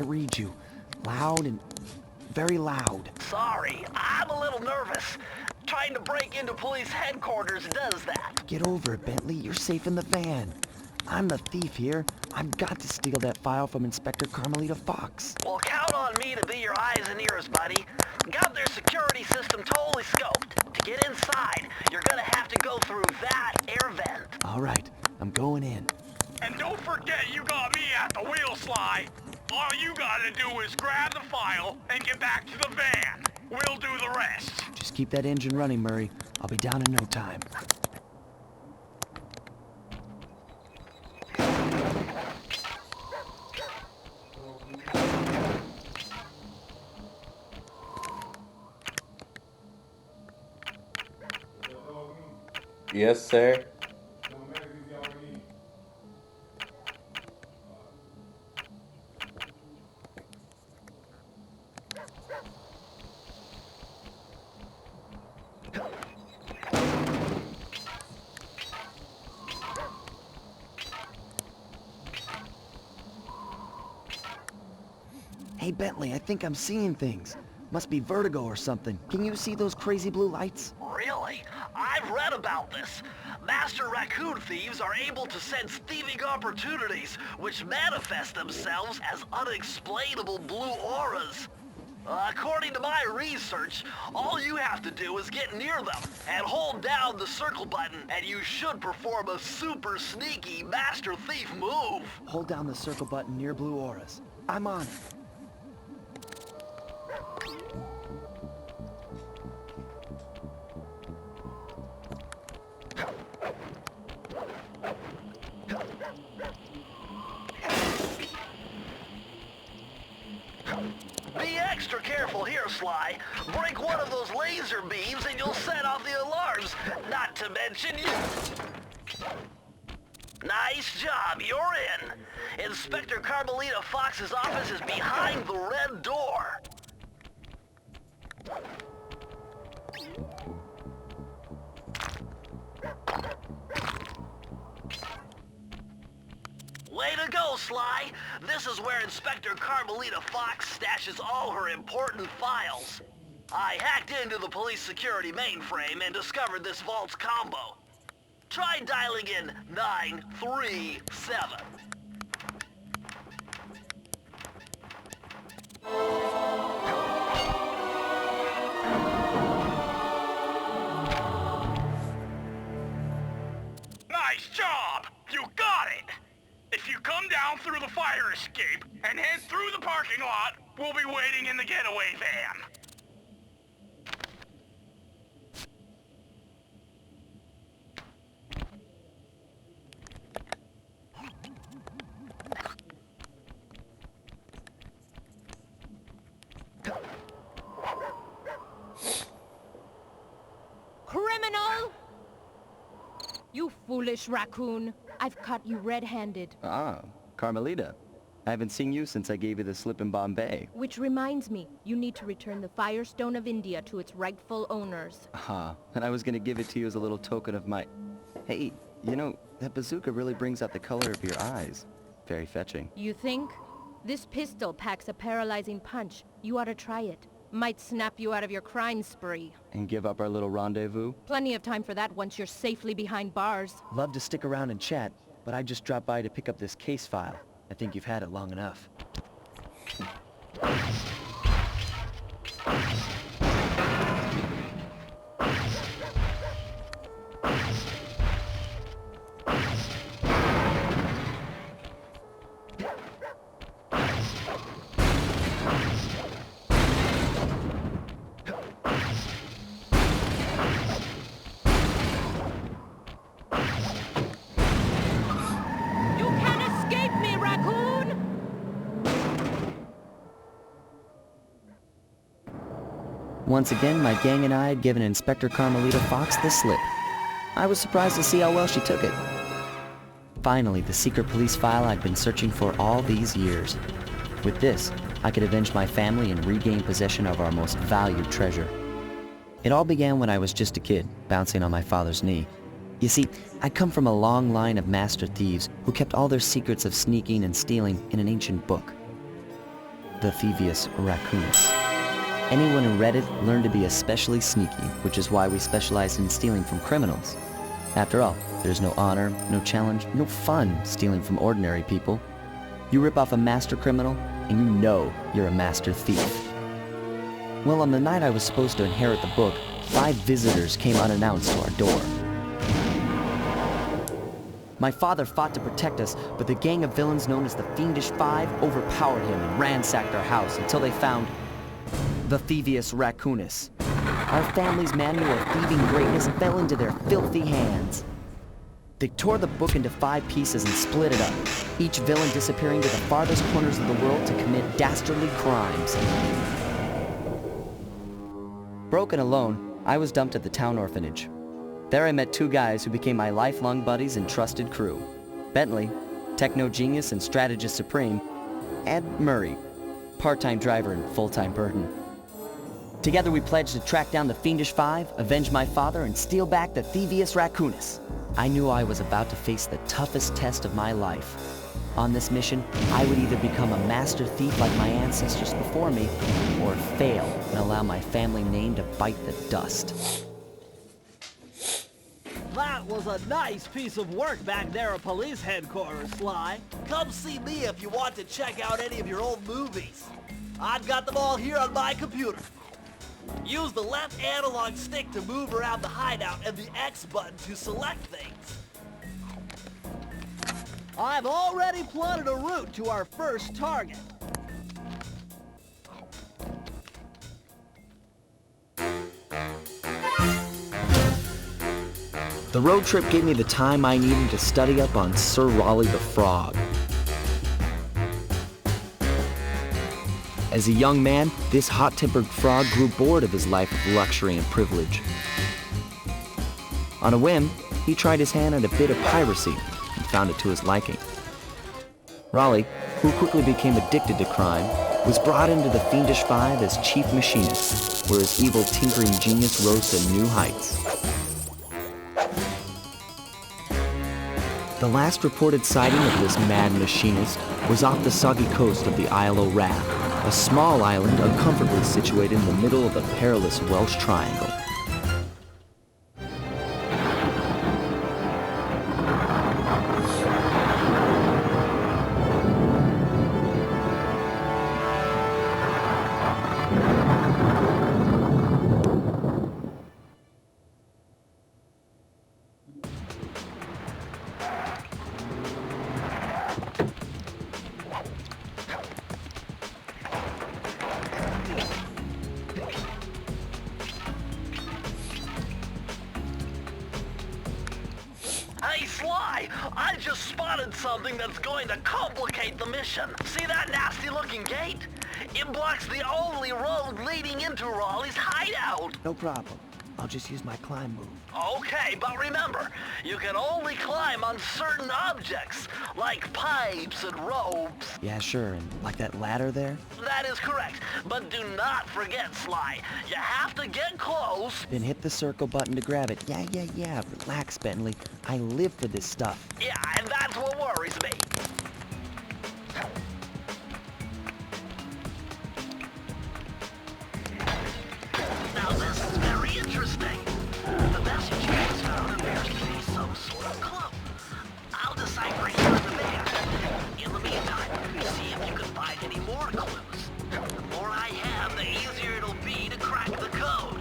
read you. Loud and very loud. Sorry, I'm a little nervous. Trying to break into police headquarters does that. Get over it, Bentley. You're safe in the van. I'm the thief here. I've got to steal that file from Inspector Carmelita Fox. Well, count on me to be your eyes and ears, buddy. Got their security system totally scoped. To get inside, you're gonna have to go through that air vent. All right, I'm going in. And don't forget you got me at the wheel, Sly. All you gotta do is grab the file and get back to the van. We'll do the rest. Just keep that engine running, Murray. I'll be down in no time. Yes, sir. Hey, Bentley, I think I'm seeing things. Must be vertigo or something. Can you see those crazy blue lights? Really? I've read about this. Master raccoon thieves are able to sense thieving opportunities, which manifest themselves as unexplainable blue auras. According to my research, all you have to do is get near them and hold down the circle button, and you should perform a super sneaky master thief move. Hold down the circle button near blue auras. I'm on it. Be extra careful here, Sly. Break one of those laser beams and you'll set off the alarms. Not to mention you... Nice job, you're in. Inspector Carmelita Fox's office is behind the red door. Way to go, Sly! This is where Inspector Carmelita Fox stashes all her important files. I hacked into the police security mainframe and discovered this vault's combo. Try dialing in 937. Nice job! You got it! If you come down through the fire escape and head through the parking lot, we'll be waiting in the getaway van. Criminal! You foolish raccoon. I've caught you red-handed. Ah, Carmelita. I haven't seen you since I gave you the slip in Bombay. Which reminds me, you need to return the Firestone of India to its rightful owners. Ah, and I was gonna give it to you as a little token of my... Hey, you know, that bazooka really brings out the color of your eyes. Very fetching. You think? This pistol packs a paralyzing punch. You ought to try it. Might snap you out of your crime spree. And give up our little rendezvous? Plenty of time for that once you're safely behind bars. Love to stick around and chat, but I just dropped by to pick up this case file. I think you've had it long enough. Once again, my gang and I had given Inspector Carmelita Fox the slip. I was surprised to see how well she took it. Finally, the secret police file I'd been searching for all these years. With this, I could avenge my family and regain possession of our most valued treasure. It all began when I was just a kid, bouncing on my father's knee. You see, I come from a long line of master thieves who kept all their secrets of sneaking and stealing in an ancient book. the Thievius Raccoonus. Anyone who read it learned to be especially sneaky, which is why we specialized in stealing from criminals. After all, there's no honor, no challenge, no fun stealing from ordinary people. You rip off a master criminal, and you know you're a master thief. Well, on the night I was supposed to inherit the book, 5 visitors came unannounced to our door. My father fought to protect us, but the gang of villains known as the Fiendish Five overpowered him and ransacked our house until they found the Thievius Raccoonus. Our family's manual of thieving greatness fell into their filthy hands. They tore the book into 5 pieces and split it up, each villain disappearing to the farthest corners of the world to commit dastardly crimes. Broken alone, I was dumped at the town orphanage. There I met 2 guys who became my lifelong buddies and trusted crew. Bentley, techno genius and strategist supreme, and Murray, part-time driver and full-time burden. Together we pledged to track down the Fiendish Five, avenge my father, and steal back the Thievius Raccoonus. I knew I was about to face the toughest test of my life. On this mission, I would either become a master thief like my ancestors before me, or fail and allow my family name to bite the dust. That was a nice piece of work back there at police headquarters, Sly. Come see me if you want to check out any of your old movies. I've got them all here on my computer. Use the left analog stick to move around the hideout and the X button to select things. I've already plotted a route to our first target. The road trip gave me the time I needed to study up on Sir Raleigh the Frog. As a young man, this hot-tempered frog grew bored of his life of luxury and privilege. On a whim, he tried his hand at a bit of piracy and found it to his liking. Raleigh, who quickly became addicted to crime, was brought into the Fiendish Five as chief machinist, where his evil tinkering genius rose to new heights. The last reported sighting of this mad machinist was off the soggy coast of the Isle o' Wrath, a small island uncomfortably situated in the middle of a perilous Welsh triangle. Hey, Sly! I just spotted something that's going to complicate the mission. See that nasty-looking gate? It blocks the only road leading into Raleigh's hideout. No problem. I'll just use my climb move. Okay, but remember, you can only climb on certain objects, like pipes and ropes. Yeah, sure, and like that ladder there? That is correct, but do not forget, Sly. You have to get close. Then hit the circle button to grab it. Yeah. Relax, Bentley. I live for this stuff. Yeah, and that's what worries me. Now this is very interesting. The message you guys found appears to be some sort of clue. I'll decipher it here in the van. In the meantime, see if you can find any more clues. The more I have, the easier it'll be to crack the code.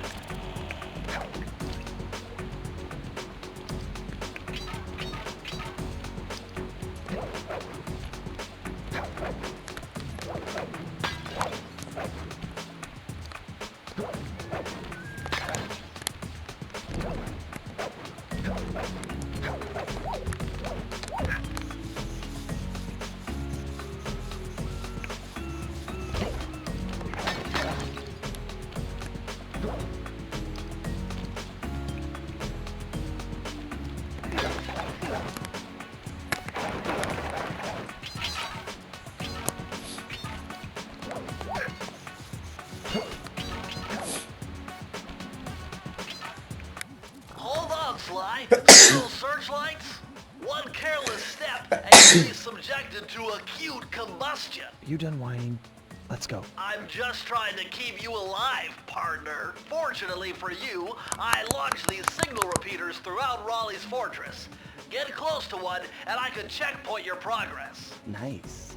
Sly. Little searchlights? One careless step and you'll be subjected to acute combustion. You done whining? Let's go. I'm just trying to keep you alive, partner. Fortunately for you, I launched these signal repeaters throughout Raleigh's fortress. Get close to one, and I can checkpoint your progress. Nice.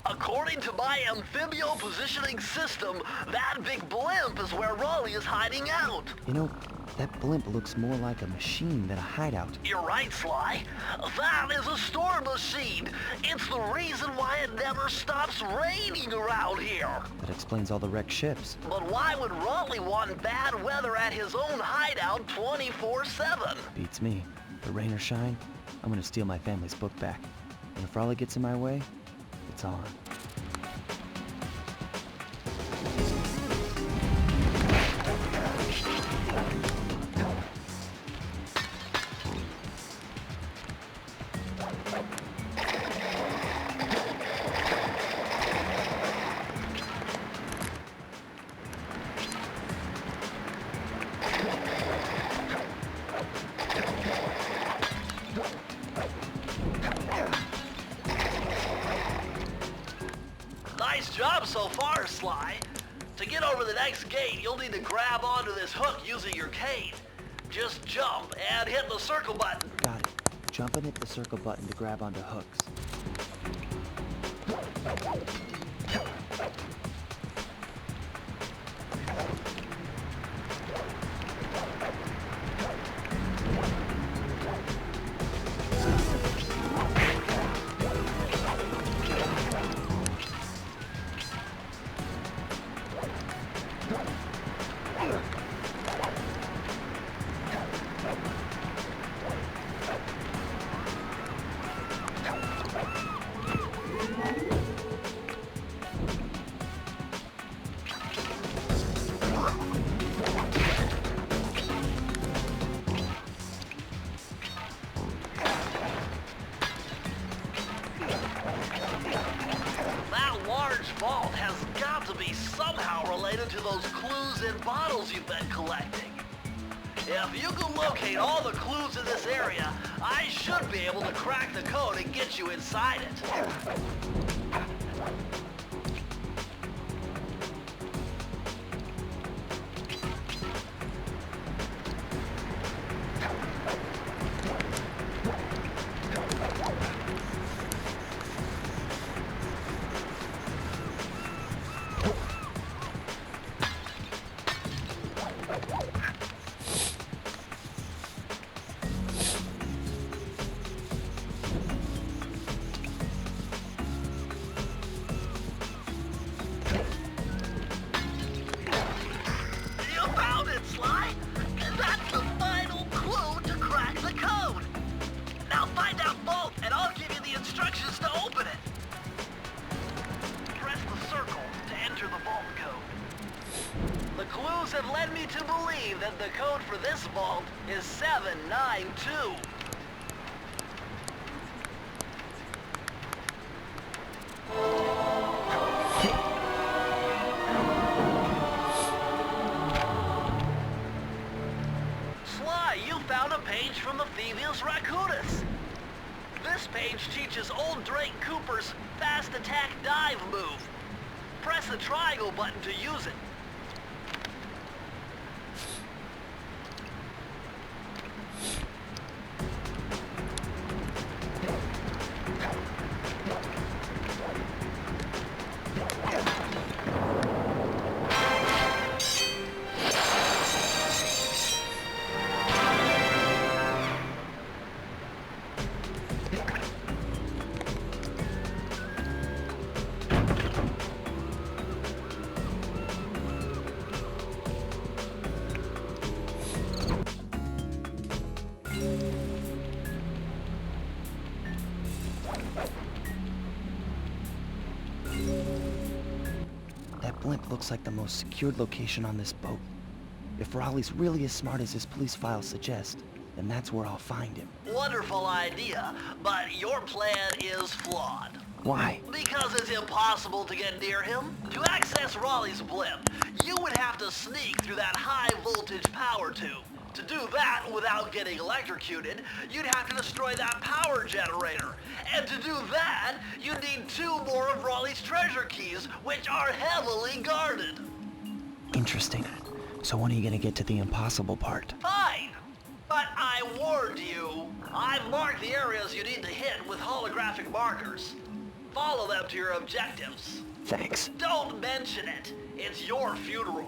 According to my amphibio positioning system, that big blimp is where Raleigh is hiding out. You know, that blimp looks more like a machine than a hideout. You're right, Sly. That is a storm machine. It's the reason why it never stops raining around here. That explains all the wrecked ships. But why would Raleigh want bad weather at his own hideout 24/7? Beats me. But rain or shine, I'm gonna steal my family's book back. And if Raleigh gets in my way, it's on. Nice job so far, Sly. To get over the next gate, you'll need to grab onto this hook using your cane. Just jump and hit the circle button. Got it. Jump and hit the circle button to grab onto hooks. Vault has got to be somehow related to those clues and bottles you've been collecting. If you can locate all the clues in this area, I should be able to crack the code and get you inside it. Have led me to believe that the code for this vault is 792. Sly, you found a page from the Thievius Raccoonus. This page teaches old Drake Cooper's fast attack dive move. Press the triangle button to use it. That blimp looks like the most secured location on this boat. If Raleigh's really as smart as his police files suggest, then that's where I'll find him. Wonderful idea, but your plan is flawed. Why? Because it's impossible to get near him. To access Raleigh's blimp, you would have to sneak through that high-voltage power tube. To do that without getting electrocuted, you'd have to destroy that power generator. And to do that, you need 2 more of Raleigh's treasure keys, which are heavily guarded. Interesting. So when are you gonna get to the impossible part? Fine. But I warned you. I've marked the areas you need to hit with holographic markers. Follow them to your objectives. Thanks. Don't mention it. It's your funeral.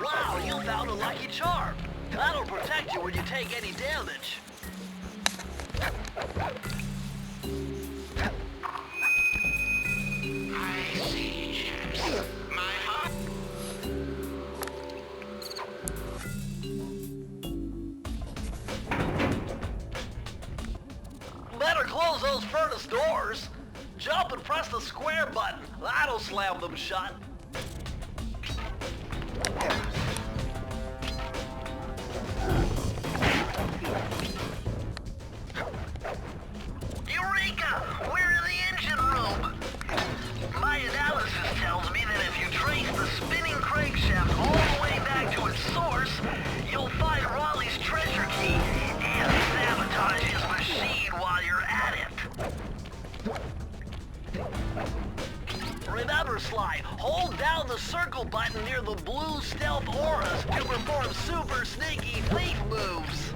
Wow, you found a lucky charm. That'll protect you when you take any damage. I see, chaps. My heart. Better close those furnace doors. Jump and press the square button. That'll slam them shut. Eureka! We're in the engine room. My analysis tells me that if you trace the spinning crankshaft all the way back to its source, you'll find Raleigh's treasure key and sabotage his machine while you're at it. Remember, Sly, hold down the circle button near the blue stealth auras to perform super sneaky thief moves.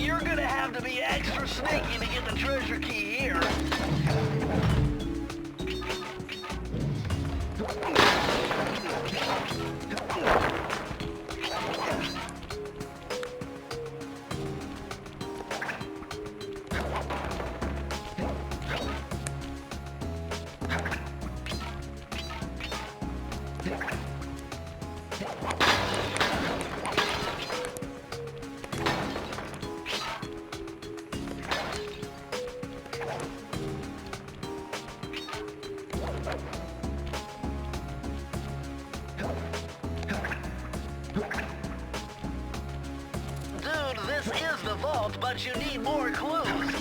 You're gonna have to be extra sneaky to get the treasure key here. This is the vault, but you need more clues.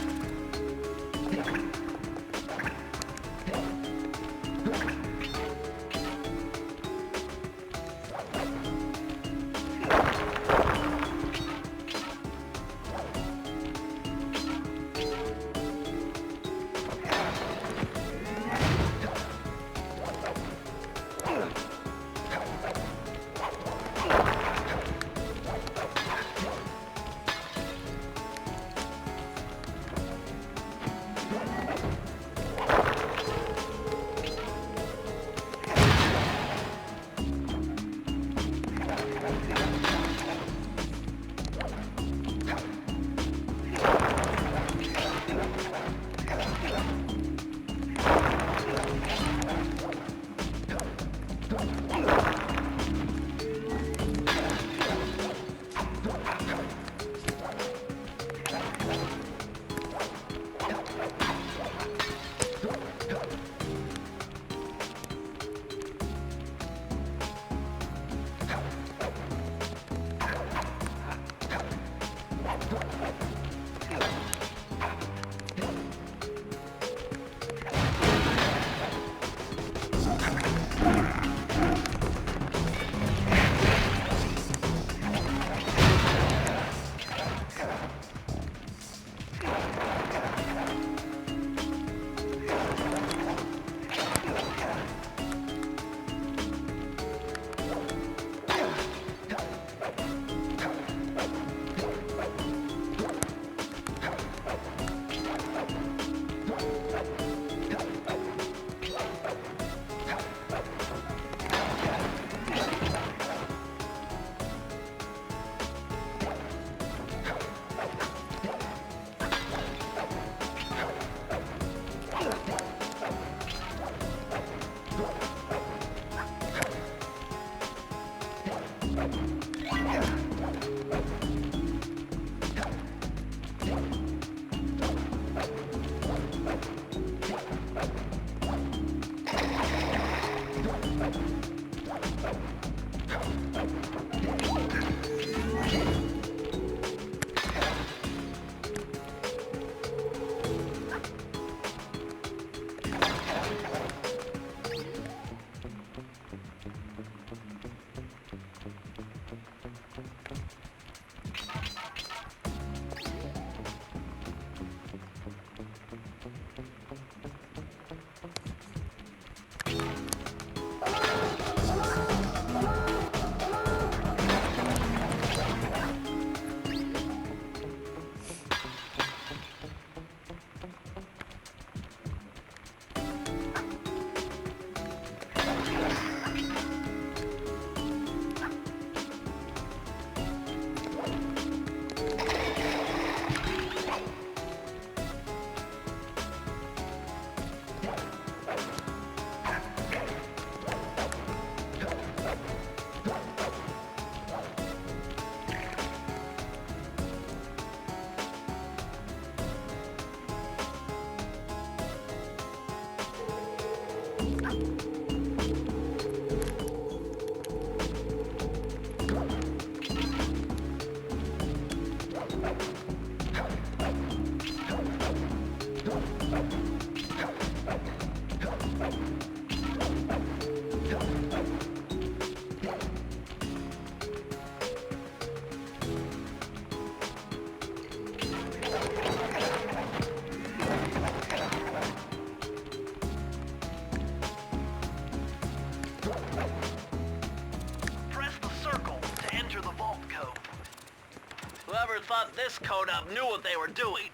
Whoever thought this code-up knew what they were doing.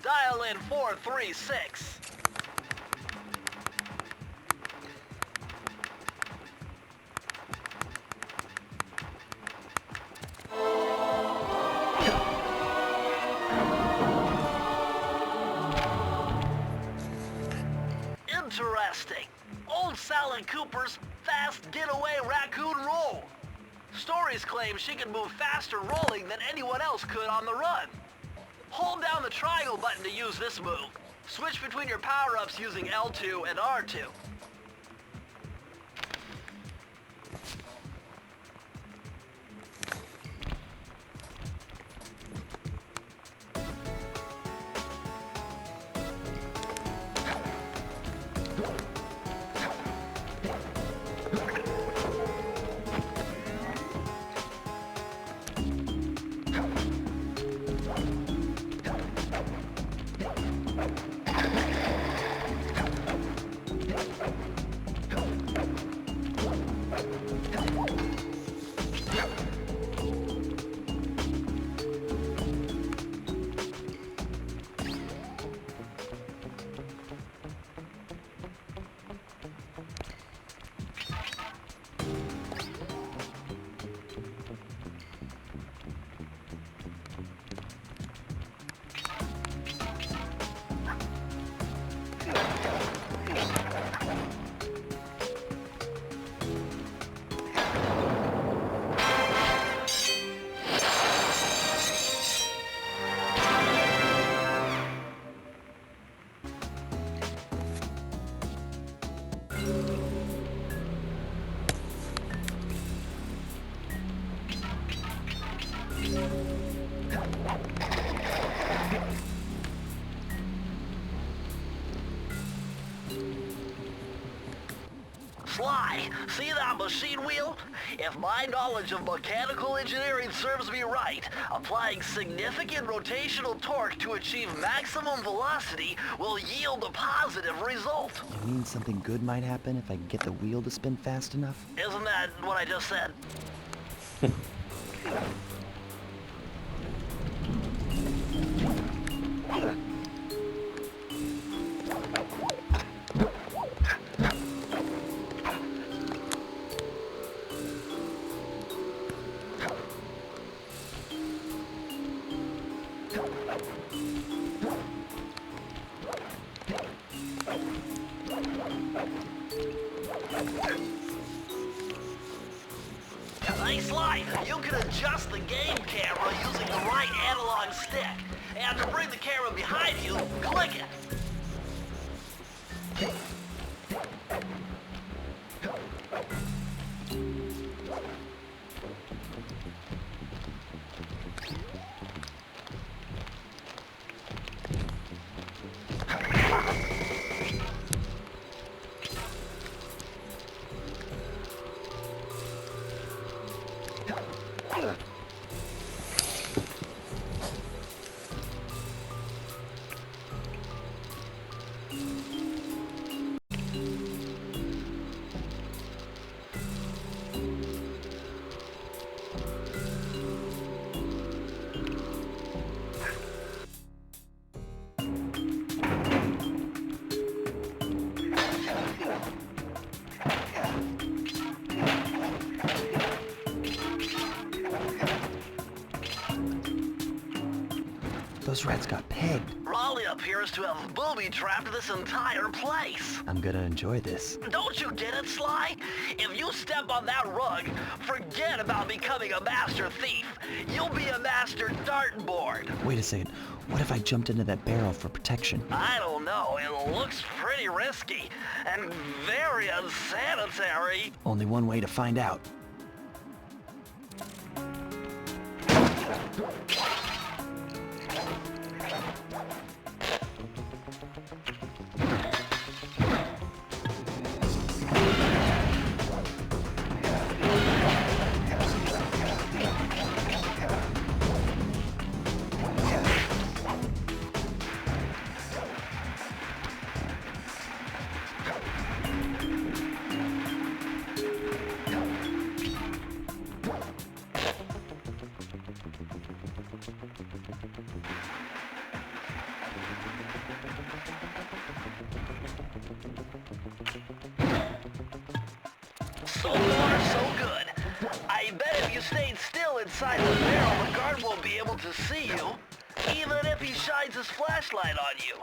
Dial in 436. Interesting. Old Sly Cooper's fast getaway raccoon roll. Stories claim she can move faster rolling than anyone else could on the run. Hold down the triangle button to use this move. Switch between your power-ups using L2 and R2. Sly, see that machine wheel? If my knowledge of mechanical engineering serves me right, applying significant rotational torque to achieve maximum velocity will yield a positive result. You mean something good might happen if I can get the wheel to spin fast enough? Isn't that what I just said? Hey, Sly, you can adjust the game camera using the right analog stick. And to bring the camera behind you, click it. Those rats got pegged. Raleigh appears to have booby-trapped this entire place. I'm gonna enjoy this. Don't you get it, Sly? If you step on that rug, forget about becoming a master thief. You'll be a master dartboard. Wait a second. What if I jumped into that barrel for protection? I don't know. It looks pretty risky and very unsanitary. Only one way to find out. So far, so good. I bet if you stayed still inside the barrel, the guard won't be able to see you, even if he shines his flashlight on you.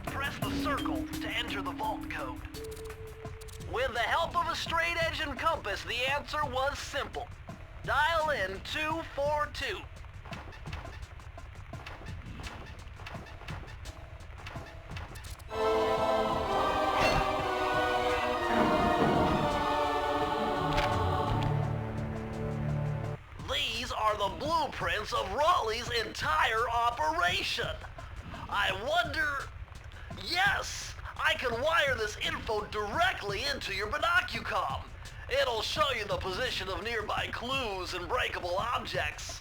Press the circle to enter the vault code. With the help of a straight edge and compass, the answer was simple. Dial in 242. These are the blueprints of Raleigh's entire operation. I wonder... Yes! I can wire this info directly into your binocucom. It'll show you the position of nearby clues and breakable objects.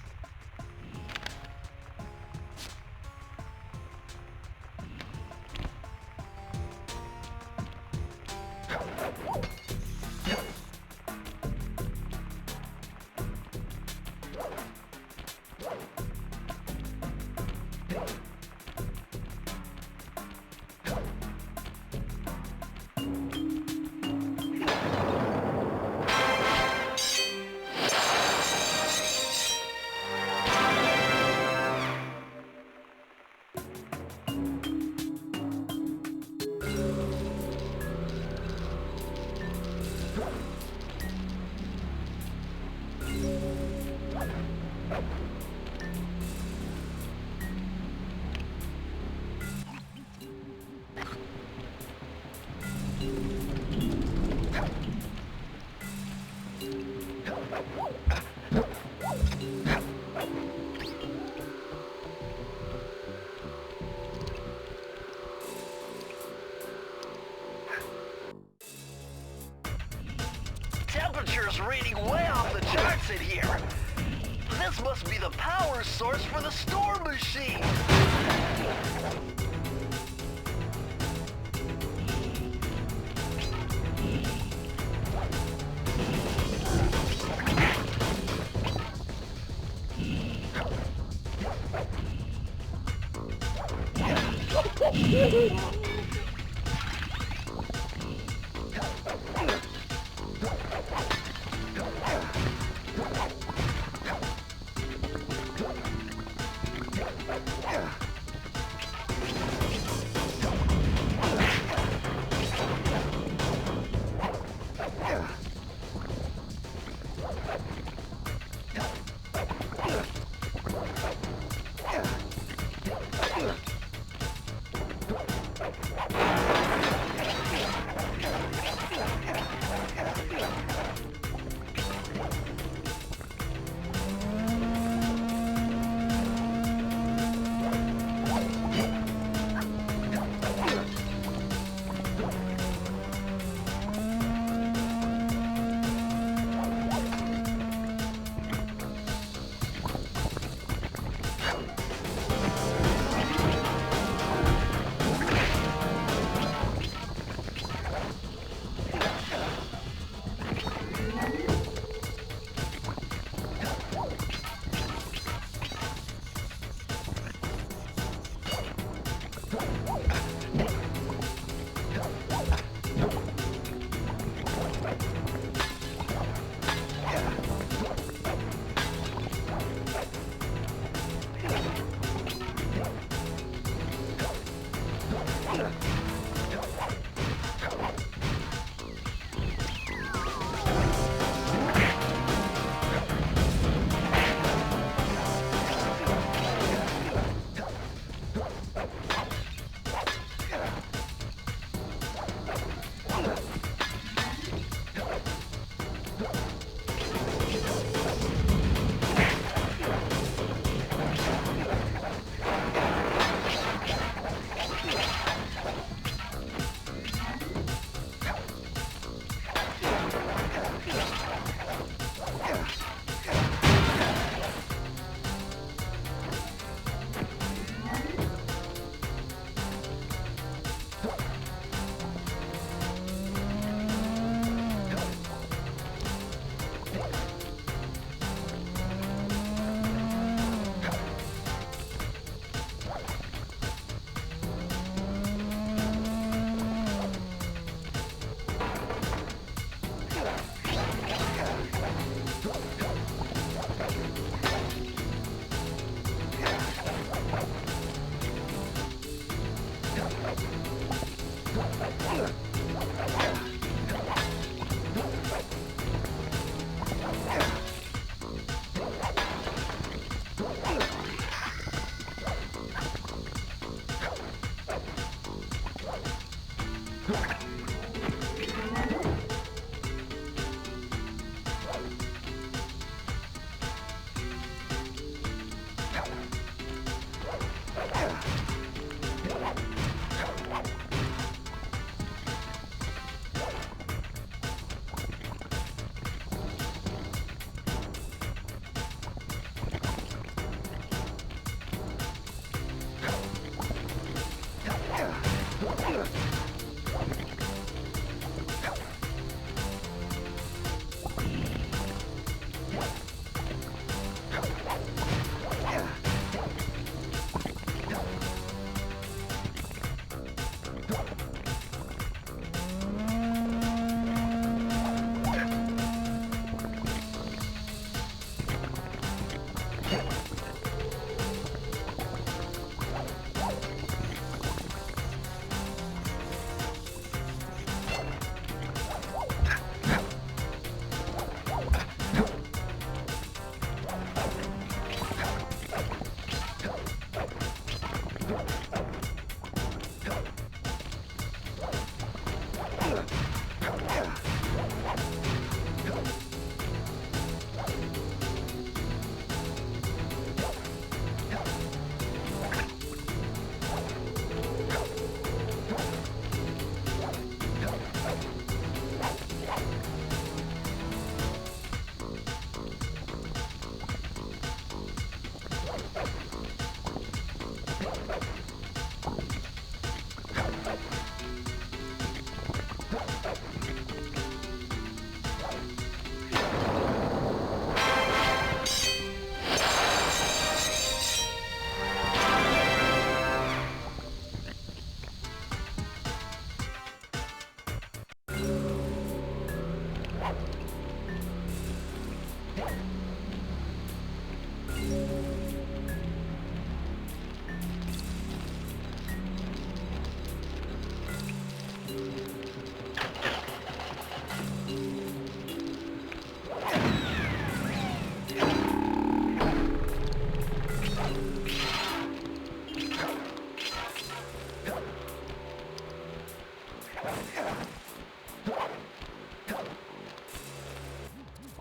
temperature's reading way off the charts in here. This must be the power source for the storm machine.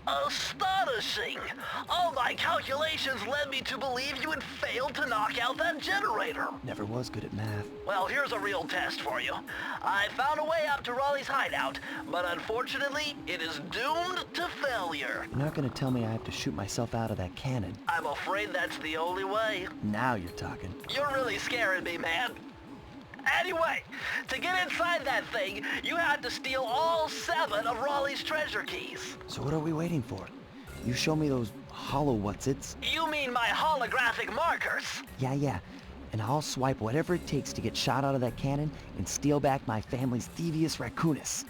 Astonishing! All my calculations led me to believe you had failed to knock out that generator. Never was good at math. Well, here's a real test for you. I found a way up to Raleigh's hideout, but unfortunately, it is doomed to failure. You're not gonna tell me I have to shoot myself out of that cannon. I'm afraid that's the only way. Now you're talking. You're really scaring me, man. Anyway, to get inside that thing, you had to steal all 7 of Raleigh's treasure keys. So what are we waiting for? You show me those hollow what's-its? You mean my holographic markers? Yeah. And I'll swipe whatever it takes to get shot out of that cannon and steal back my family's Thievius Raccoonus.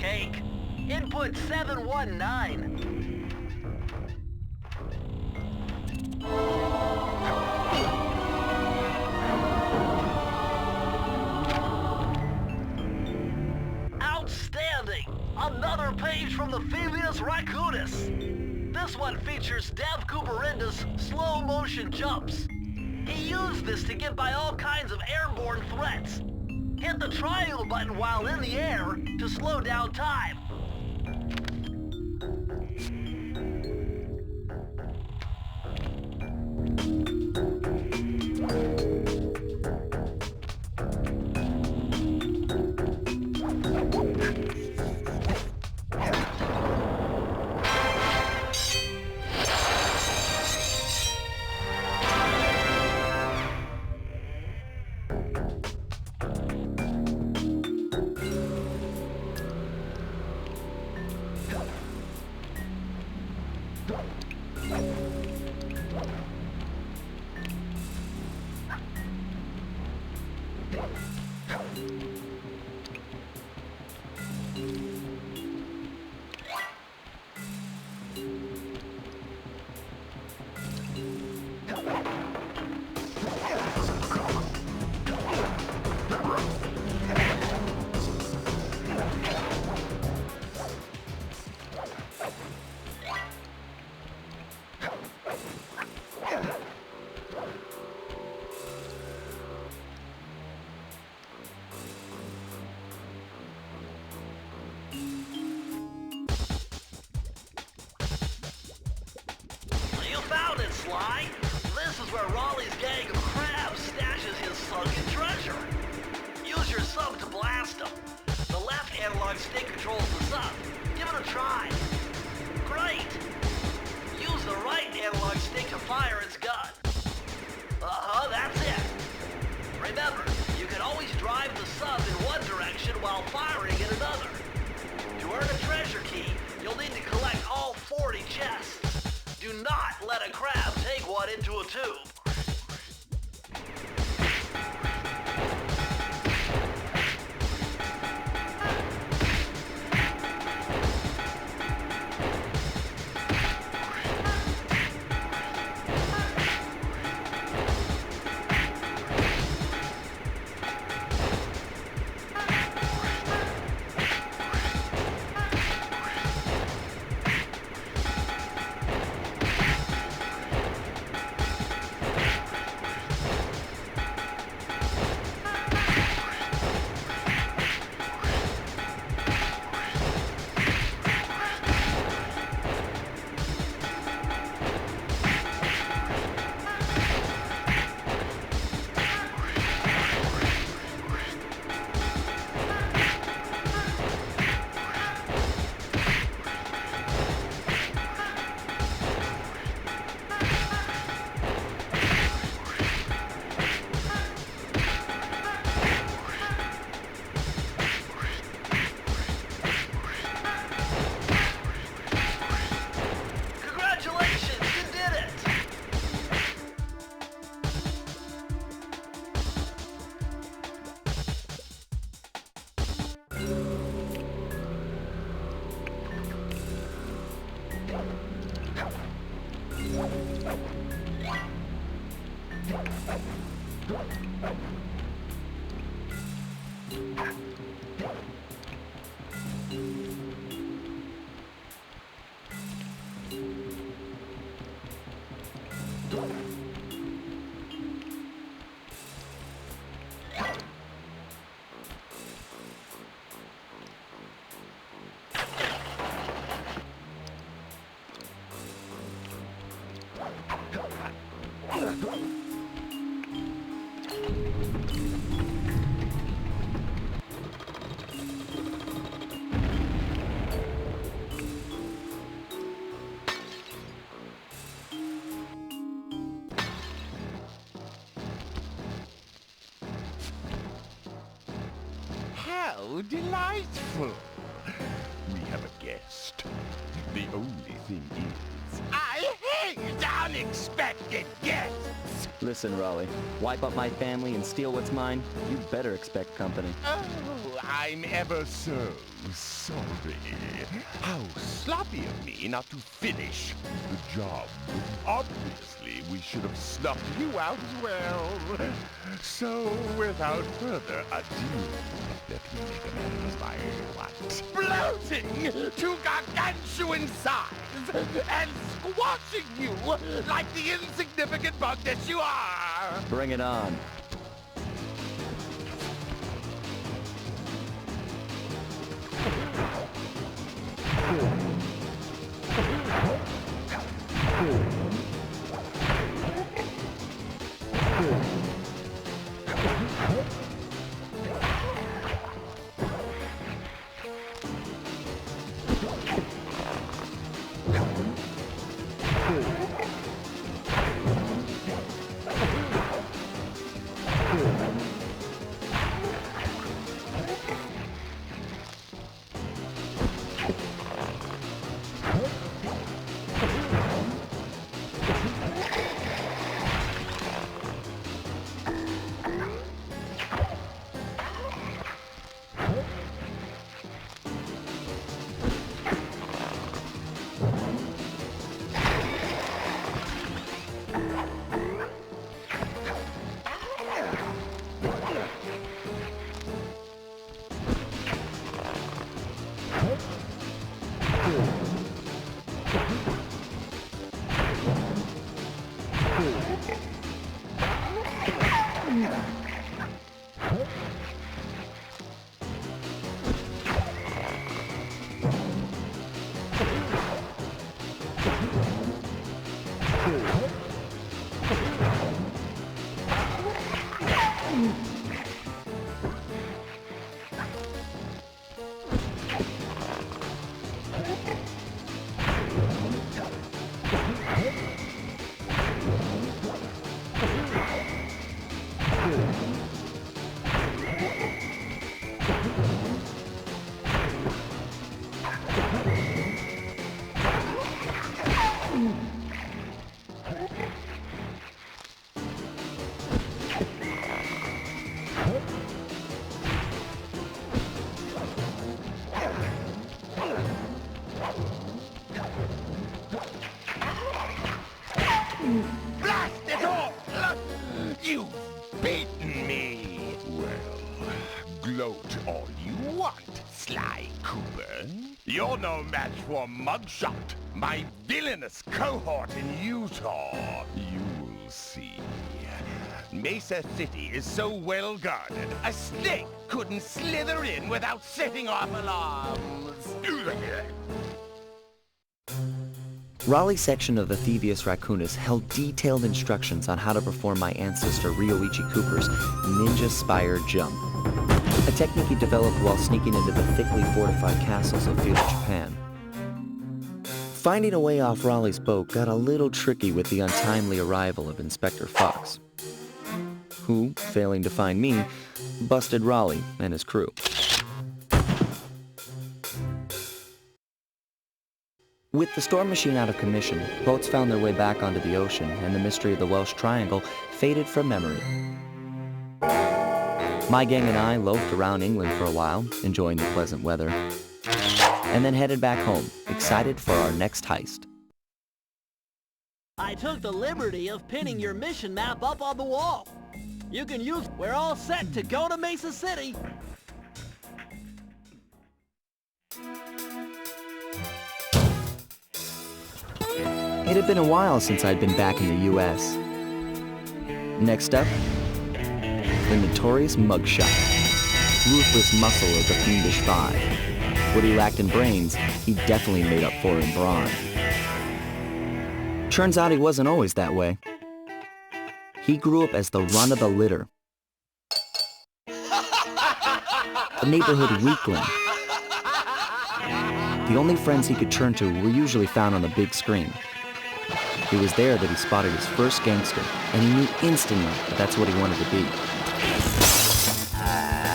cake. Input 719. Outstanding! Another page from the Thievius Raccoonus. This one features Dev Cooperinda's slow motion jumps. He used this to get by all kinds of airborne threats. Hit the triangle button while in the air to slow down time. sub to blast them. The left analog stick controls the sub. Give it a try. Great! Use the right analog stick to fire its gun. That's it. Remember, you can always drive the sub in one direction while firing in another. To earn a treasure key, you'll need to collect all 40 chests. Do not let a crab take one into a tube. How delightful! We have a guest. The only thing is, I hate unexpected guests! Listen, Raleigh, wipe up my family and steal what's mine? You better expect company. Oh, I'm ever so sorry. How sloppy of me not to finish the job. Obviously, we should have snuffed you out as well. So, without further ado, let me make a man of my what? Bloating to gargantuan size and squashing you like the insignificant bug that you are! Bring it on. You've beaten me! Well, gloat all you want, Sly Cooper. You're no match for Mugshot, my villainous cohort in Utah. You'll see. Mesa City is so well guarded, a snake couldn't slither in without setting off alarms. Raleigh's section of the Thievius Raccoonus held detailed instructions on how to perform my ancestor Ryoichi Cooper's ninja spire jump, a technique he developed while sneaking into the thickly fortified castles of feudal Japan. Finding a way off Raleigh's boat got a little tricky with the untimely arrival of Inspector Fox, who, failing to find me, busted Raleigh and his crew. With the storm machine out of commission, boats found their way back onto the ocean, and the mystery of the Welsh Triangle faded from memory. My gang and I loafed around England for a while, enjoying the pleasant weather, and then headed back home, excited for our next heist. I took the liberty of pinning your mission map up on the wall. You can use it. We're all set to go to Mesa City. It had been a while since I'd been back in the U.S. Next up, the notorious mugshot, ruthless muscle of the Fiendish Five. What he lacked in brains, he definitely made up for in brawn. Turns out he wasn't always that way. He grew up as the run of the litter, a neighborhood weakling. The only friends he could turn to were usually found on the big screen. It was there that he spotted his first gangster, and he knew instantly that that's what he wanted to be.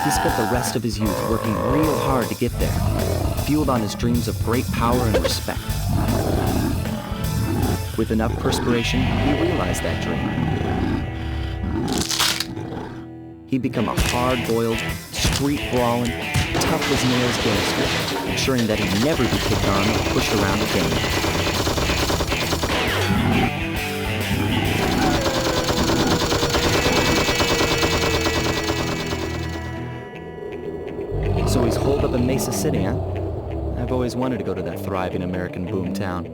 He spent the rest of his youth working real hard to get there, fueled on his dreams of great power and respect. With enough perspiration, he realized that dream. He'd become a hard-boiled, street-brawling, tough-as-nails gangster, ensuring that he'd never be kicked on or pushed around again. So he's holed up in Mesa City, huh? I've always wanted to go to that thriving American boom town.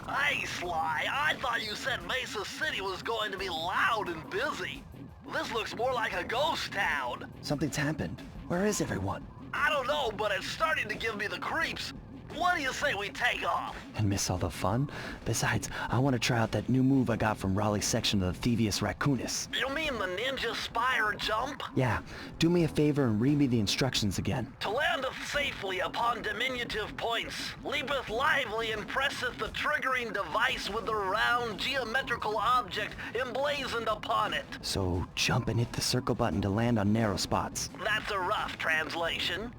Hey, Sly, I thought you said Mesa City was going to be loud and busy. This looks more like a ghost town. Something's happened. Where is everyone? I don't know, but it's starting to give me the creeps. What do you say we take off? And miss all the fun? Besides, I want to try out that new move I got from Raleigh's section of the Thievius Raccoonus. You mean the ninja spire jump? Yeah, do me a favor and read me the instructions again. To landeth safely upon diminutive points, leapeth lively and presseth the triggering device with the round geometrical object emblazoned upon it. So jump and hit the circle button to land on narrow spots. That's a rough translation.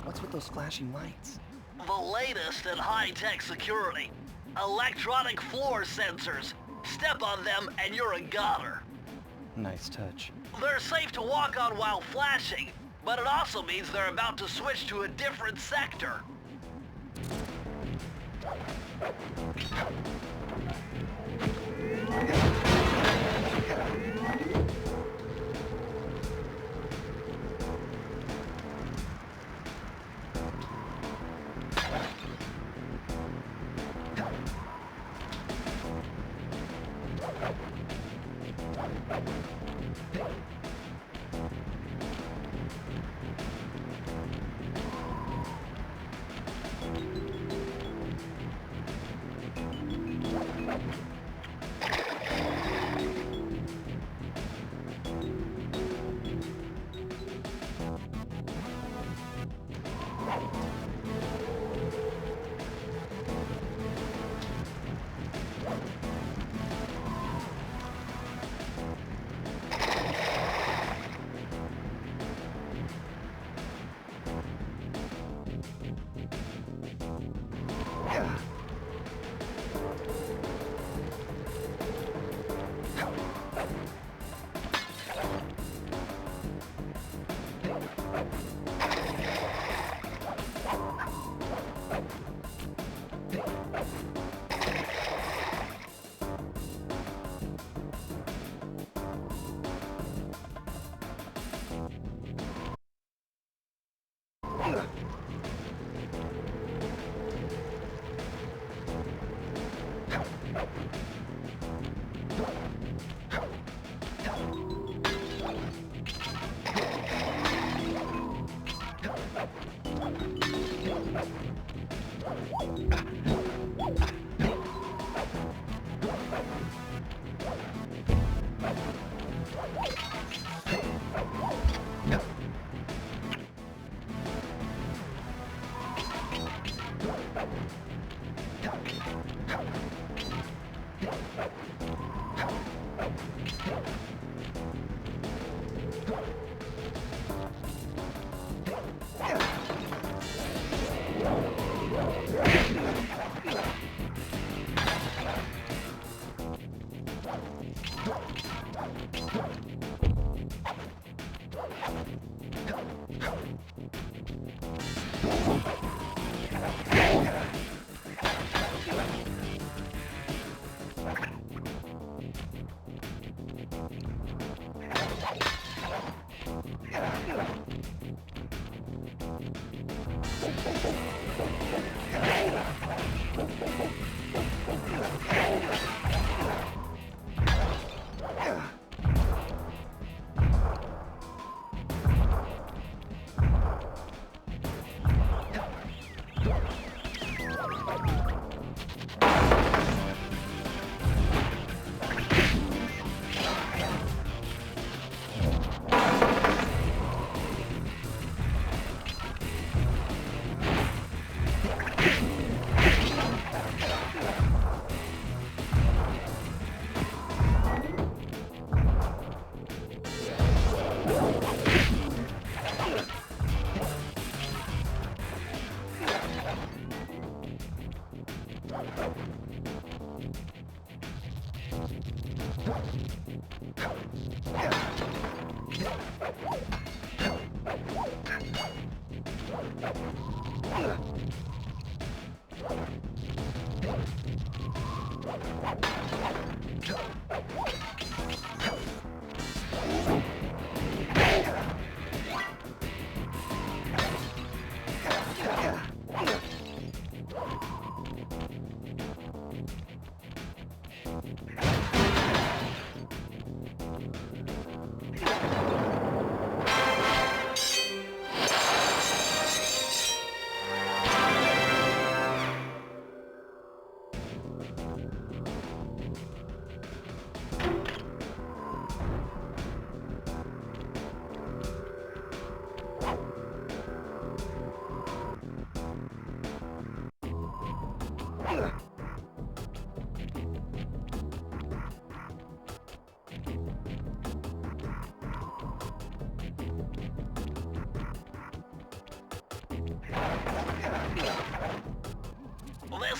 What's with those flashing lights? The latest in high-tech security. Electronic floor sensors. Step on them and you're a goner. Nice touch. They're safe to walk on while flashing, but it also means they're about to switch to a different sector.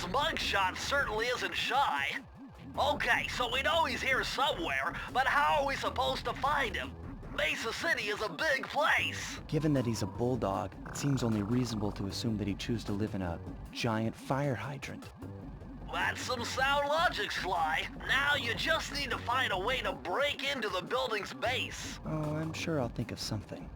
this mugshot certainly isn't shy. Okay, so we know he's here somewhere, but how are we supposed to find him? Mesa City is a big place. Given that he's a bulldog, it seems only reasonable to assume that he'd choose to live in a giant fire hydrant. That's some sound logic, Sly. Now you just need to find a way to break into the building's base. Oh, I'm sure I'll think of something.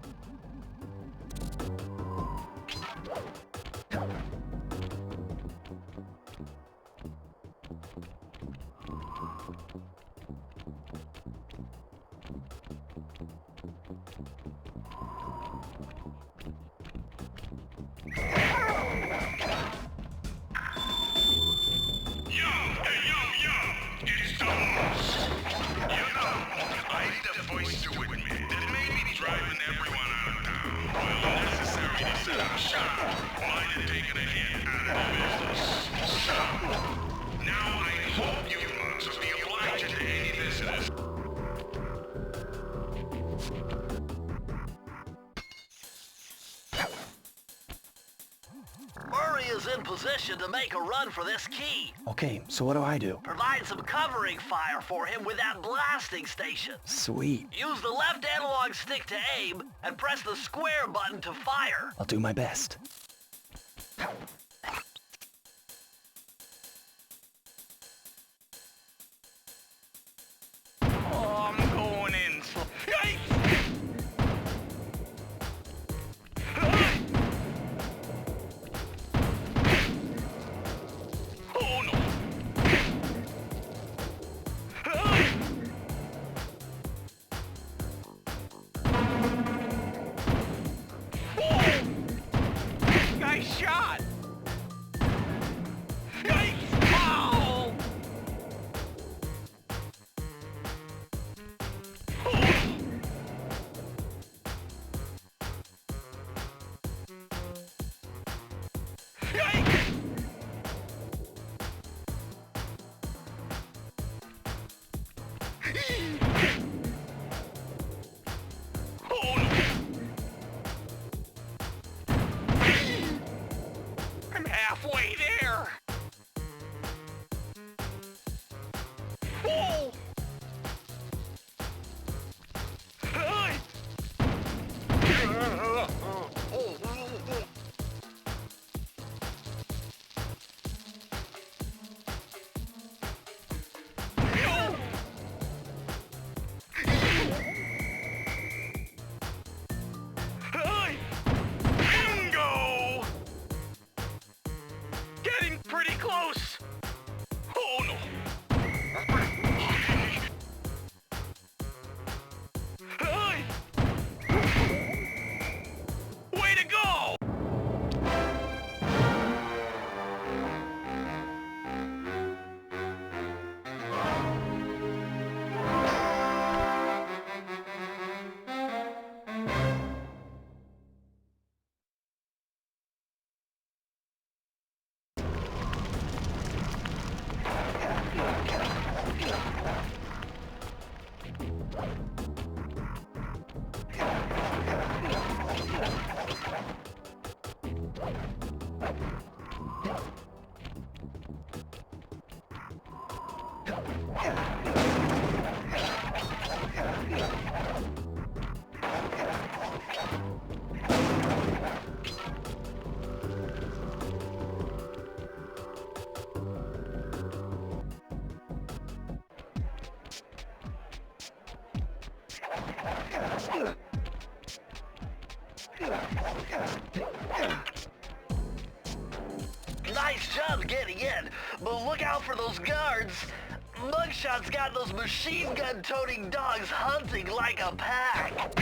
Murray is in position to make a run for this key. Okay, so what do I do? Provide some covering fire for him with that blasting station. Sweet. Use the left analog stick to aim and press the square button to fire. I'll do my best. Oh, I'm going in. Yikes! Oh no! Nice shot! Yikes! Ow! Yikes! Oh no! I'm halfway there! Oh! Hey! Hey! Bingo! Getting pretty close! Oh no! Hey! Way to go! Nice job getting in, but look out for those guards. Mugshot's got those machine gun-toting dogs hunting like a pack.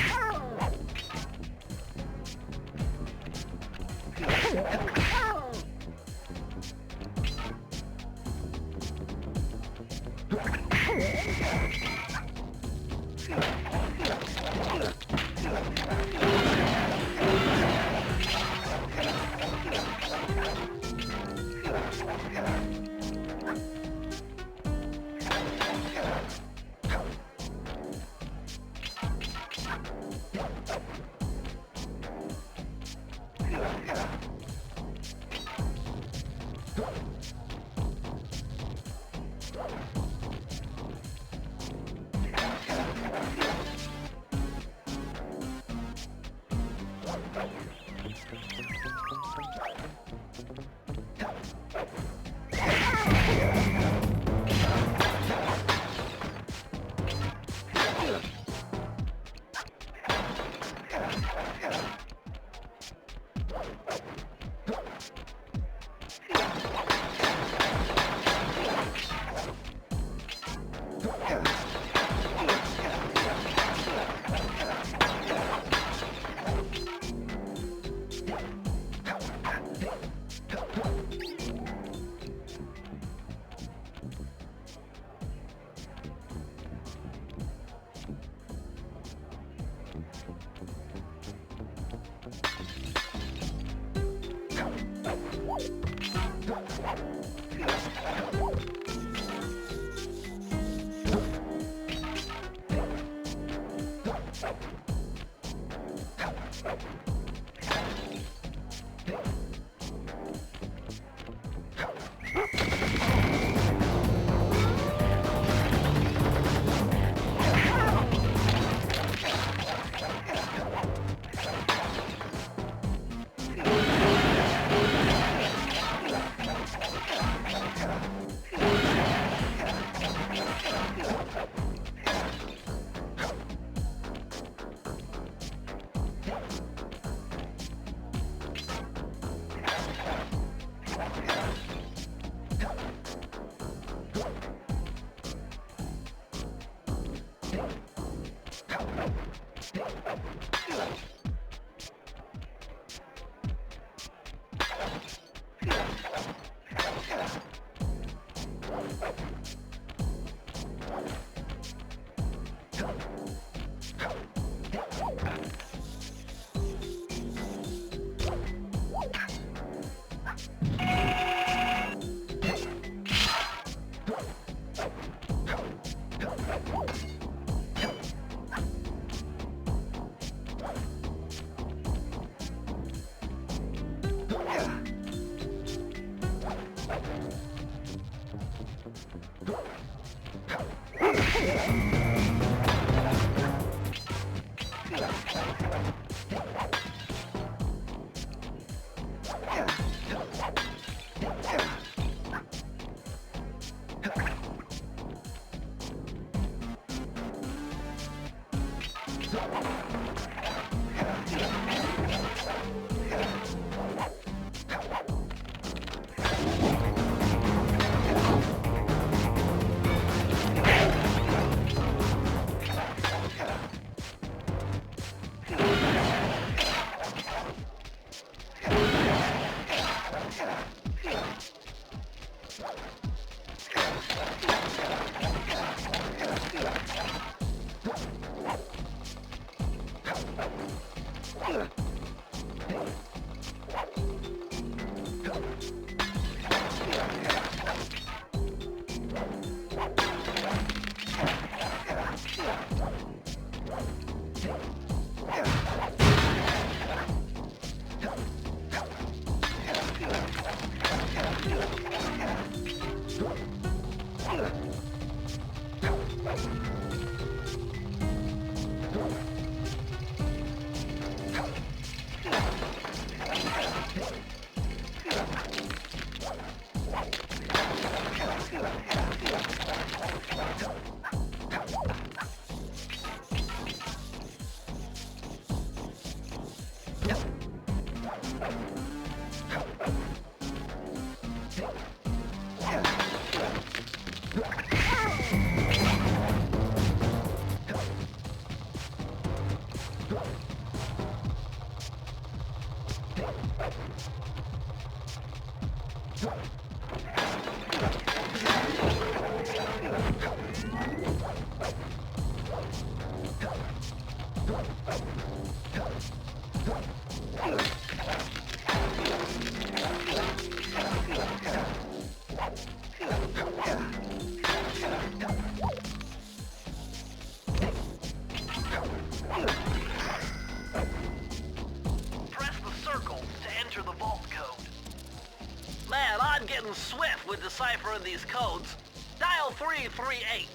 Swift with deciphering these codes. Dial 338.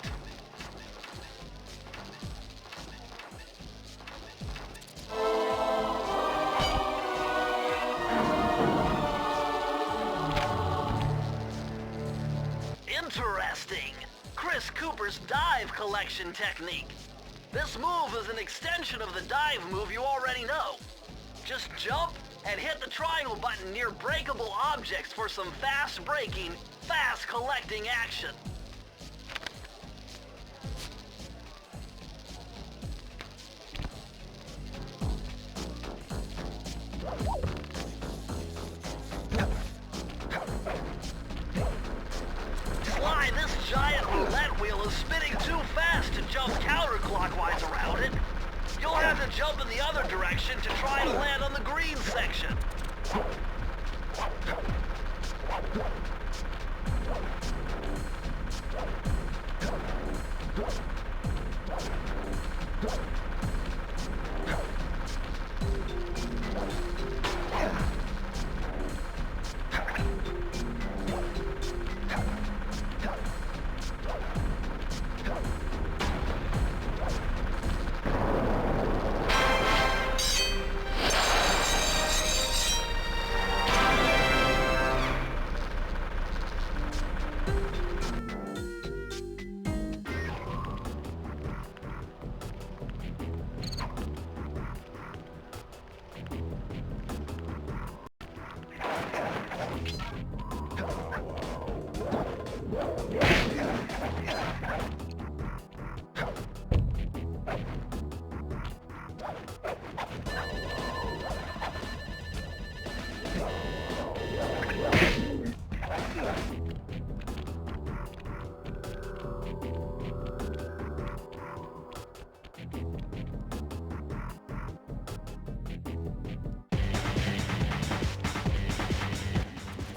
Cooper's dive collection technique. This move is an extension of the dive move you already know. Just jump and hit the triangle button near breakable objects for some fast breaking, fast collecting action. Sly, this giant roulette wheel is spinning too fast to jump counterclockwise around it. You'll have to jump in the other direction to try to land on the green section.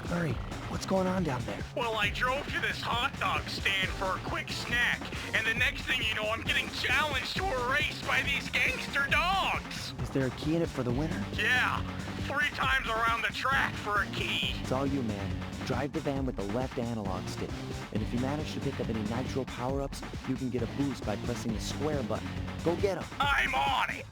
Hurry, what's going on down there? Well, I drove to this hot dog stand for a quick snack, and the next thing you know, I'm getting challenged to a race by these gangster dogs. Is there a key in it for the winner? Yeah, 3 times around the track for a key. It's all you, man. Drive the van with the left analog stick. And if you manage to pick up any nitro power-ups, you can get a boost by pressing the square button. Go get 'em. I'm on it.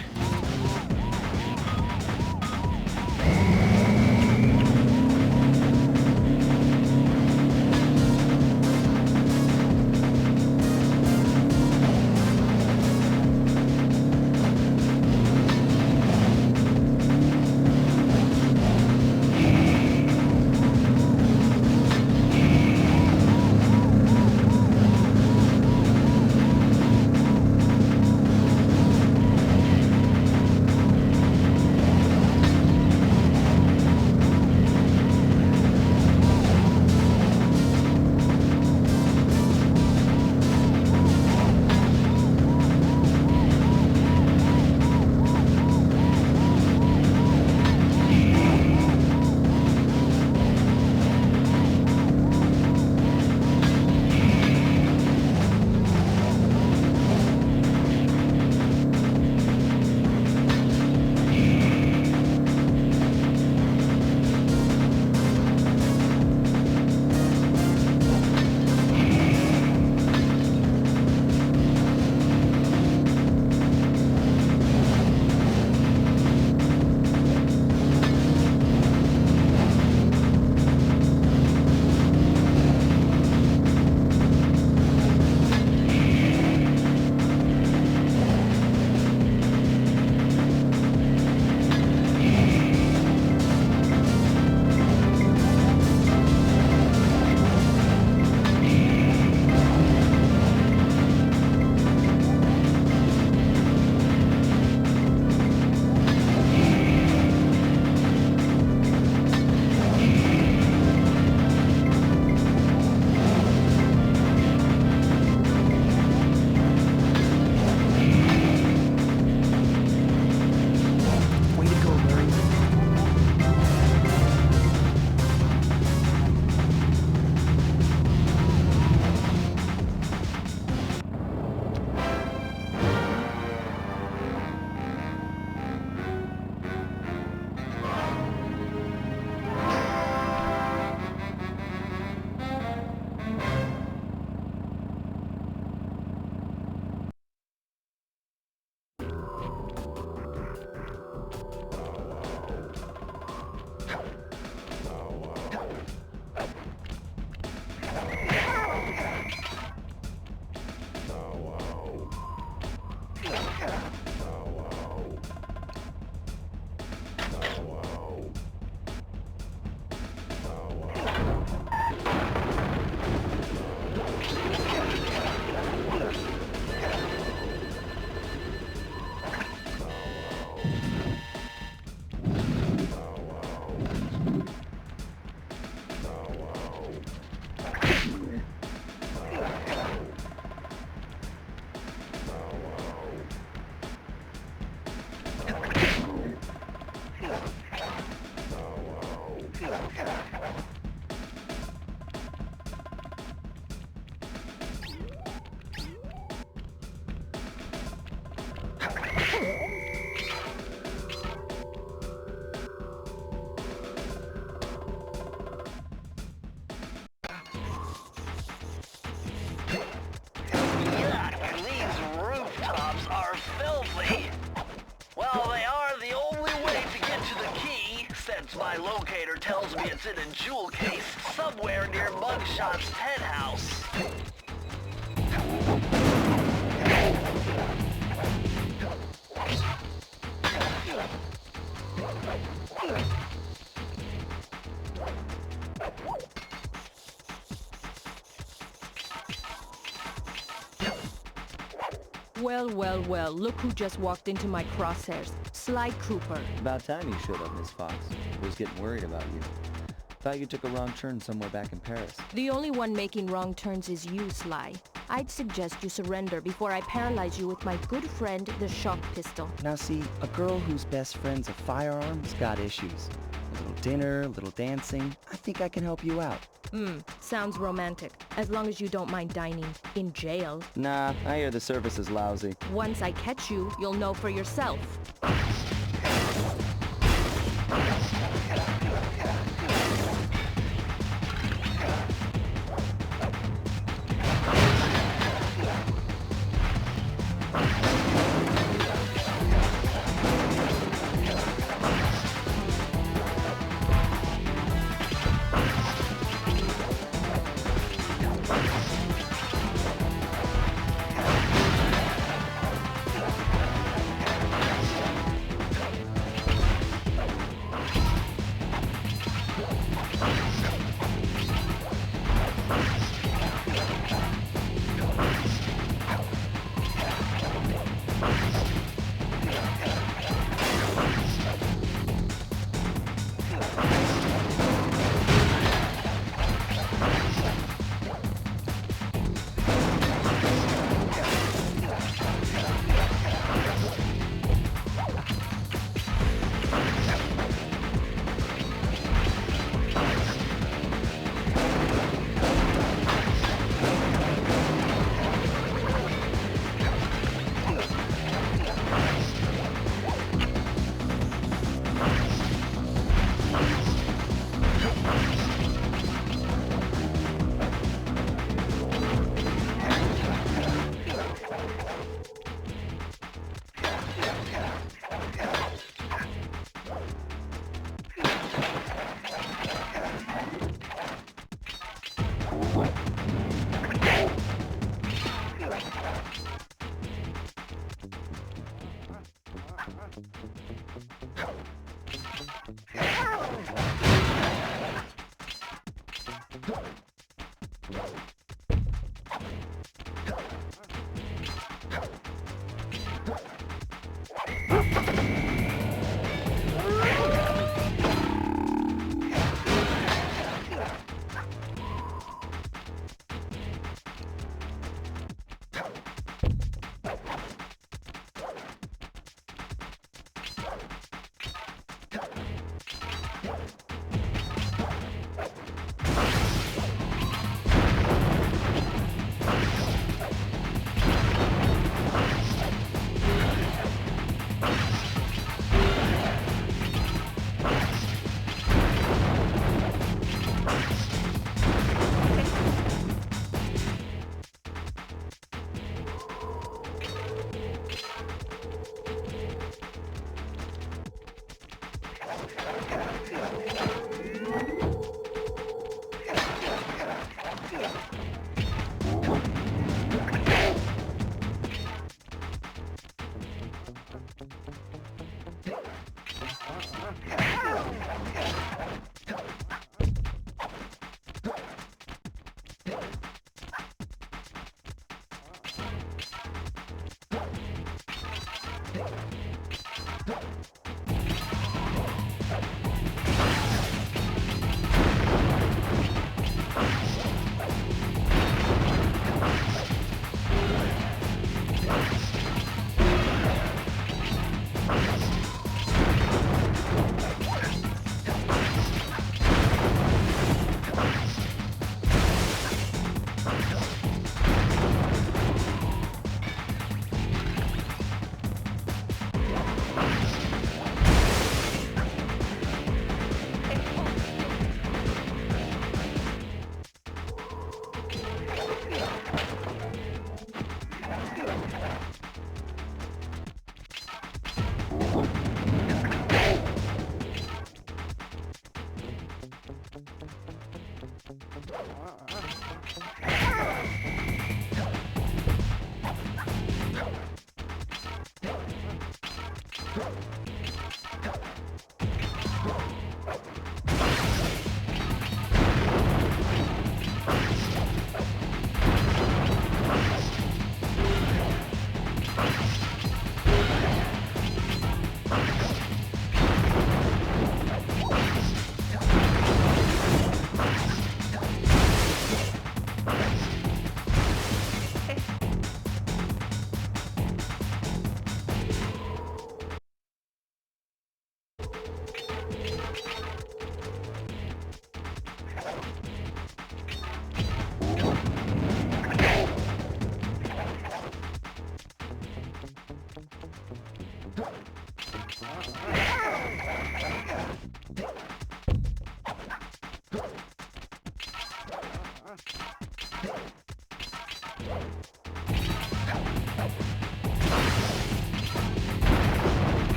My locator tells me it's in a jewel case somewhere near Mugshot's penthouse. Well, well, well, look who just walked into my crosshairs. Sly Cooper. About time you showed up, Miss Fox. I was getting worried about you. Thought you took a wrong turn somewhere back in Paris. The only one making wrong turns is you, Sly. I'd suggest you surrender before I paralyze you with my good friend, the shock pistol. Now see, a girl whose best friend's a firearm's got issues. A little dinner, a little dancing. I think I can help you out. Sounds romantic. As long as you don't mind dining in jail. Nah, I hear the service is lousy. Once I catch you, you'll know for yourself.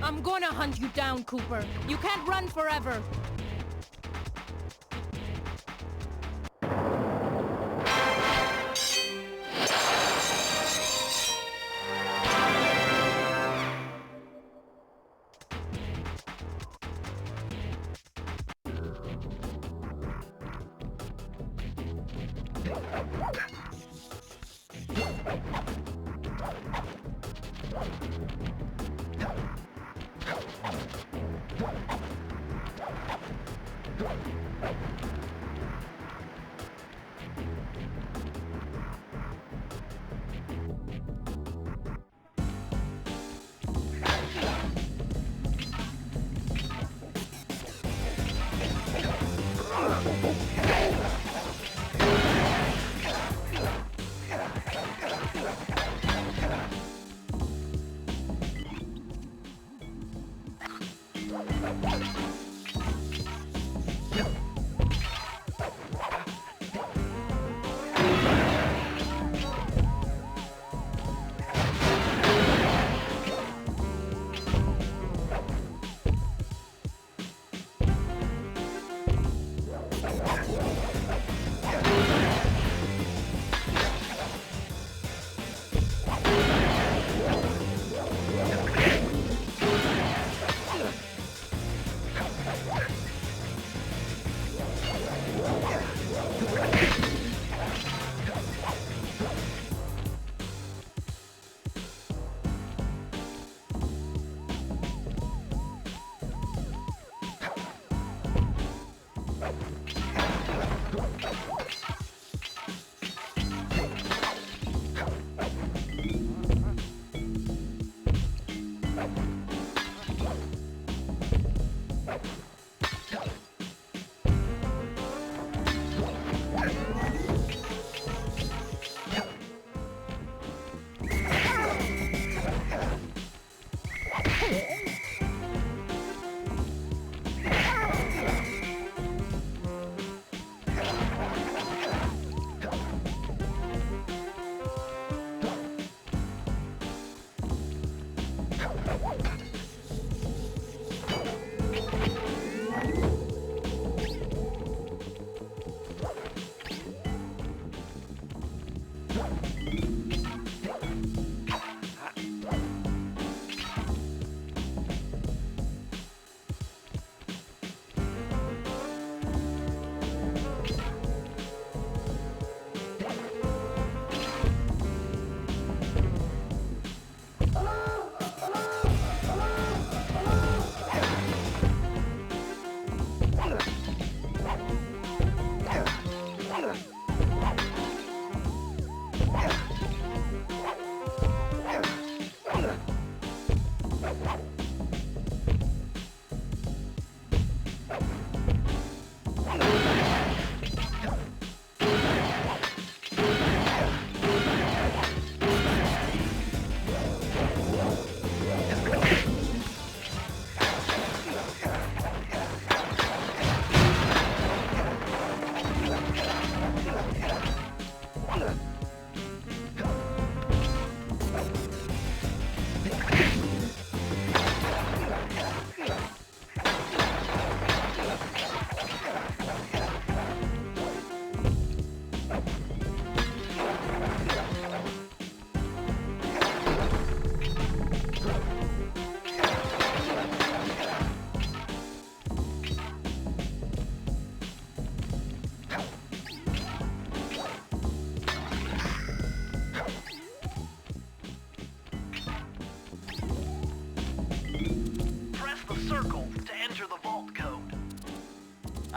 I'm gonna hunt you down, Cooper. You can't run forever.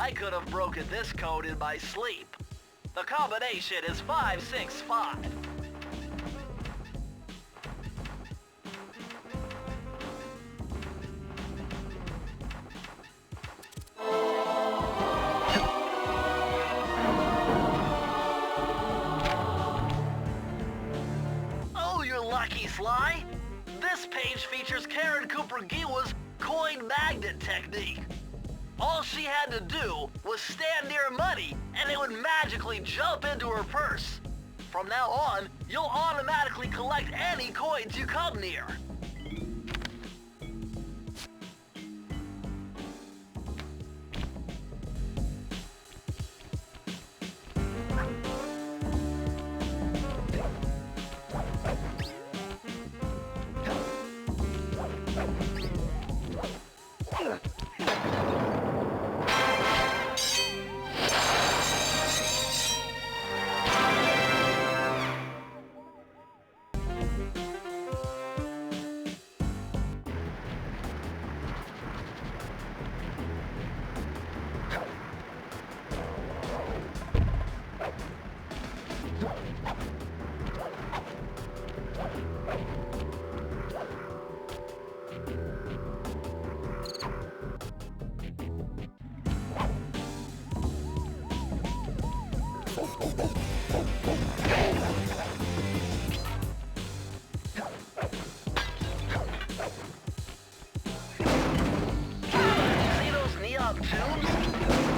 I could have broken this code in my sleep. The combination is 565. stage features Karen Cooper Giwa's coin magnet technique. All she had to do was stand near money, and it would magically jump into her purse. From now on, you'll automatically collect any coins you come near.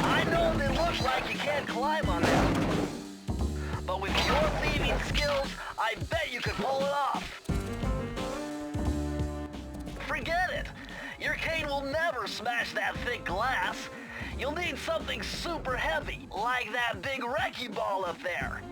I know they look like you can't climb on them, but with your thieving skills, I bet you could pull it off. Forget it. Your cane will never smash that thick glass. You'll need something super heavy, like that big wrecking ball up there.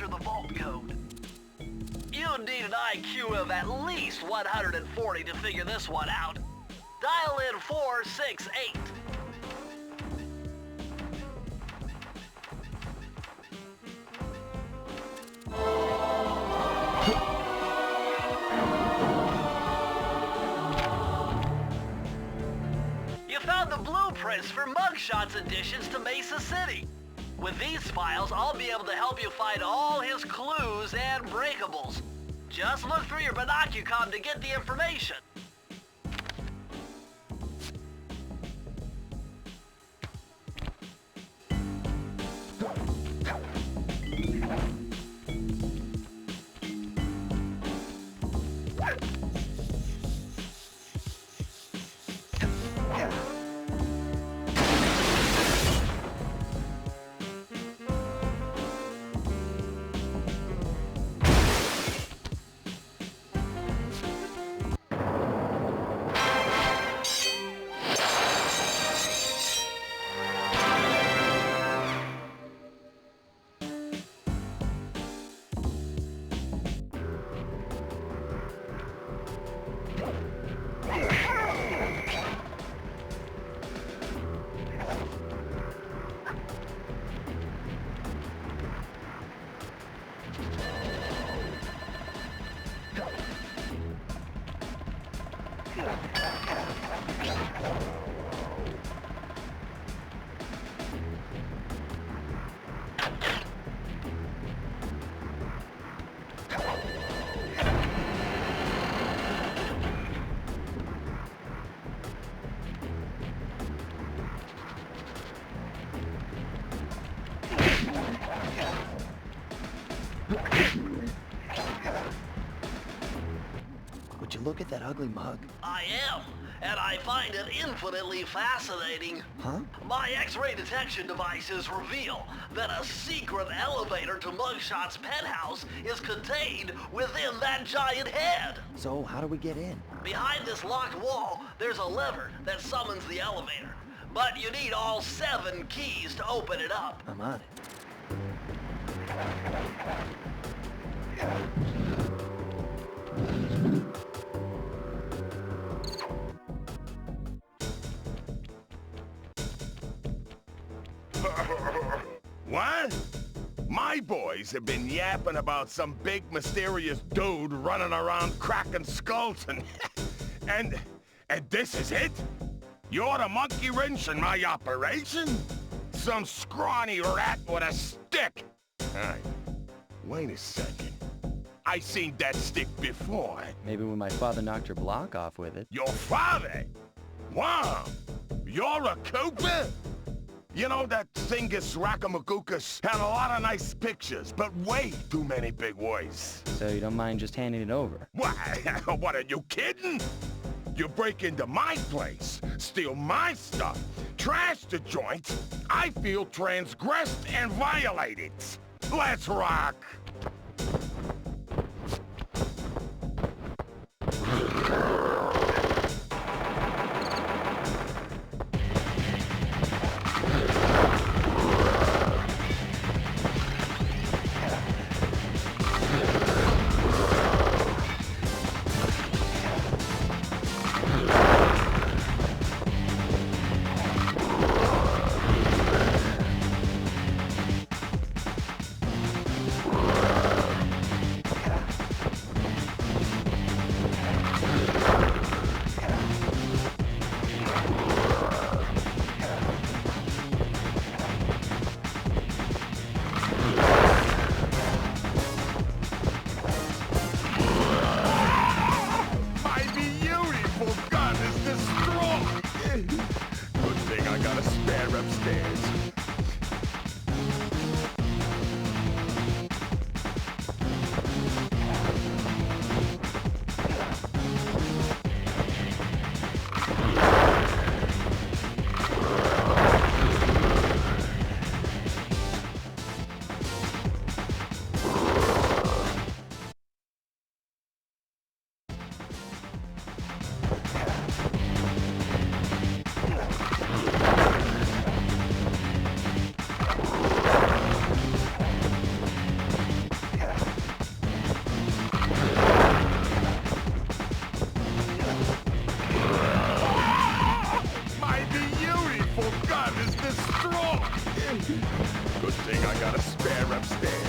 enter the vault code. You need an IQ of at least 140 to figure this one out. Dial in 468. You found the blueprints for Mugshots additions to Mesa City. With these files, I'll be able to help you find all his clues and breakables. Just look through your binocucom to get the information. Would you look at that ugly mug? I am, and I find it infinitely fascinating. Huh? My X-ray detection devices reveal that a secret elevator to Mugshot's penthouse is contained within that giant head. So how do we get in? Behind this locked wall, there's a lever that summons the elevator. But you need all 7 keys to open it up. I'm on it. What? My boys have been yapping about some big mysterious dude running around cracking skulls and this is it? You're the monkey wrench in my operation? Some scrawny rat with a stick. Hey, wait a second. I seen that stick before. Maybe when my father knocked your block off with it. Your father? Wow! You're a Cooper? You know, that Thievius Raccoonus had a lot of nice pictures, but way too many big words. So you don't mind just handing it over? What? What, are you kidding? You break into my place, steal my stuff, trash the joint. I feel transgressed and violated. Let's rock! I got a spare upstairs.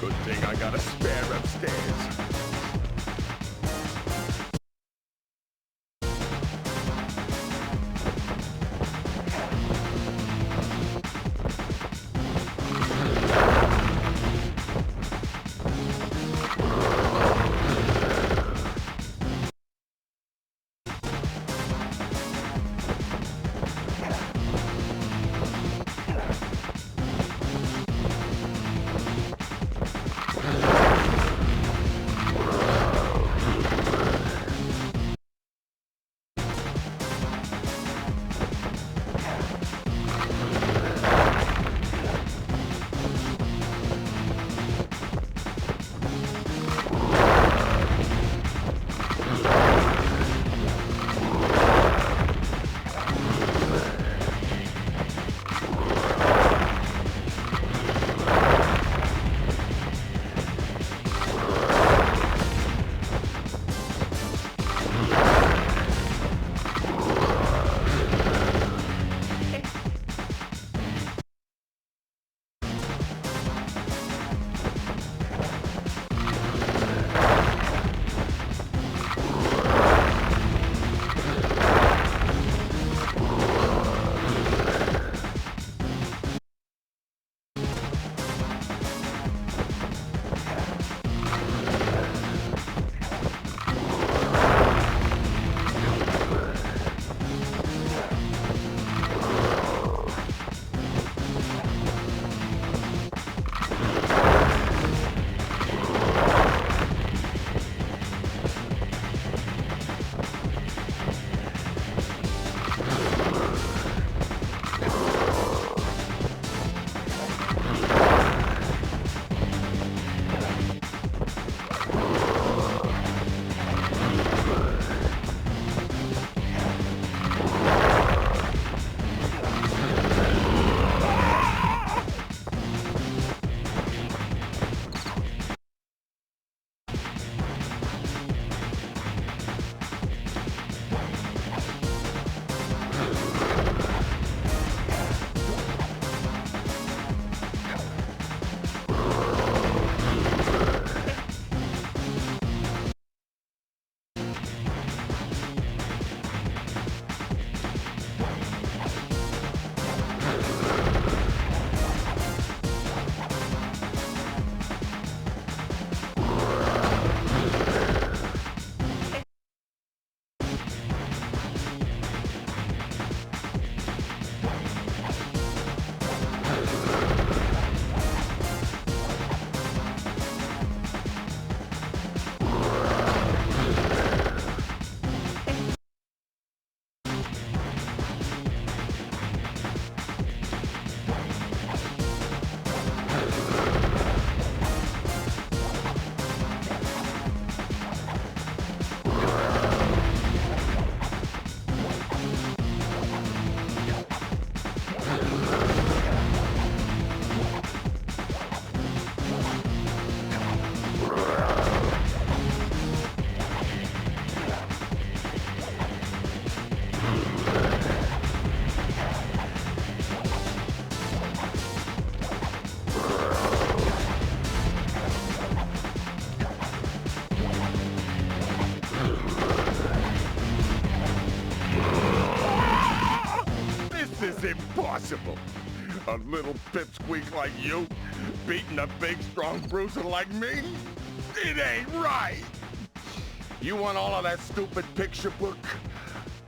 Good thing I got a spare upstairs. Impossible. A little pipsqueak like you beating a big, strong bruiser like me? It ain't right. You want all of that stupid picture book?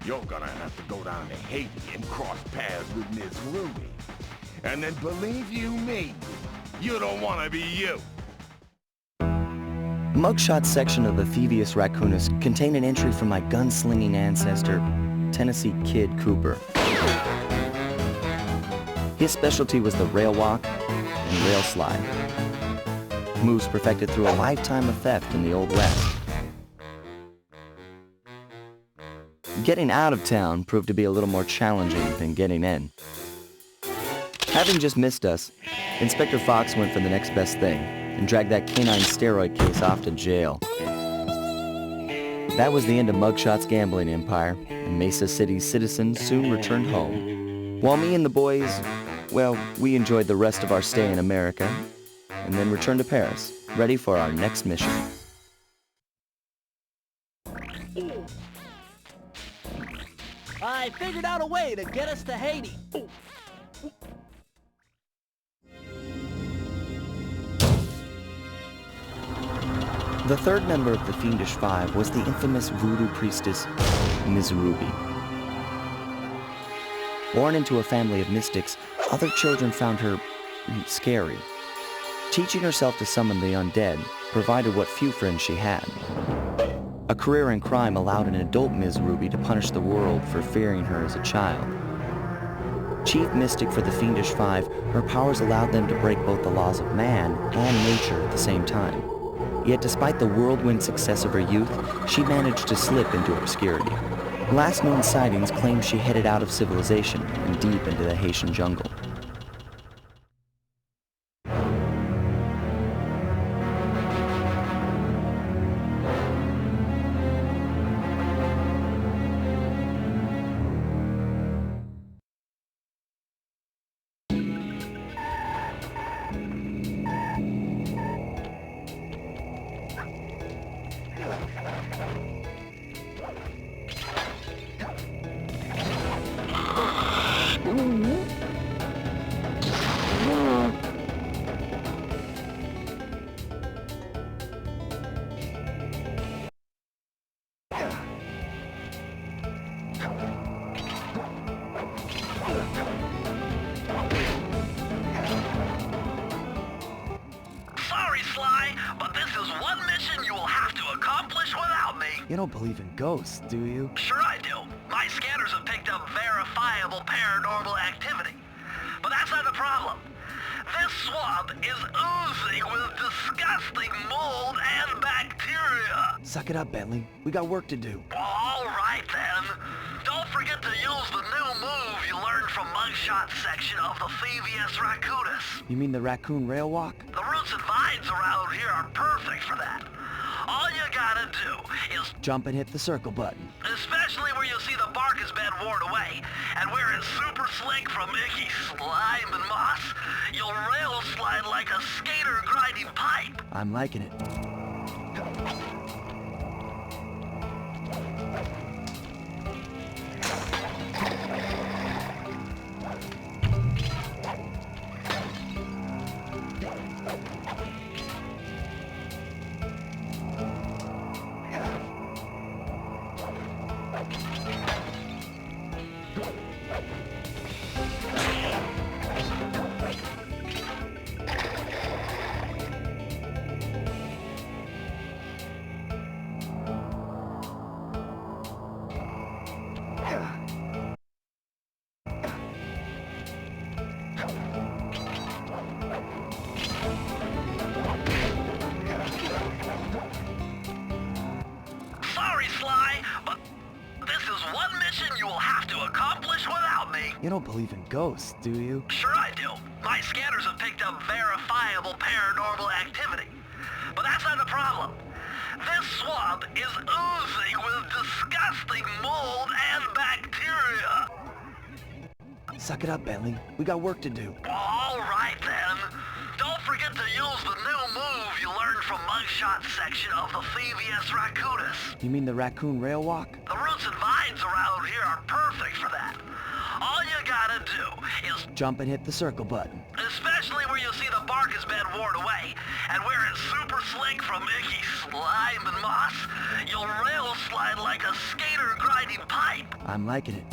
You're gonna have to go down to Haiti and cross paths with Miss Ruby. And then believe you me, you don't want to be you. The mugshot section of the Thievius Raccoonus contained an entry from my gunslinging ancestor, Tennessee Kid Cooper. His specialty was the rail walk and rail slide, moves perfected through a lifetime of theft in the Old West. Getting out of town proved to be a little more challenging than getting in. Having just missed us, Inspector Fox went for the next best thing and dragged that canine steroid case off to jail. That was the end of Mugshot's gambling empire, and Mesa City's citizens soon returned home. While me and the boys, well, we enjoyed the rest of our stay in America, and then returned to Paris, ready for our next mission. I figured out a way to get us to Haiti. The third member of the Fiendish Five was the infamous voodoo priestess, Ms. Ruby. Born into a family of mystics, other children found her scary. Teaching herself to summon the undead provided what few friends she had. A career in crime allowed an adult Ms. Ruby to punish the world for fearing her as a child. Chief mystic for the Fiendish Five, her powers allowed them to break both the laws of man and nature at the same time. Yet despite the whirlwind success of her youth, she managed to slip into obscurity. Last known sightings claim she headed out of civilization and deep into the Haitian jungle. Sorry, Sly, but this is one mission you will have to accomplish without me. You don't believe in ghosts, do you? Sure I do. My scanners have picked up verifiable paranormal activity. But that's not the problem. This swamp is oozing with disgusting mold and bacteria. Suck it up, Bentley. We got work to do. Well, all right then. Don't forget to use the new move you learned from Mugshot section of the Thievius Raccoonus. You mean the raccoon rail walk? The roots and vines around here are perfect for that. All you gotta do is Jump and hit the circle button. especially where you see the bark has been worn away, and where it's super slick from icky slime and moss, you'll rail slide like a skater grinding pipe. I'm liking it. Sorry, Sly, but this is one mission you will have to accomplish without me. You don't believe in ghosts, do you? Sure I do. My scanners have picked up verifiable paranormal activity. But that's not the problem. This swamp is oozing with disgusting mold and bacteria. Suck it up, Bentley. We got work to do. Well, all right then. Don't forget to use the new move you learned from Mugshot section of the Thievius Raccoonus. You mean the raccoon rail walk? The roots and vines around here are perfect for that. All you gotta do is Jump and hit the circle button. especially where you see the bark has been worn away, and where it's super slick from icky slime and moss, you'll rail slide like a skater grinding pipe. I'm liking it.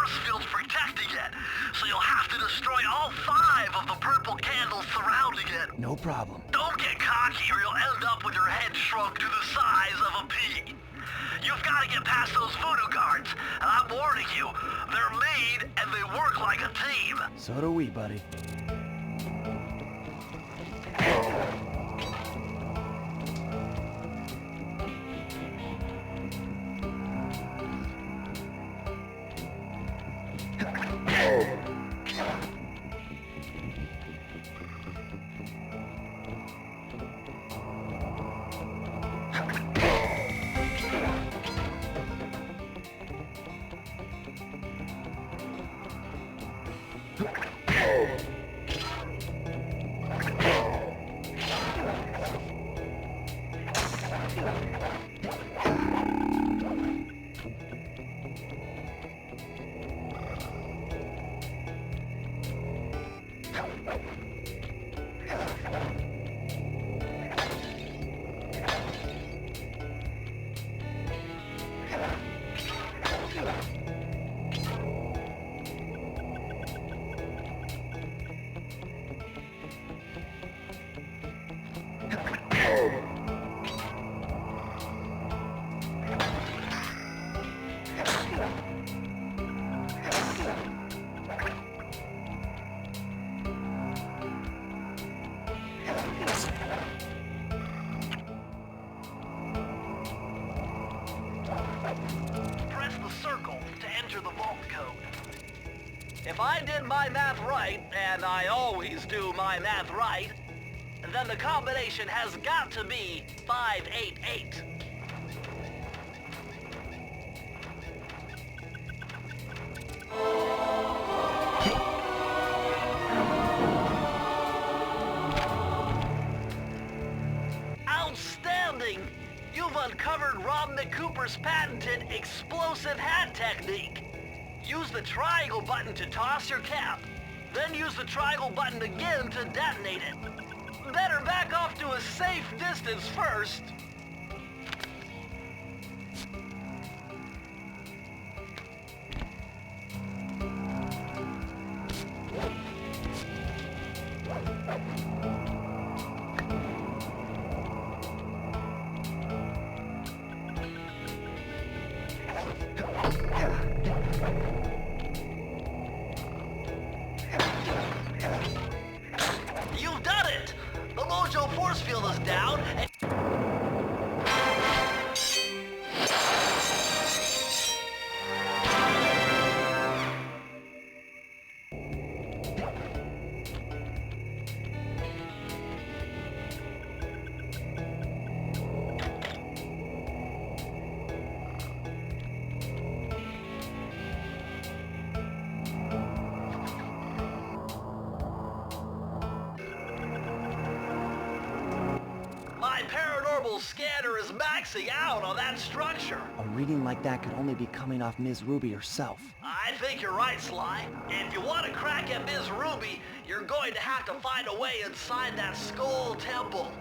force field's protecting it, so you'll have to destroy all 5 of the purple candles surrounding it. No problem. Don't get cocky or you'll end up with your head shrunk to the size of a pea. You've got to get past those voodoo guards, and I'm warning you, they're mean and they work like a team. So do we, buddy. Press the circle to enter the vault code. If I did my math right, and I always do my math right, then the combination has got to be 588. Outstanding! You've uncovered Rob McCooper's patented explosive hat technique. Use the triangle button to toss your cap. Then use the triangle button again to detonate it. Better back off to a safe distance first. You've done it! The Mojo force field is down, and... My paranormal scanner is maxing out on that structure. A reading like that could only be coming off Ms. Ruby herself. I think you're right, Sly. If you want to crack at Ms. Ruby, you're going to have to find a way inside that skull temple.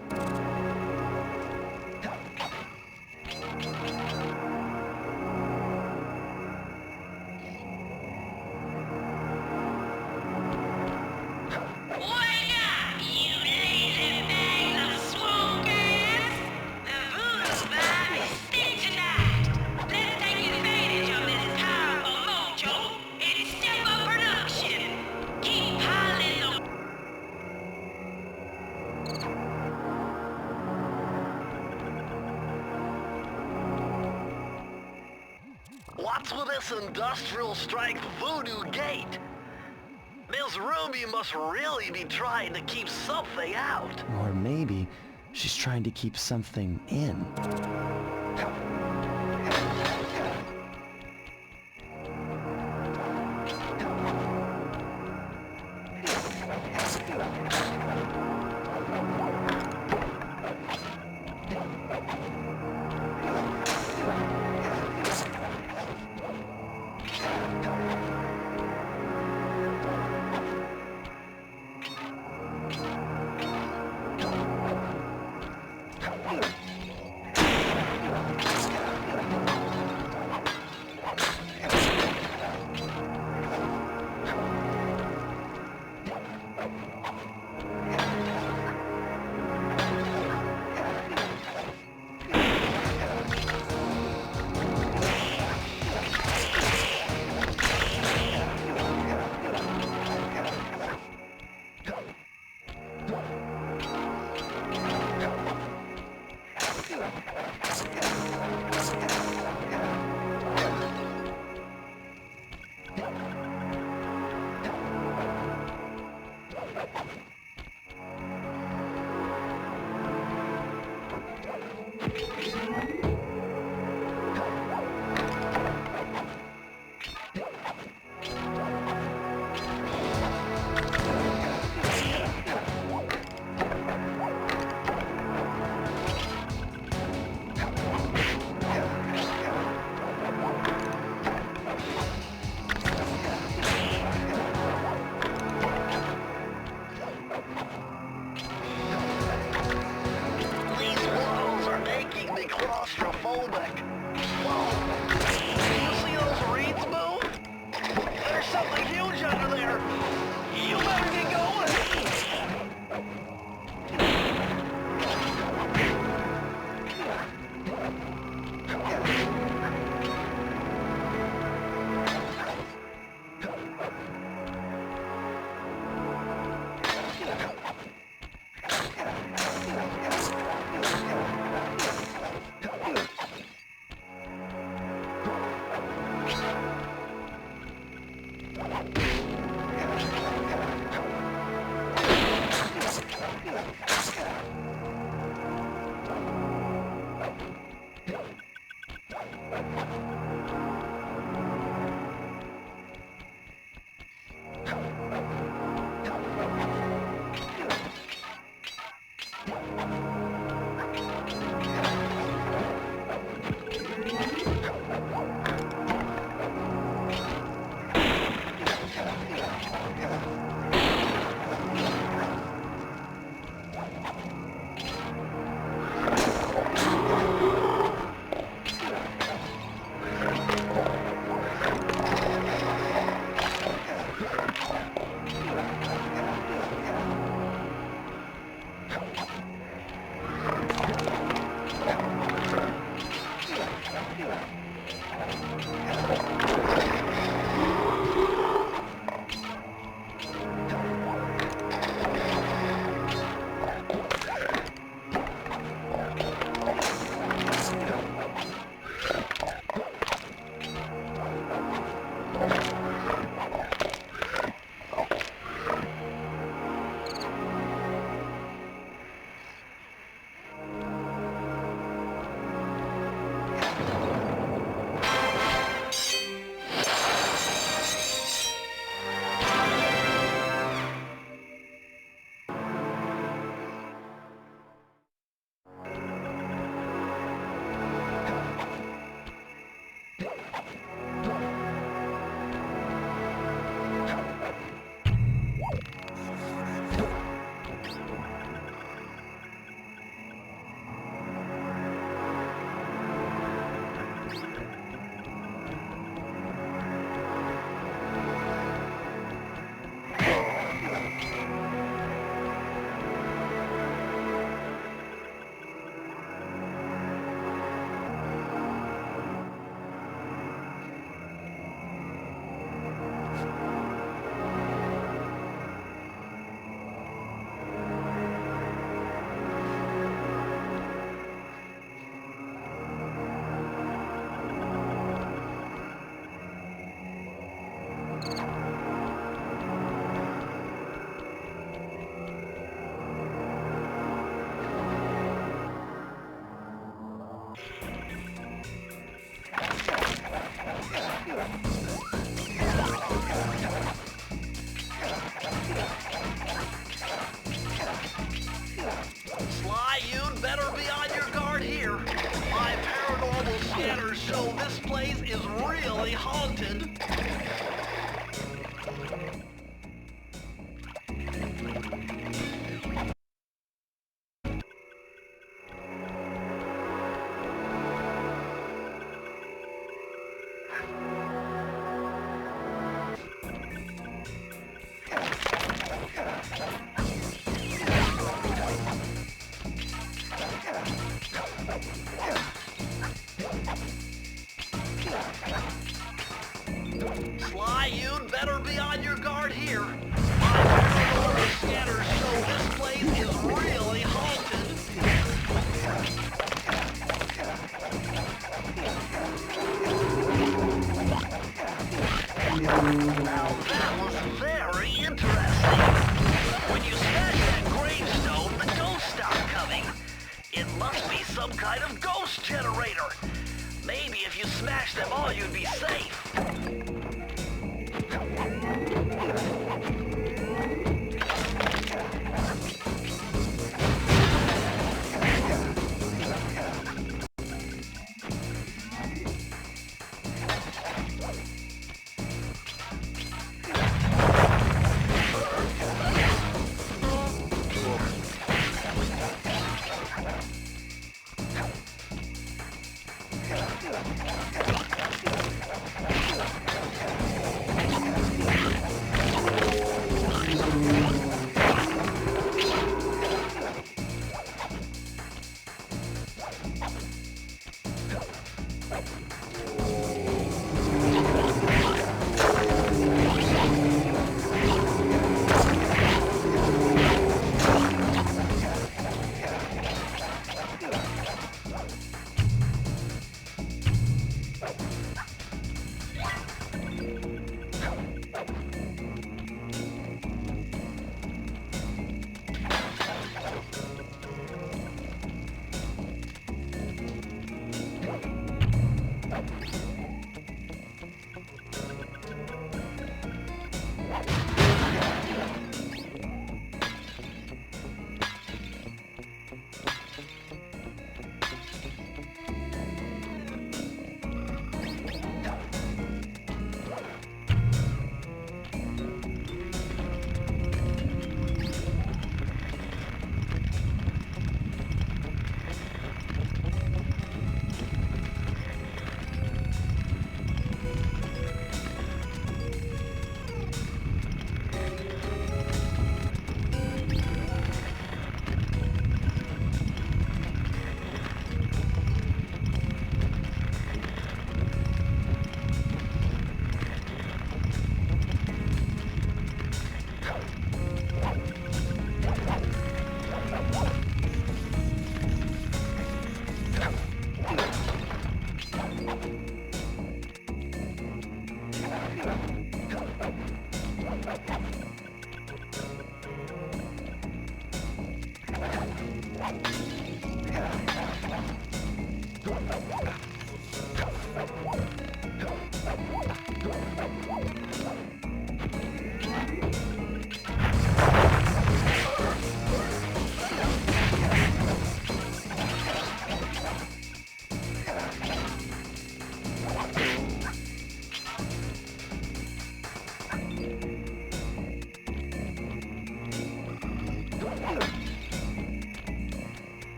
What's with this industrial strength voodoo gate? Ms. Ruby must really be trying to keep something out. Or maybe she's trying to keep something in. Sly, you'd better be on your guard here. My paranormal scanners show this place is really haunted. Sly, you'd better be on your guard here. My paranormal scanners show this place is really haunted. Now that was very interesting. When you smash that gravestone, the ghosts start coming. It must be some kind of ghost generator. Maybe if you smash them all, you'd be safe.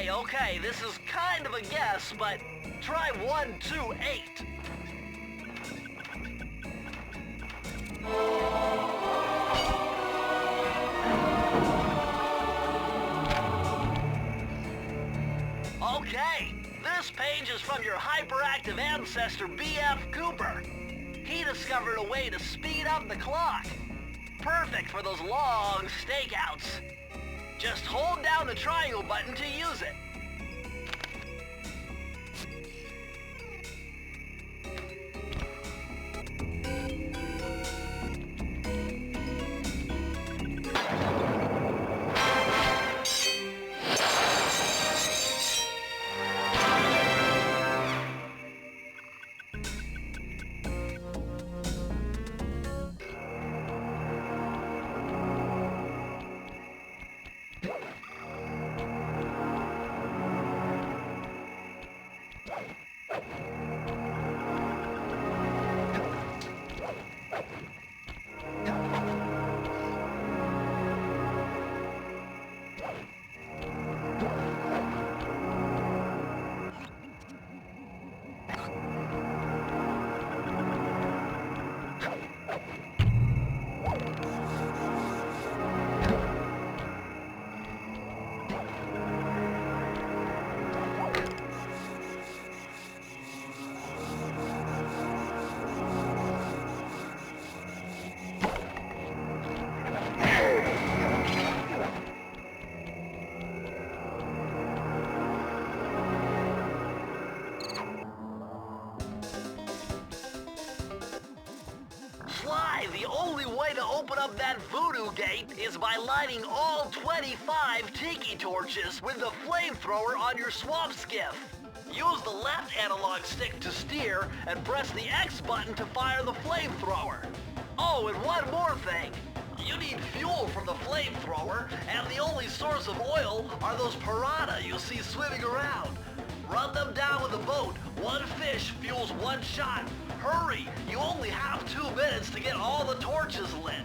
Okay, this is kind of a guess, but try 128. Okay, this page is from your hyperactive ancestor, B.F. Cooper. He discovered a way to speed up the clock. Perfect for those long stakeouts. Just hold down the triangle button to use it. Sly, the only way to open up that voodoo gate is by lighting all 25 tiki torches with the flamethrower on your swamp skiff. Use the left analog stick to steer and press the X button to fire the flamethrower. Oh, and one more thing. You need fuel for the flamethrower, and the only source of oil are those piranha you see swimming around. Run them down with a boat. One fish fuels one shot. Hurry! You only have 2 minutes to get all the torches lit.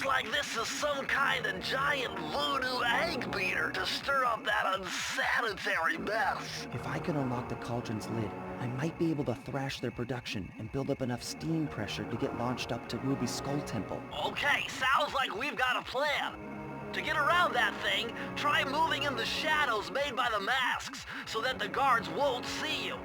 Like this is some kind of giant voodoo egg beater to stir up that unsanitary mess. If I could unlock the cauldron's lid, I might be able to thrash their production and build up enough steam pressure to get launched up to Ruby's Skull Temple. Okay, sounds like we've got a plan. To get around that thing, try moving in the shadows made by the masks so that the guards won't see you.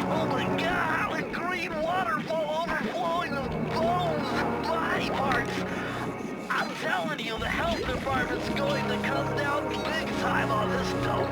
Oh my God, a green waterfall overflowing with bones and body parts. I'm telling you, the health department's going to come down big time on this dope.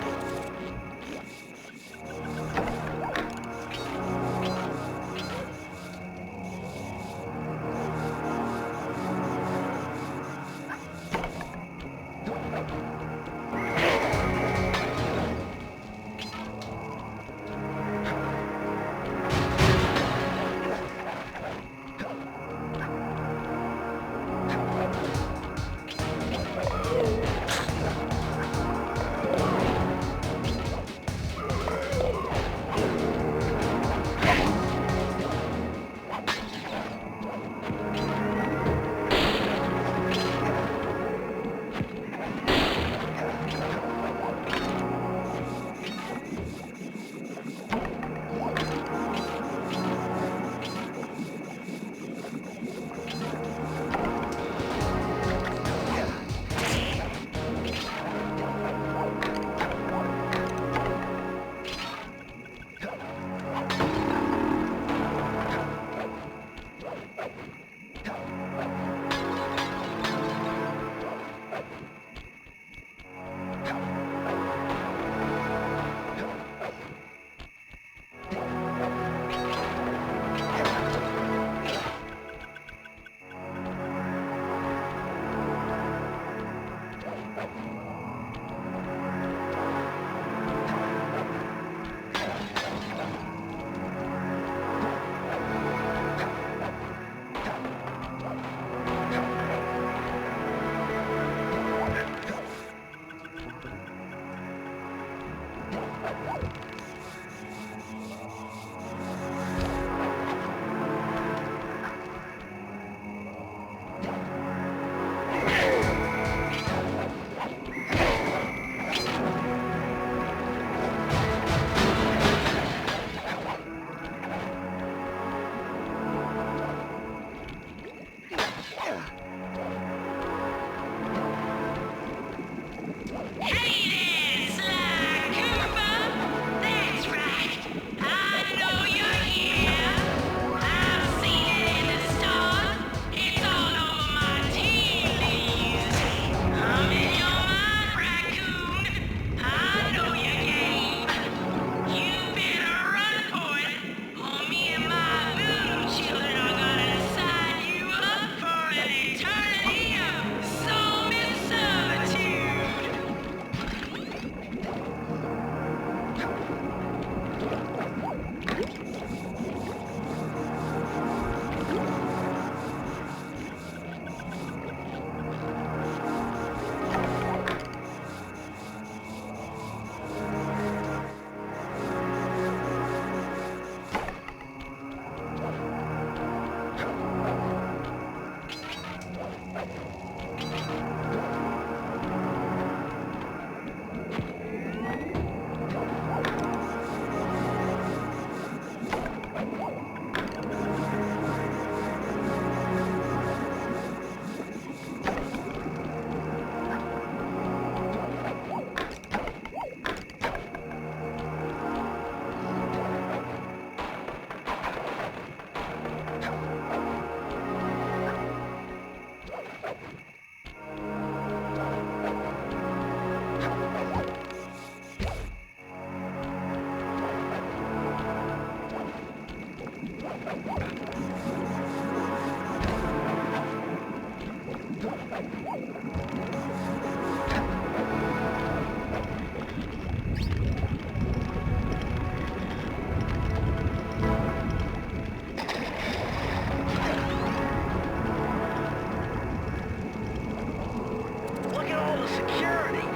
Look at all the security.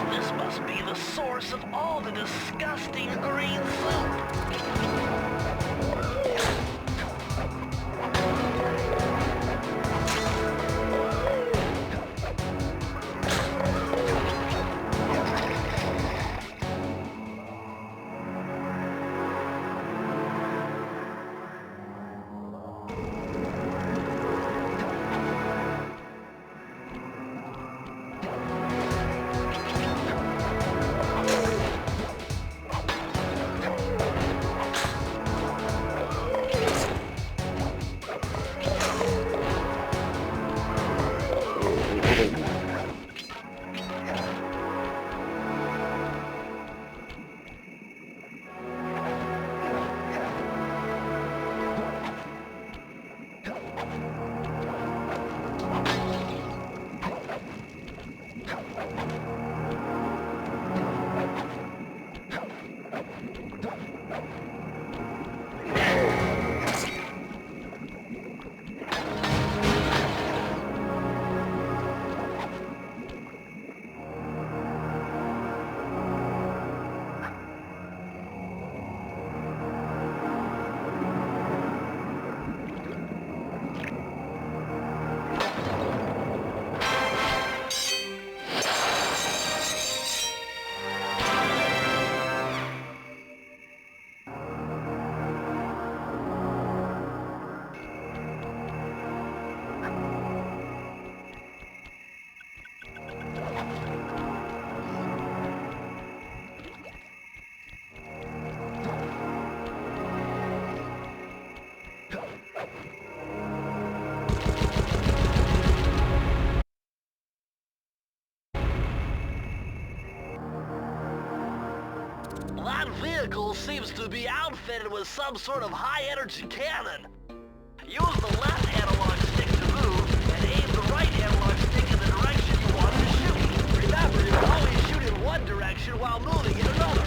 This must be the source of all the disgusting green soup. That vehicle seems to be outfitted with some sort of high-energy cannon. Use the left analog stick to move, and aim the right analog stick in the direction you want to shoot. Remember, you can always shoot in one direction while moving in another.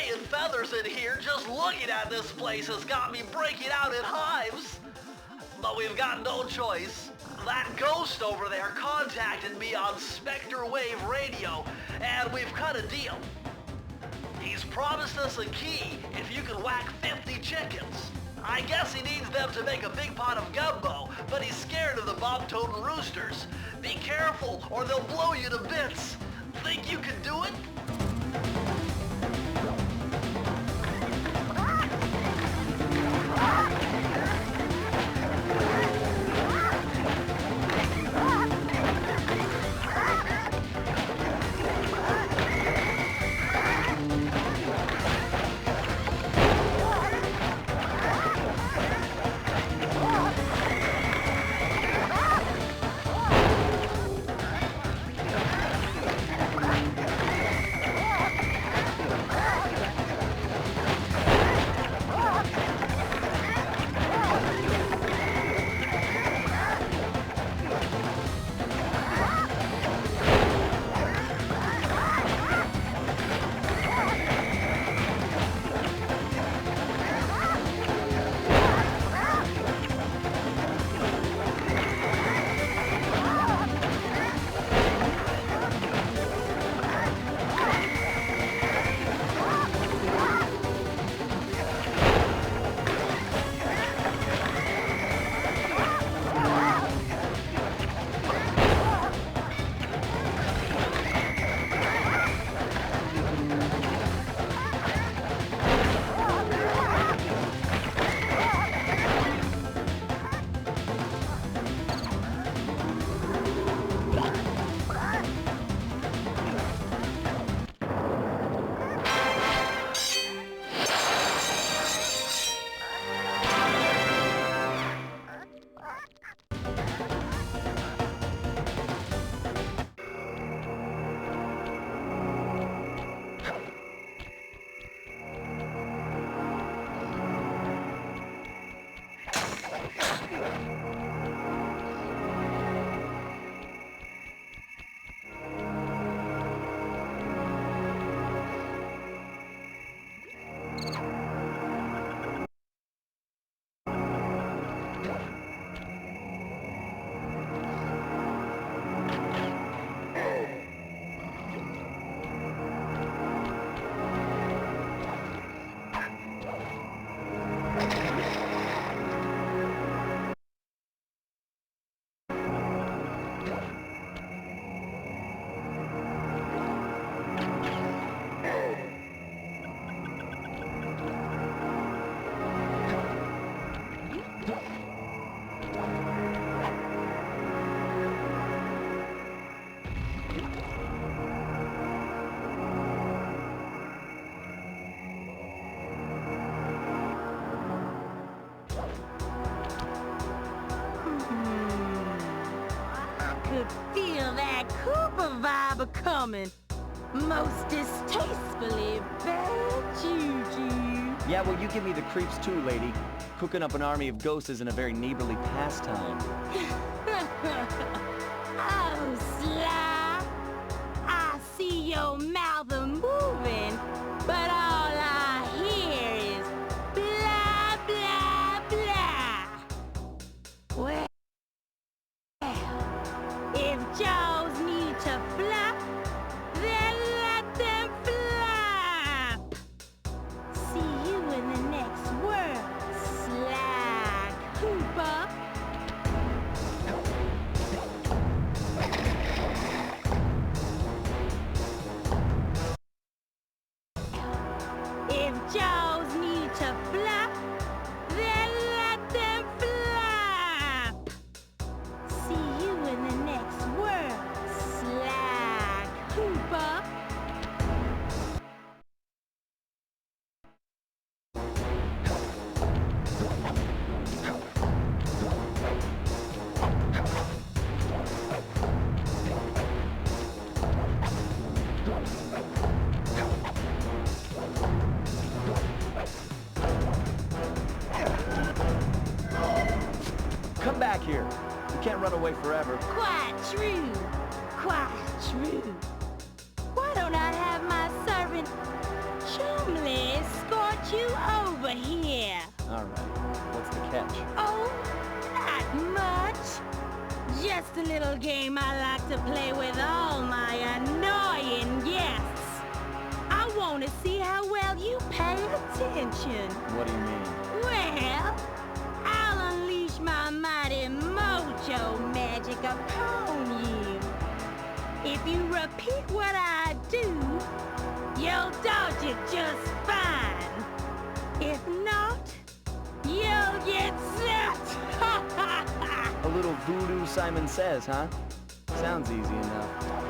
spraying feathers in here. Just looking at this place has got me breaking out in hives. But we've got no choice. That ghost over there contacted me on Spectre Wave Radio, and we've cut a deal. He's promised us a key if you can whack 50 chickens. I guess he needs them to make a big pot of gumbo, but he's scared of the bob-toting roosters. Be careful, or they'll blow you to bits. Think you can do it? Vibe coming. Most distastefully bad juju. Yeah, well, you give me the creeps too, lady. Cooking up an army of ghosts isn't a very neighborly pastime. Oh, Sly. I see your mouth moving, but all I hear is blah, blah, blah. Well, if jaws need to flap, then let them flap. See you in the next world, Sly Cooper. If jaws need to flap, then let them flap. See you in the next world, Sly Cooper. Come back here. You can't run away forever. Quite true. Quite true. Why don't I have my servant Chumley Alright, what's the catch? Oh, not much. Just a little game I like to play with all my annoying guests. I want to see how well you pay attention. What do you mean? Well, I'll unleash my mighty mojo magic upon you. If you repeat what I do, you'll dodge it just fine. If not, you'll get zapped. A little voodoo Simon Says, huh? Sounds easy enough.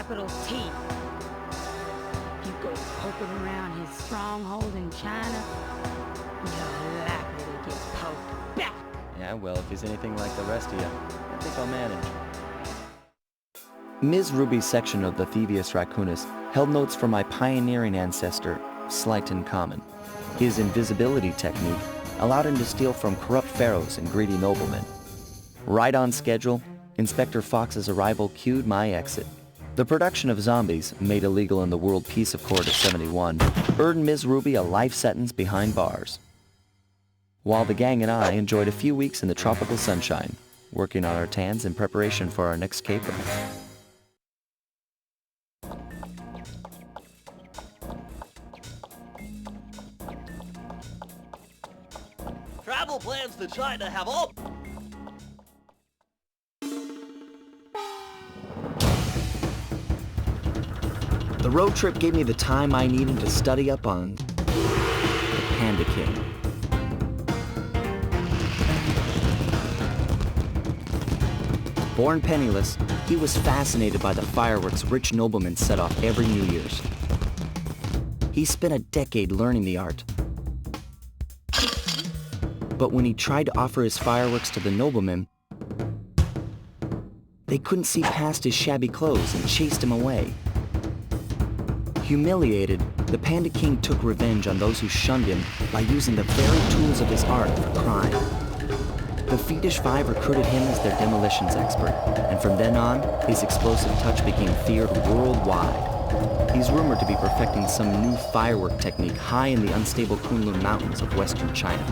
capital T. If you go poking around his stronghold in China, you're likely to get poked back. Yeah, well, if he's anything like the rest of you, I think I'll manage. Ms. Ruby's section of the Thievius Raccoonus held notes from my pioneering ancestor, Sly Common. His invisibility technique allowed him to steal from corrupt pharaohs and greedy noblemen. Right on schedule, Inspector Fox's arrival cued my exit. The production of zombies, made illegal in the World Peace Accord of '71, earned Ms. Ruby a life sentence behind bars. While the gang and I enjoyed a few weeks in the tropical sunshine, working on our tans in preparation for our next caper. Travel plans to China have all... The road trip gave me the time I needed to study up on the Panda King. Born penniless, he was fascinated by the fireworks rich noblemen set off every New Year's. He spent a decade learning the art. But when he tried to offer his fireworks to the noblemen, they couldn't see past his shabby clothes and chased him away. Humiliated, the Panda King took revenge on those who shunned him by using the very tools of his art for crime. The Fiendish Five recruited him as their demolitions expert, and from then on, his explosive touch became feared worldwide. He's rumored to be perfecting some new firework technique high in the unstable Kunlun Mountains of western China.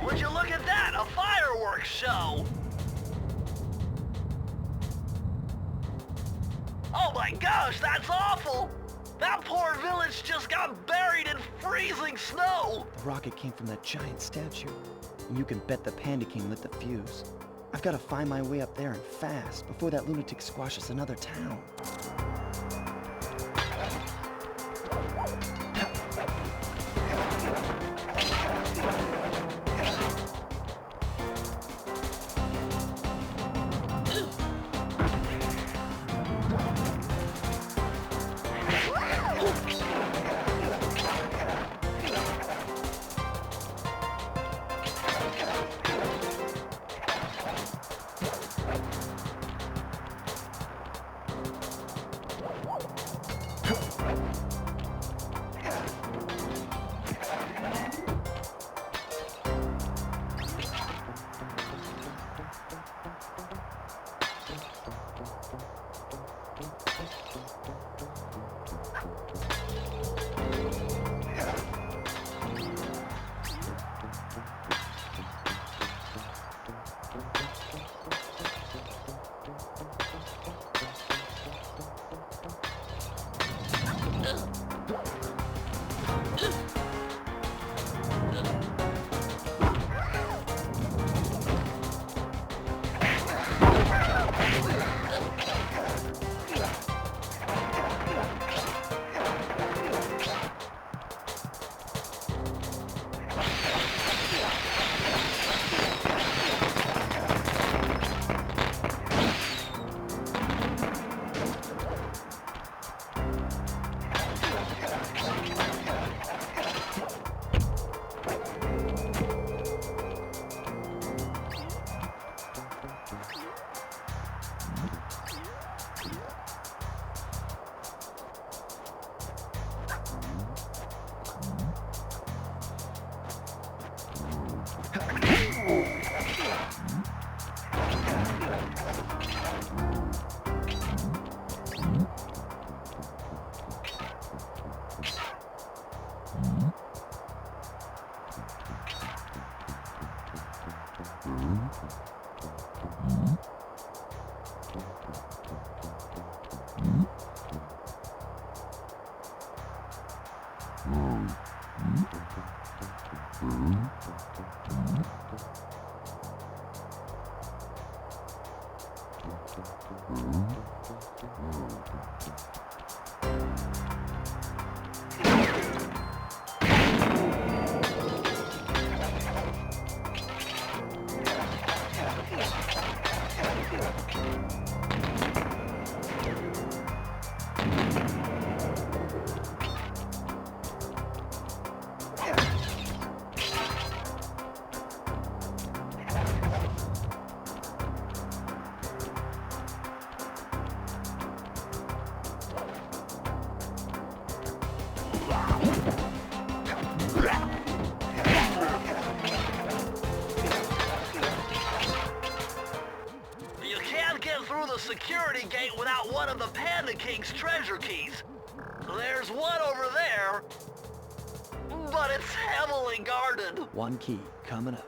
Would you look at that? A fireworks show! Oh my gosh, that's awful! That poor village just got buried in freezing snow! The rocket came from that giant statue, and you can bet the Panda King lit the fuse. I've got to find my way up there and fast before that lunatic squashes another town. Security gate without one of the Panda King's treasure keys. There's one over there, but it's heavily guarded. One key coming up.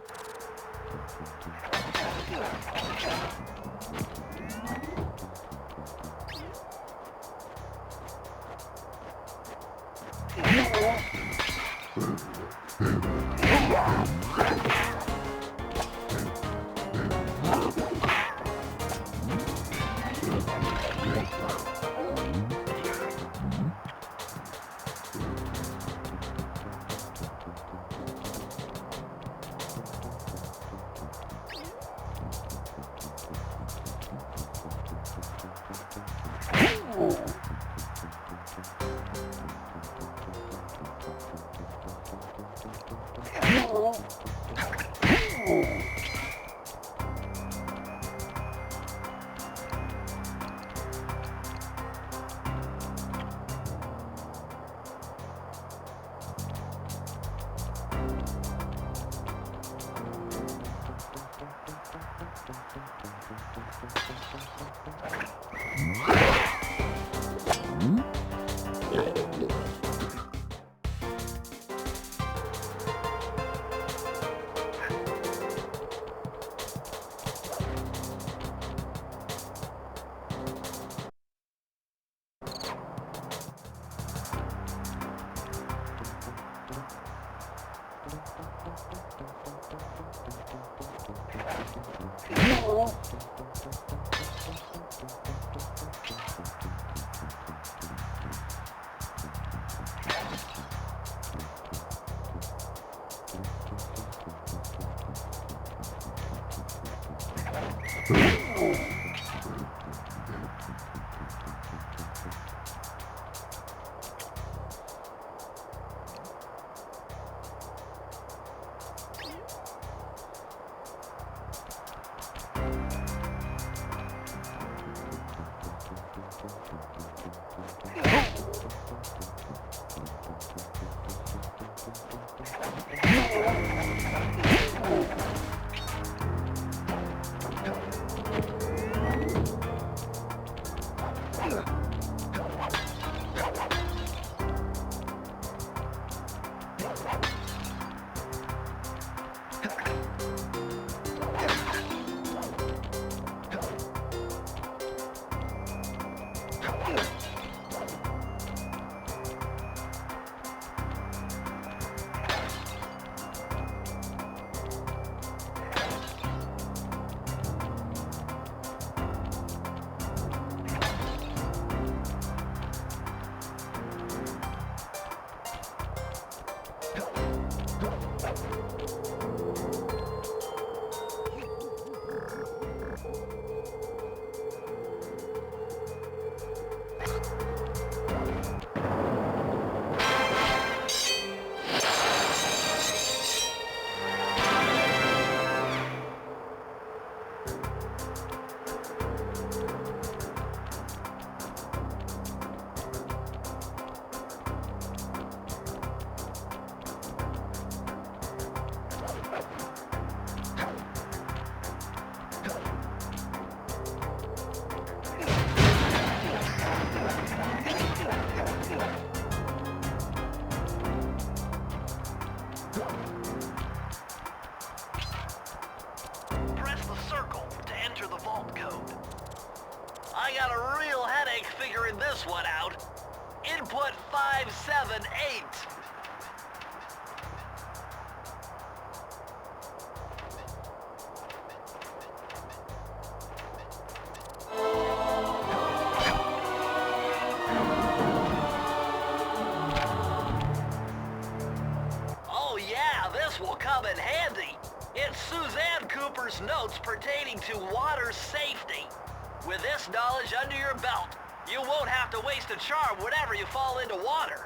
578. Oh yeah, this will come in handy. It's Suzanne Cooper's notes pertaining to water safety. With this knowledge under your belt, you won't have to waste a charm whenever you fall into water.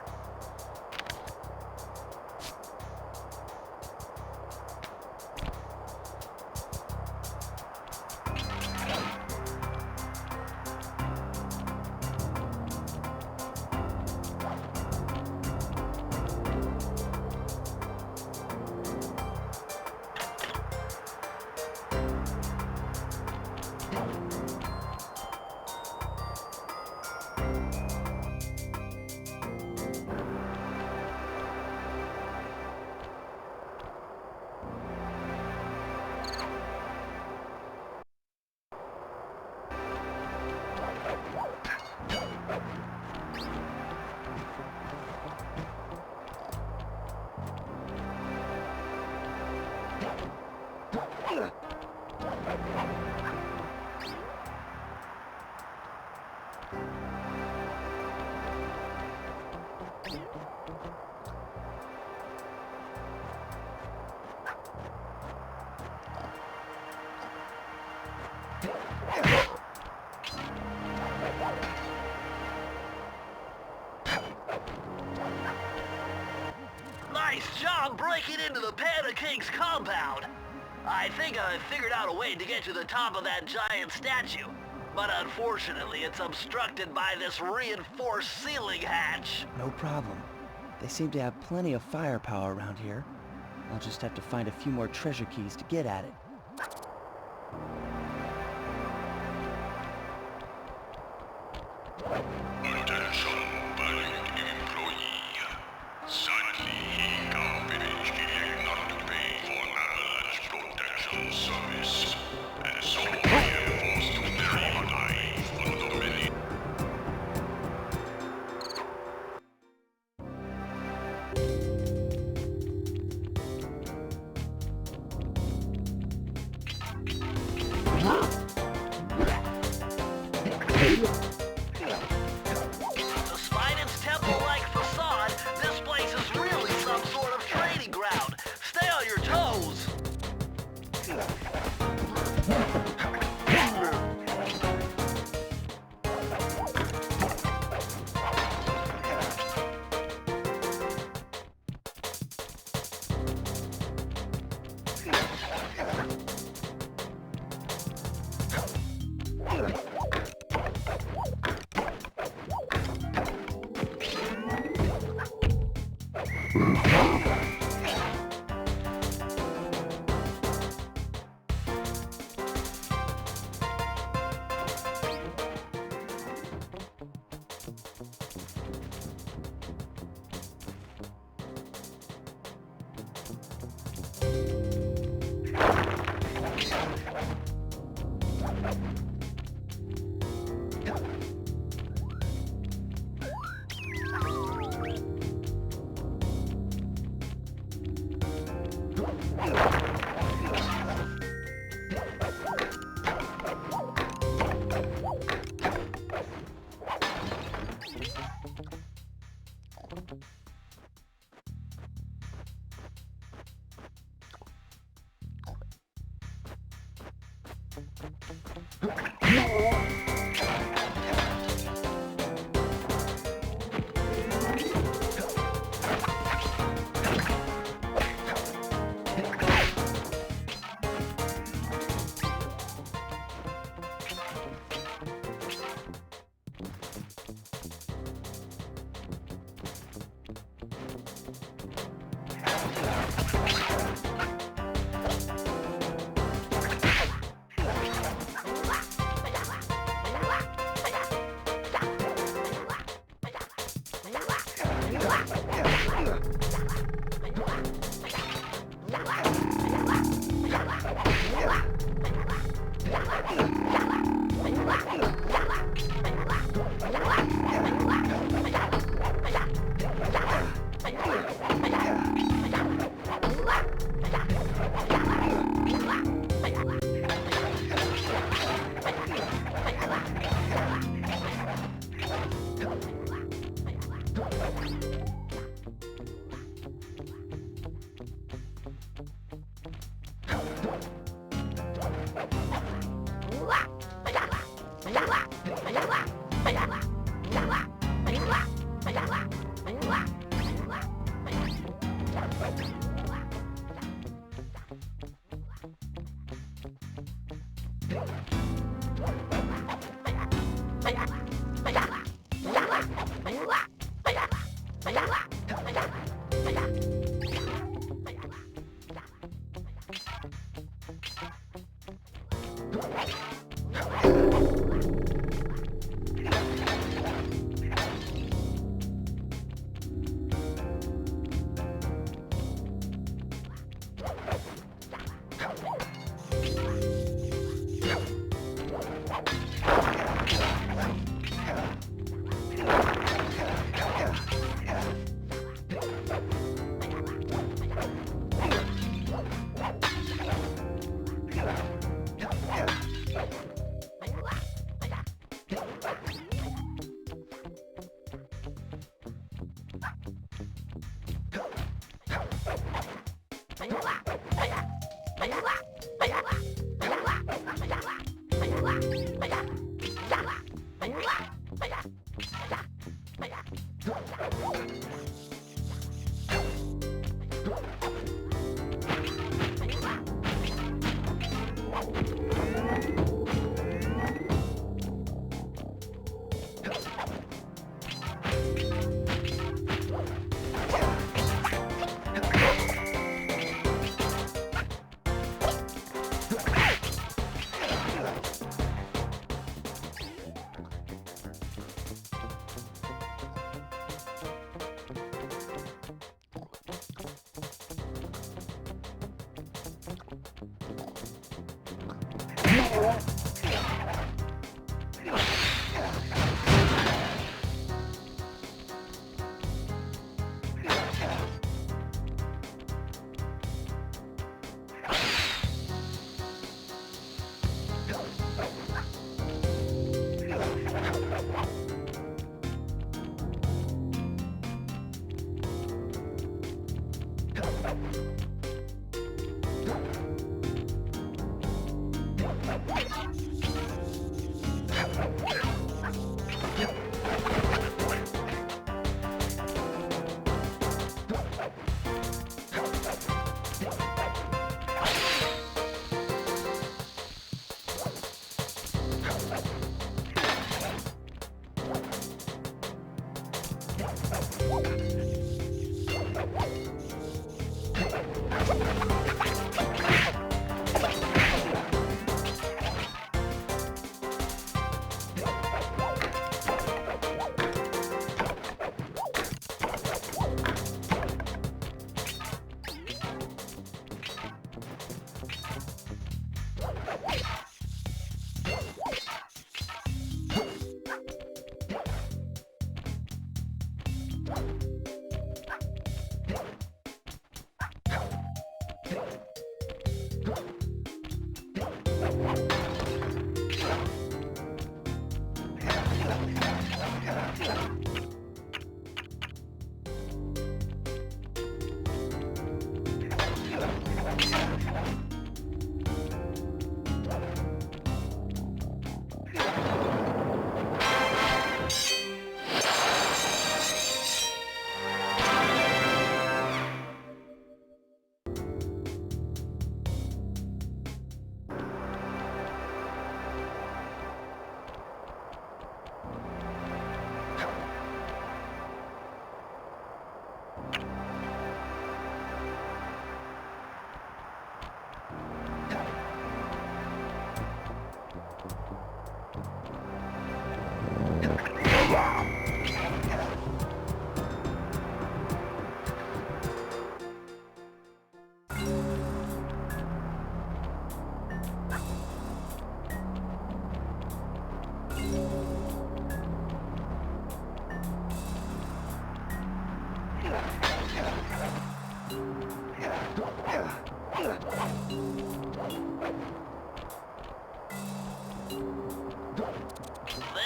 Nice job breaking into the Panda King's compound. I think I figured out a way to get to the top of that giant statue. But unfortunately, it's obstructed by this reinforced ceiling hatch. No problem. They seem to have plenty of firepower around here. I'll just have to find a few more treasure keys to get at it. Attention, valued employee. Sadly, company is not to pay for avalanche protection service, and so we are forced to derive fundamentally. Despite its temple-like facade, this place is really some sort of training ground. Stay on your toes.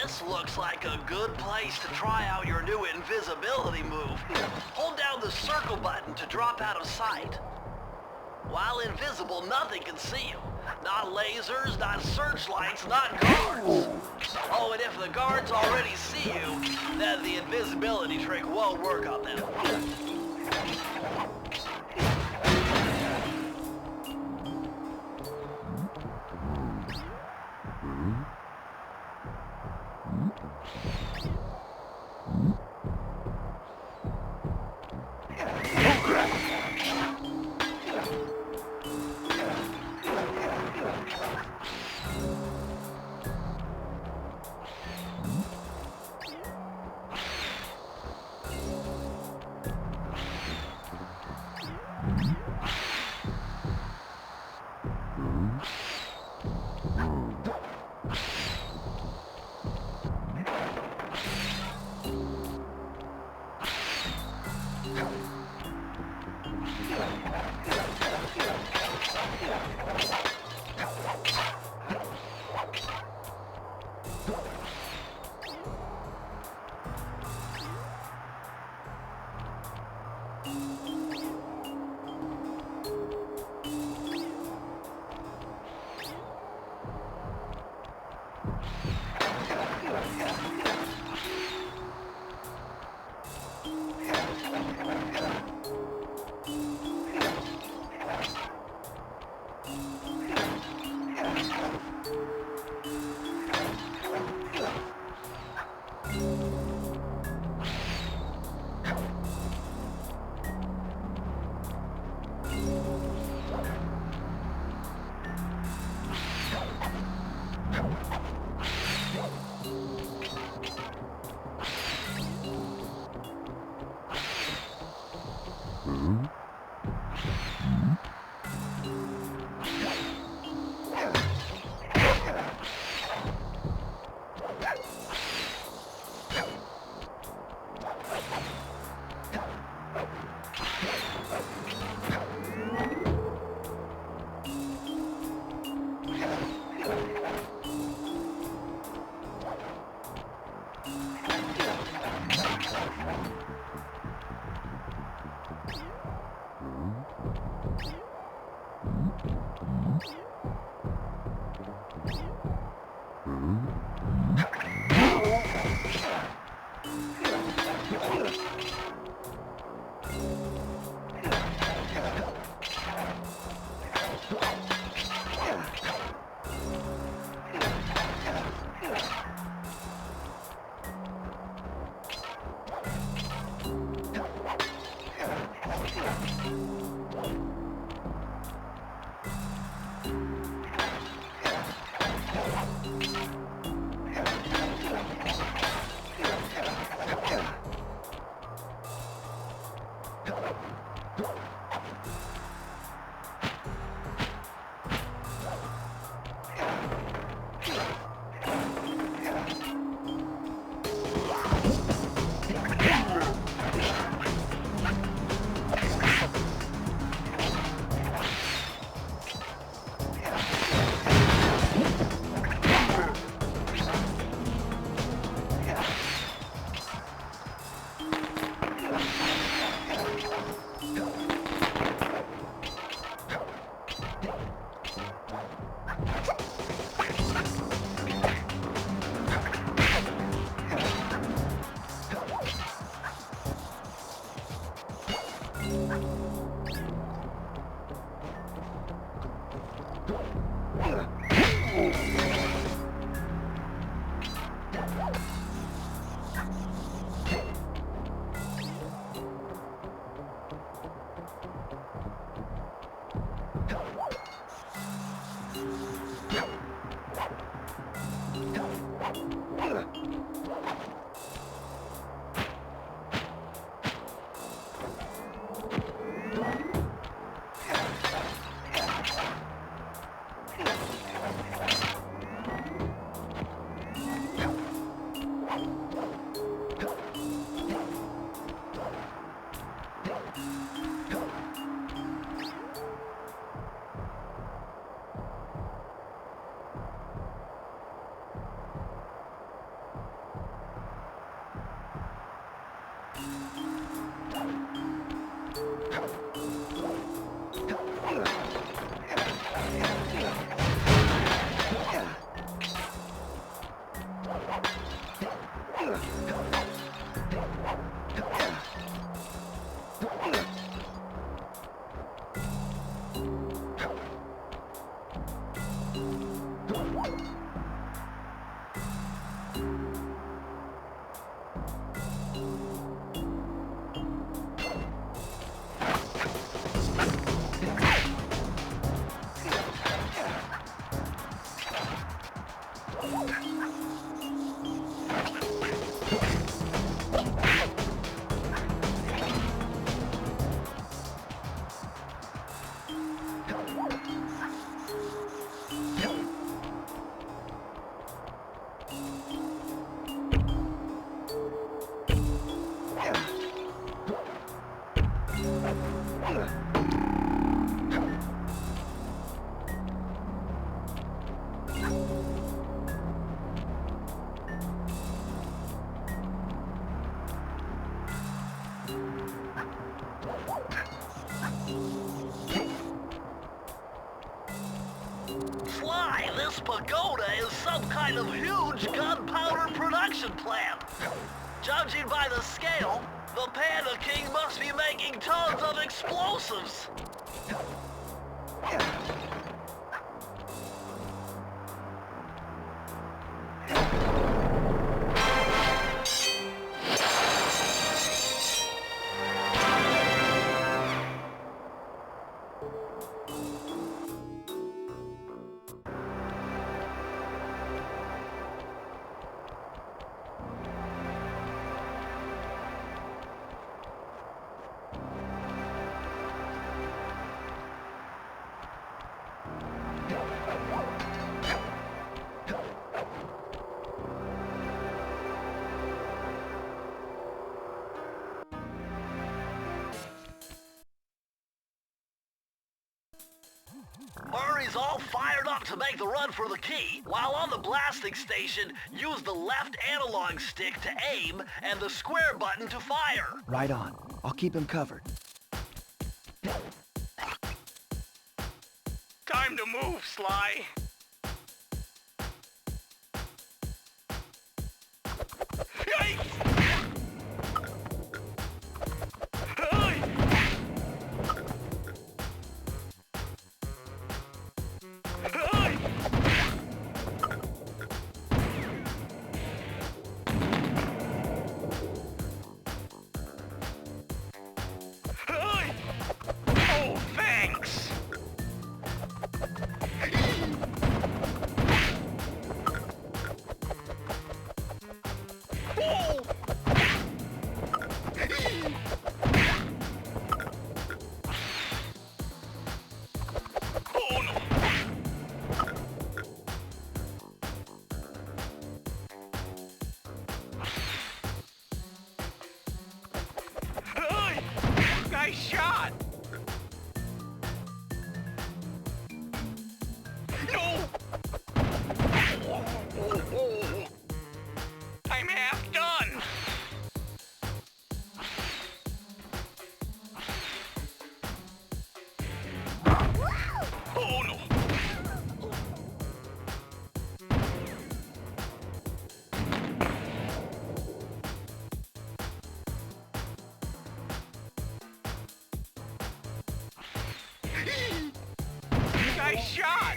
This looks like a good place to try out your new invisibility move. Hold down the circle button to drop out of sight. While invisible, nothing can see you. Not lasers, not searchlights, not guards. Oh, and if the guards already see you, then the invisibility trick won't work on them. Sly, this pagoda is some kind of huge gunpowder production plant. Judging by the scale, the Panda King must be making tons of explosives. Murray's all fired up to make the run for the key. While on the blasting station, use the left analog stick to aim and the square button to fire. Right on. I'll keep him covered. Time to move, Sly. Oh, thanks. Nice shot! No! I'm half done! Oh no! Nice shot!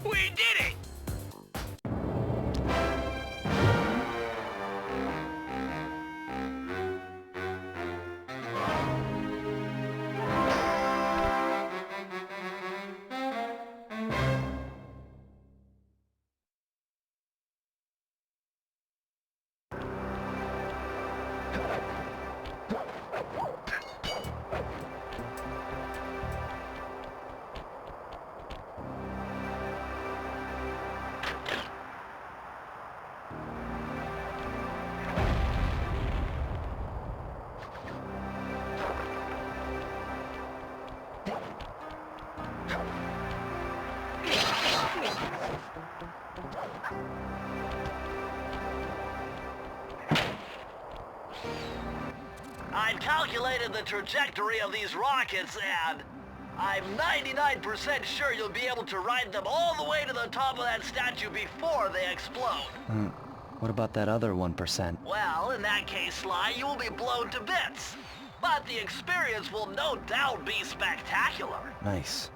We did it! I've calculated the trajectory of these rockets and I'm 99% sure you'll be able to ride them all the way to the top of that statue before they explode. What about that other 1%? Well, in that case, Sly, you will be blown to bits. But the experience will no doubt be spectacular. Nice.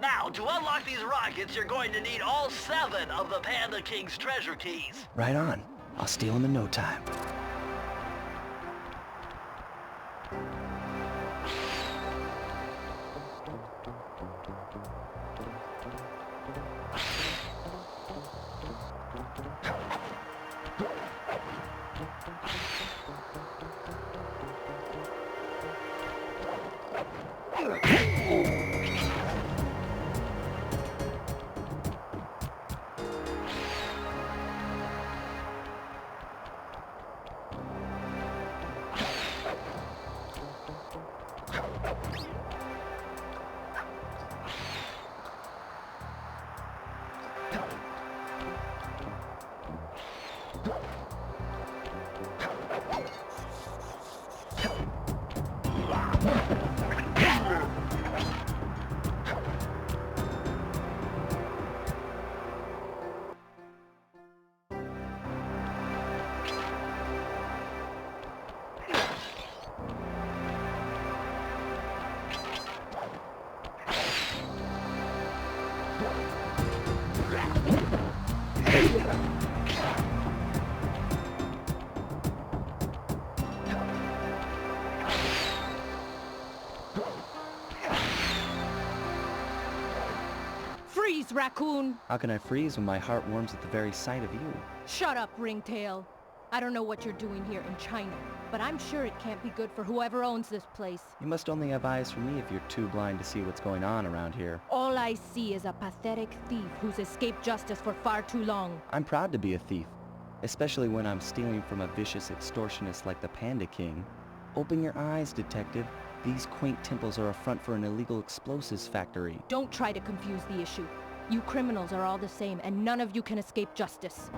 Now, to unlock these rockets, you're going to need all 7 of the Panda King's treasure keys. Right on. I'll steal him in no time. Thievius Raccoon! How can I freeze when my heart warms at the very sight of you? Shut up, Ringtail. I don't know what you're doing here in China, but I'm sure it can't be good for whoever owns this place. You must only have eyes for me if you're too blind to see what's going on around here. All I see is a pathetic thief who's escaped justice for far too long. I'm proud to be a thief, especially when I'm stealing from a vicious extortionist like the Panda King. Open your eyes, detective. These quaint temples are a front for an illegal explosives factory. Don't try to confuse the issue. You criminals are all the same, and none of you can escape justice.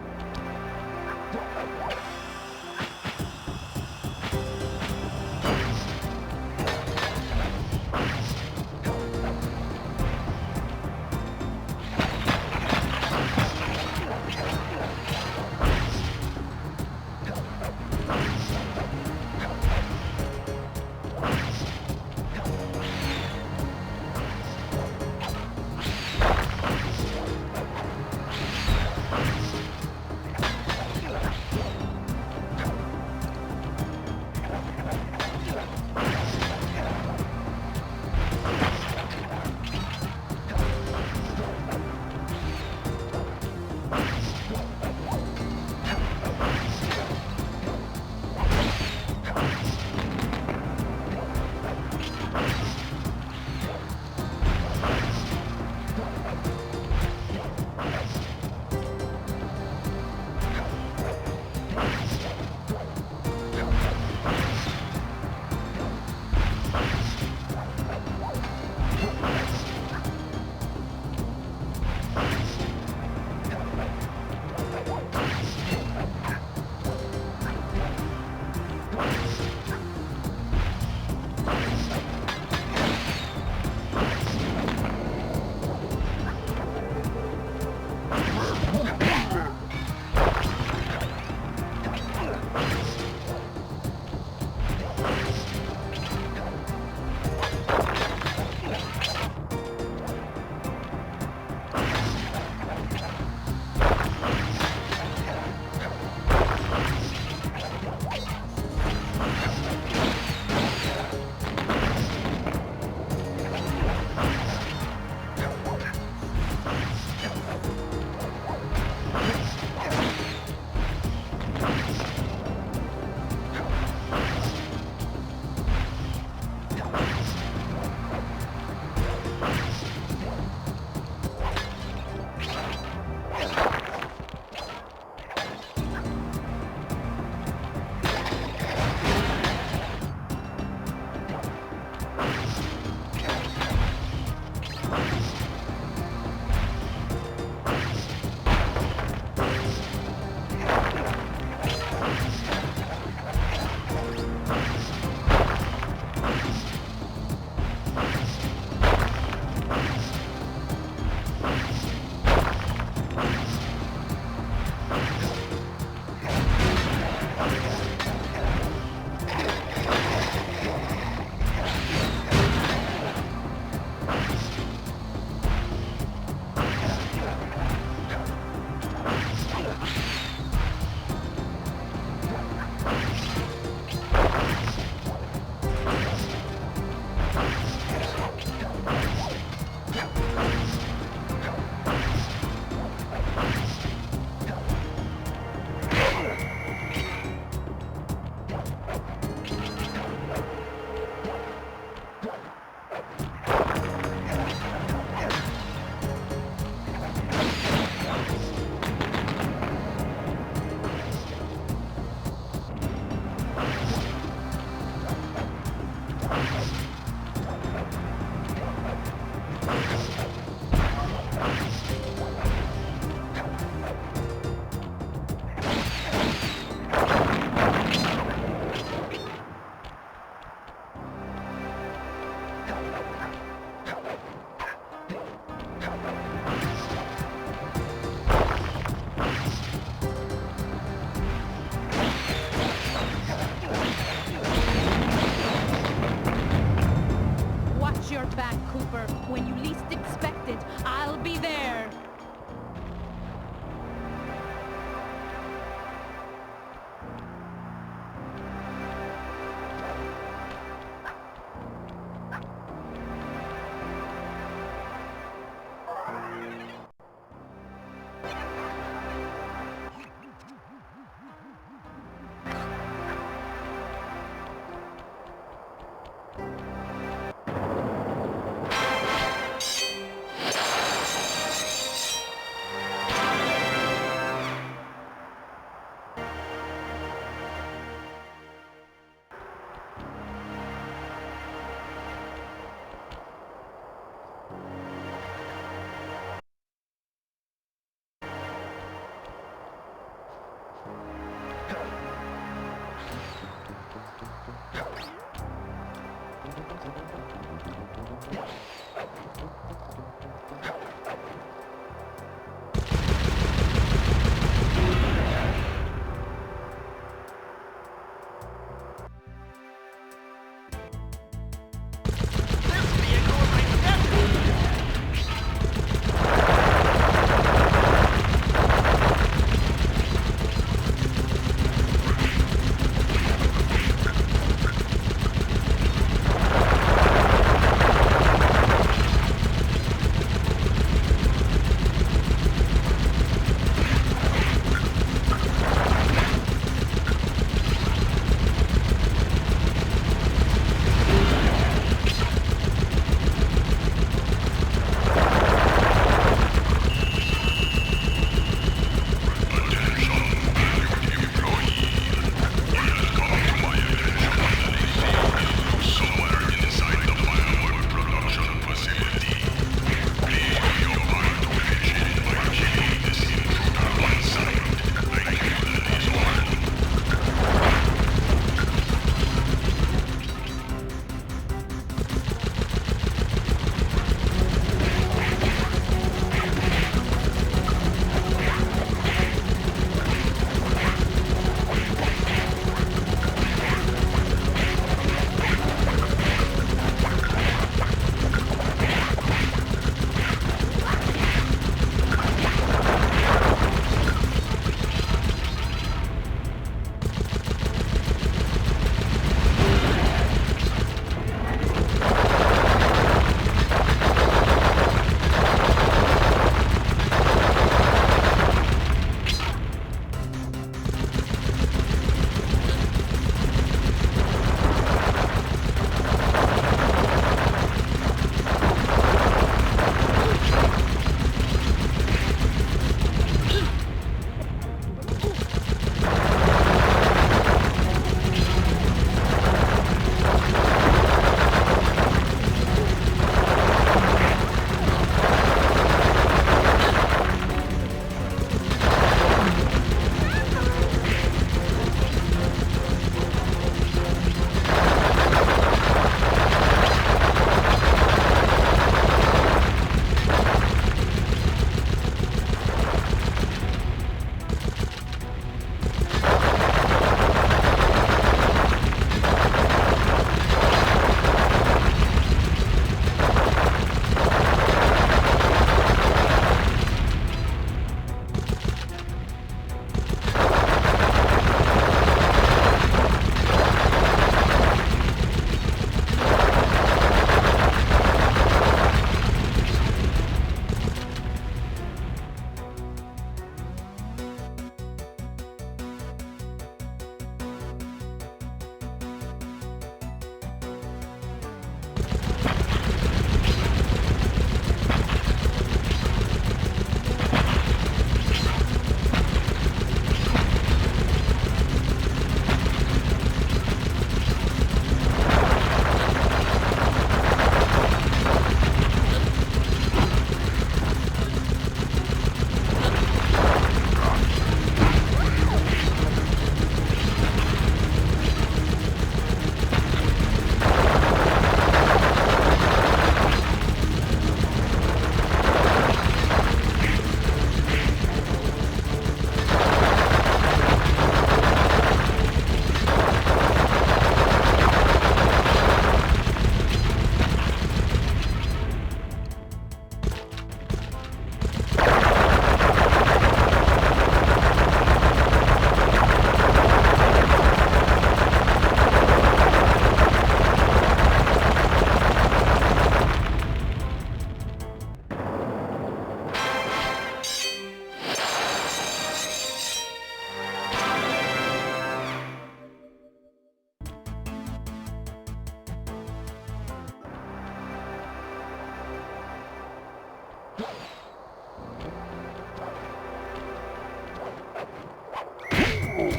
Hurry,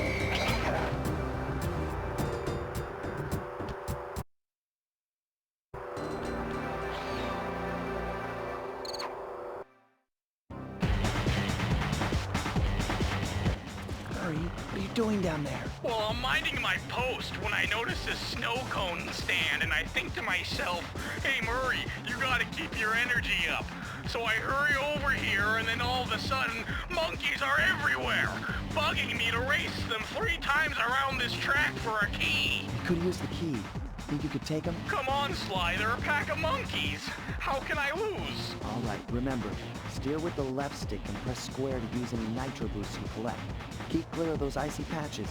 what are you doing down there? Well, I'm minding my post when I notice this snow cone stand, and I think to myself, hey Murray, you gotta keep your energy up. So I hurry over here, and then all of a sudden, monkeys are everywhere, bugging me to race them 3 times around this track for a key. You could use the key. Think you could take them? Come on, Sly, they're a pack of monkeys. How can I lose? All right, remember, steer with the left stick and press square to use any nitro boosts you collect. Keep clear of those icy patches.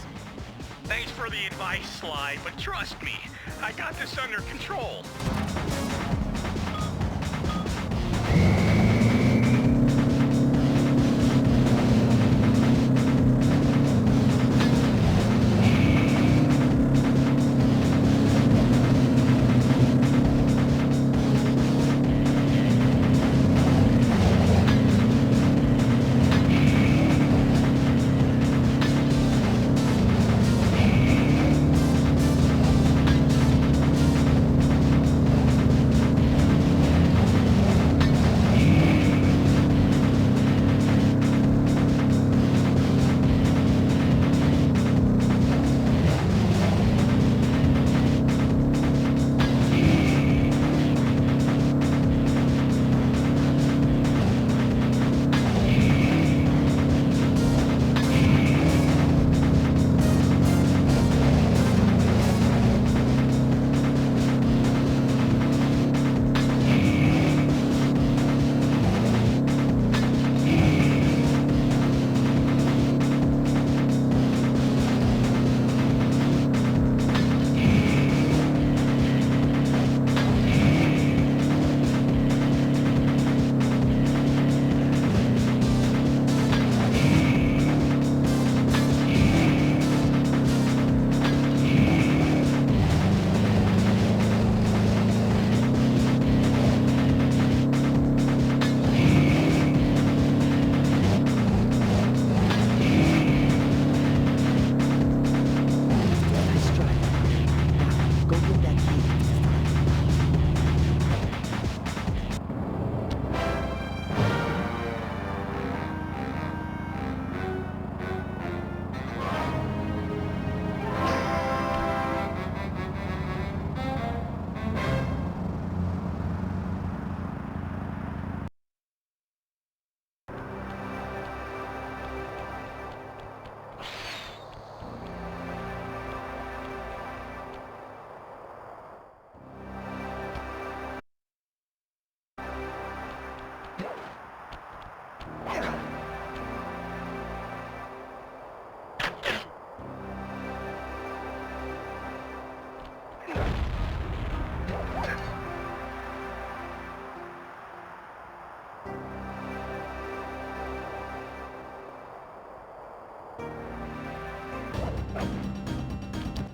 Thanks for the advice, Sly, but trust me, I got this under control.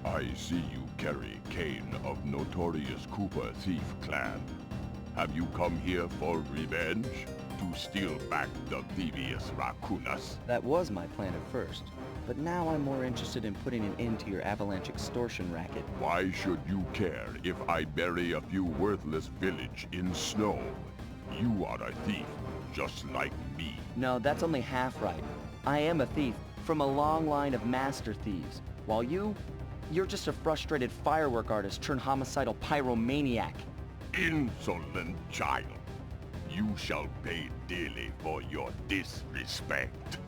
I see you carry Kane of notorious Cooper thief clan. Have you come here for revenge? To steal back the Thievius Raccoonus? That was my plan at first, but now I'm more interested in putting an end to your avalanche extortion racket. Why should you care if I bury a few worthless village in snow? You are a thief, just like me. No, that's only half right. I am a thief from a long line of master thieves, while you're just a frustrated firework artist turned homicidal pyromaniac. Insolent child. You shall pay dearly for your disrespect.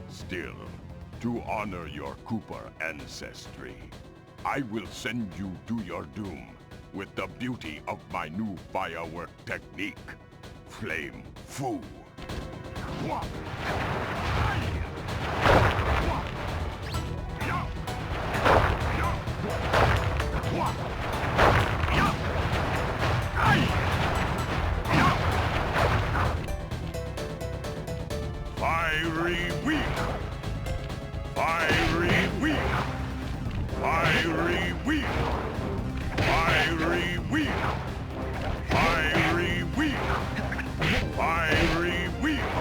Still, to honor your Cooper ancestry, I will send you to your doom with the beauty of my new firework technique, Flame Foo. Fiery wheel! Fiery wheel! Fiery wheel! Fiery wheel! Fiery wheel! Fiery wheel!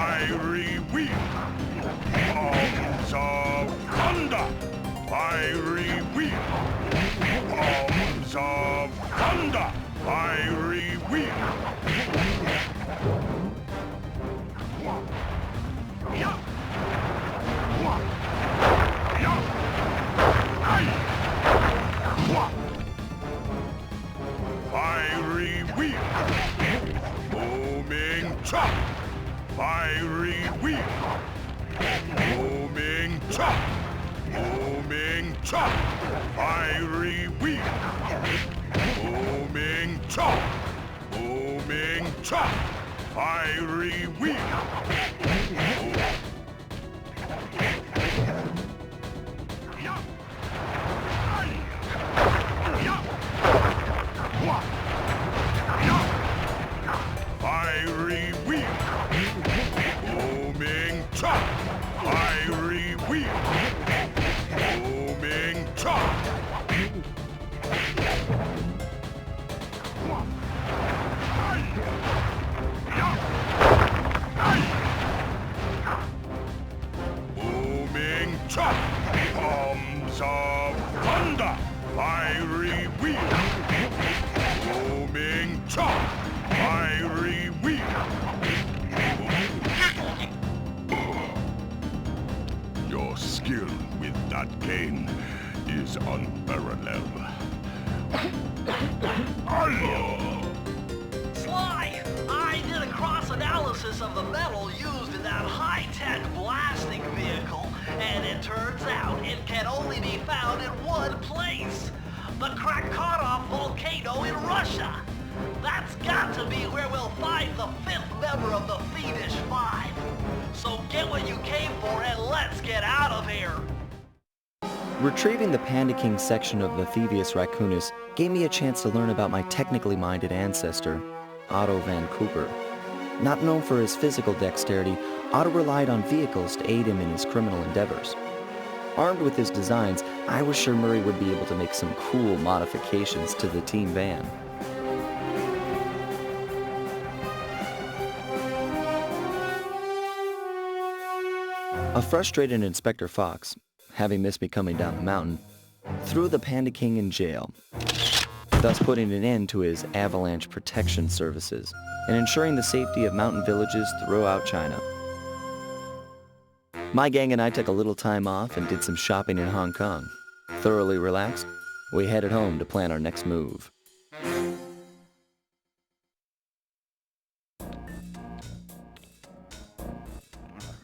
fiery wheel. Arms of thunder, fiery wheel. Arms of thunder, fiery wheel. Fiery wheel. Booming chop. Fiery wheel. Booming chop. Booming chop. Fiery wheel. Booming chop. Booming chop. Fiery wheel. Fiery wheel. Booming chop. Fiery wheel. Booming chop. Booming chop. Arms of thunder. Fiery wheel. Booming chop. Fiery wheel. Your skill with that cane is unparalleled. Sly, I did a cross-analysis of the metal used in that high-tech blasting vehicle, and it turns out it can only be found in one place. The Krakatoa volcano in Russia. That's got to be where we'll find the fifth member of the Fiendish Five. So get what you came for and let's get out of here. Retrieving the Panda King section of the Thievius Raccoonus gave me a chance to learn about my technically minded ancestor, Otto Van Cooper. Not known for his physical dexterity, Otto relied on vehicles to aid him in his criminal endeavors. Armed with his designs, I was sure Murray would be able to make some cool modifications to the team van. A frustrated Inspector Fox, having missed me coming down the mountain, threw the Panda King in jail, thus putting an end to his avalanche protection services and ensuring the safety of mountain villages throughout China. My gang and I took a little time off and did some shopping in Hong Kong. Thoroughly relaxed, we headed home to plan our next move.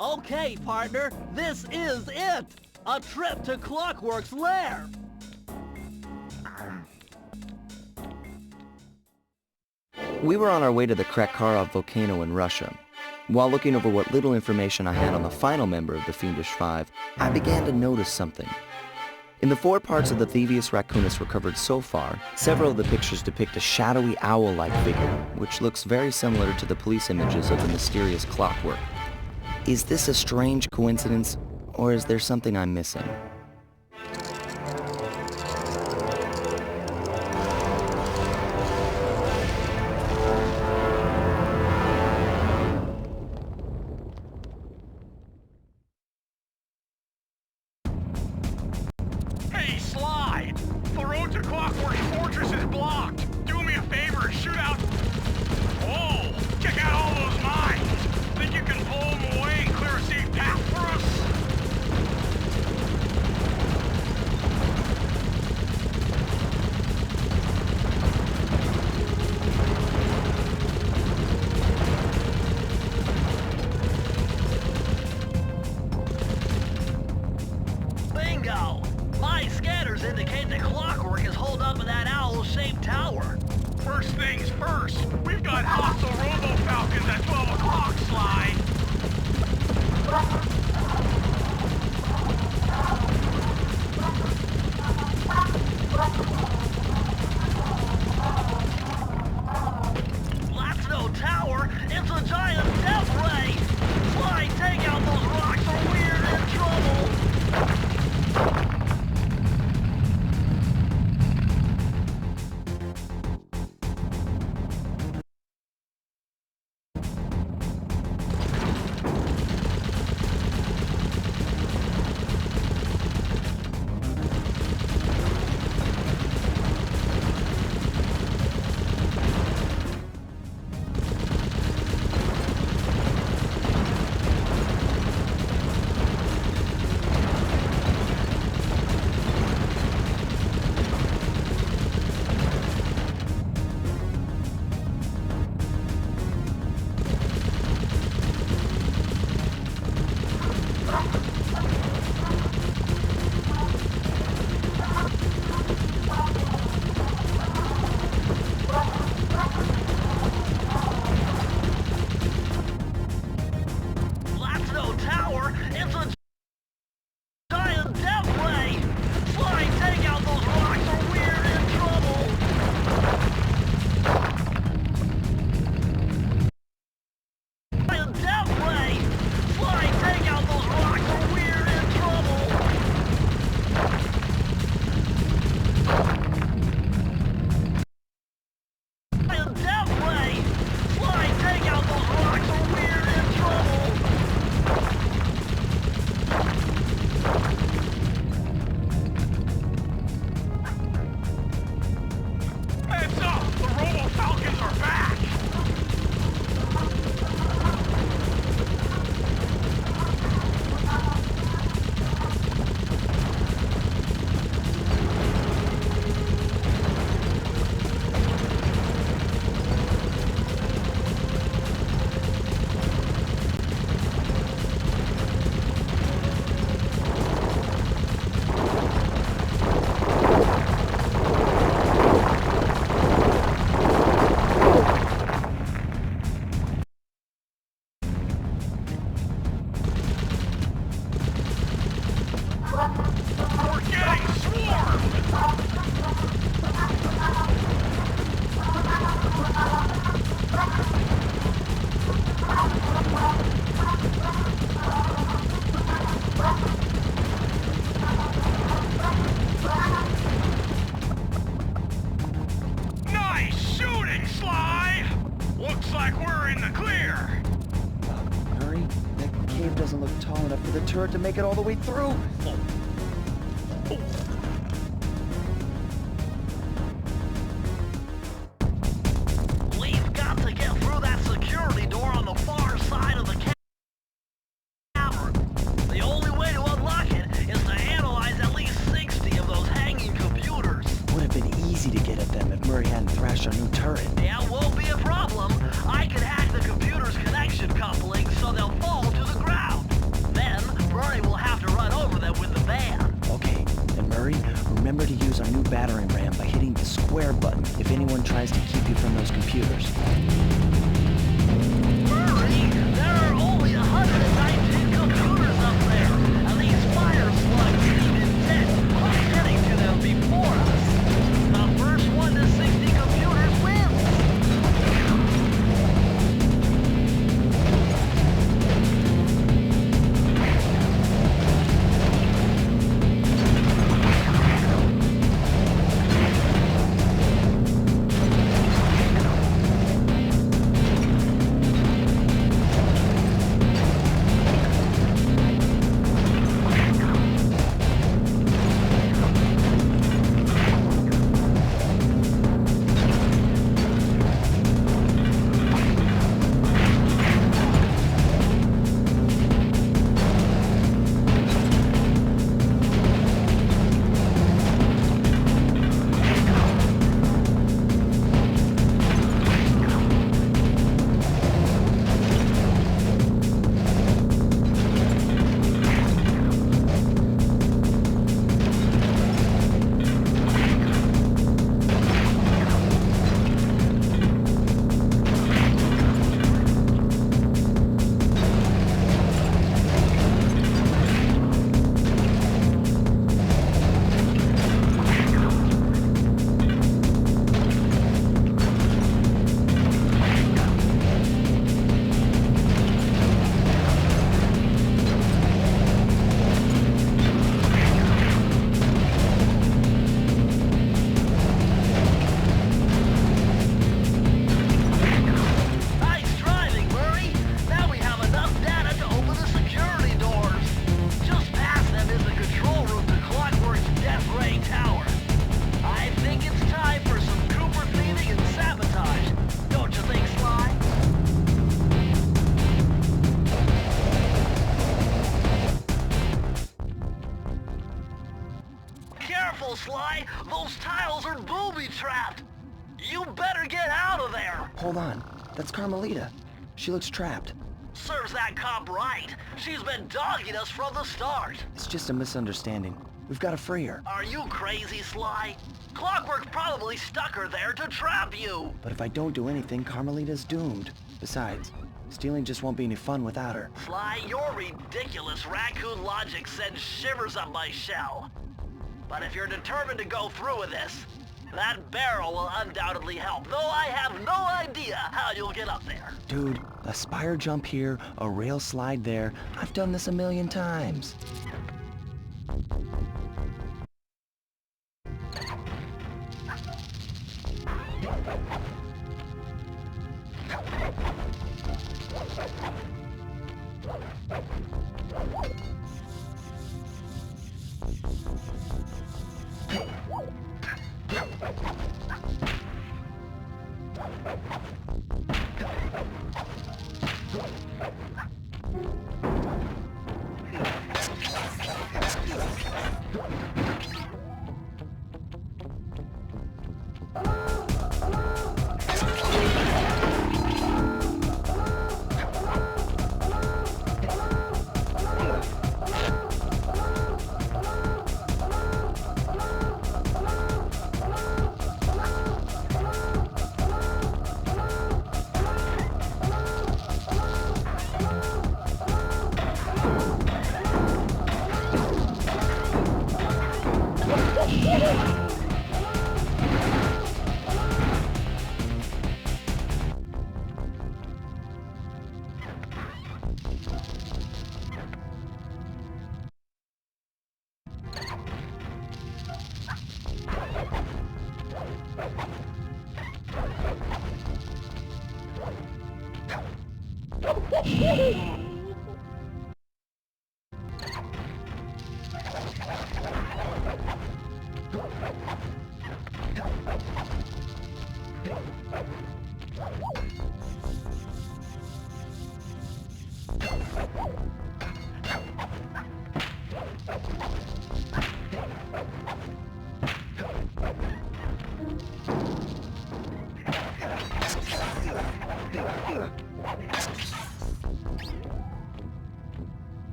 Okay, partner, this is it! A trip to Clockwork's lair! We were on our way to the Krakatoa volcano in Russia. While looking over what little information I had on the final member of the Fiendish Five, I began to notice something. In the 4 parts of the Thievius Raccoonus recovered so far, several of the pictures depict a shadowy owl-like figure, which looks very similar to the police images of the mysterious Clockwork. Is this a strange coincidence, or is there something I'm missing? Hey, Sly! The road to Clockwork's fortress is blocked. Do me a favor, shoot out... Whoa! Check out all those mines! Think you can pull them away and clear a safe path for us? That's no tower. It's a giant death ray. Sly, take out those rocks or we're in trouble. Giant death ray. Sly, take out those rocks or we're in trouble. Giant death ray. Sly, take out those rocks or we're in trouble. Heads up! The Robo Falcons are back! We're getting swarmed! Nice shooting, Sly! Looks like we're in the clear! Murray, that cave doesn't look tall enough for the turret to make it all the way through. We've got to get through that security door on the far side of the cavern. The only way to unlock it is to analyze at least 60 of those hanging computers. Would have been easy to get at them if Murray hadn't thrashed our new turret. Yeah, won't be a problem. I can hack the computer's connection coupling so they'll fall to the ground. Then, Murray will have to run over them with the van. Okay, and Murray, remember to use our new battering ram by hitting the square button if anyone tries to keep you from those computers. Murray, there are only 119 computers up there, and these fire slugs seem intent on getting to them before us. The first one to 60 computers wins. Sly. Those tiles are booby-trapped. You better get out of there. Hold on. That's Carmelita. She looks trapped. Serves that cop right. She's been dogging us from the start. It's just a misunderstanding. We've got to free her. Are you crazy, Sly? Clockwork probably stuck her there to trap you. But if I don't do anything, Carmelita's doomed. Besides, stealing just won't be any fun without her. Sly, your ridiculous raccoon logic sends shivers up my shell. But if you're determined to go through with this, that barrel will undoubtedly help, though I have no idea how you'll get up there. Dude, a spire jump here, a rail slide there. I've done this a million times.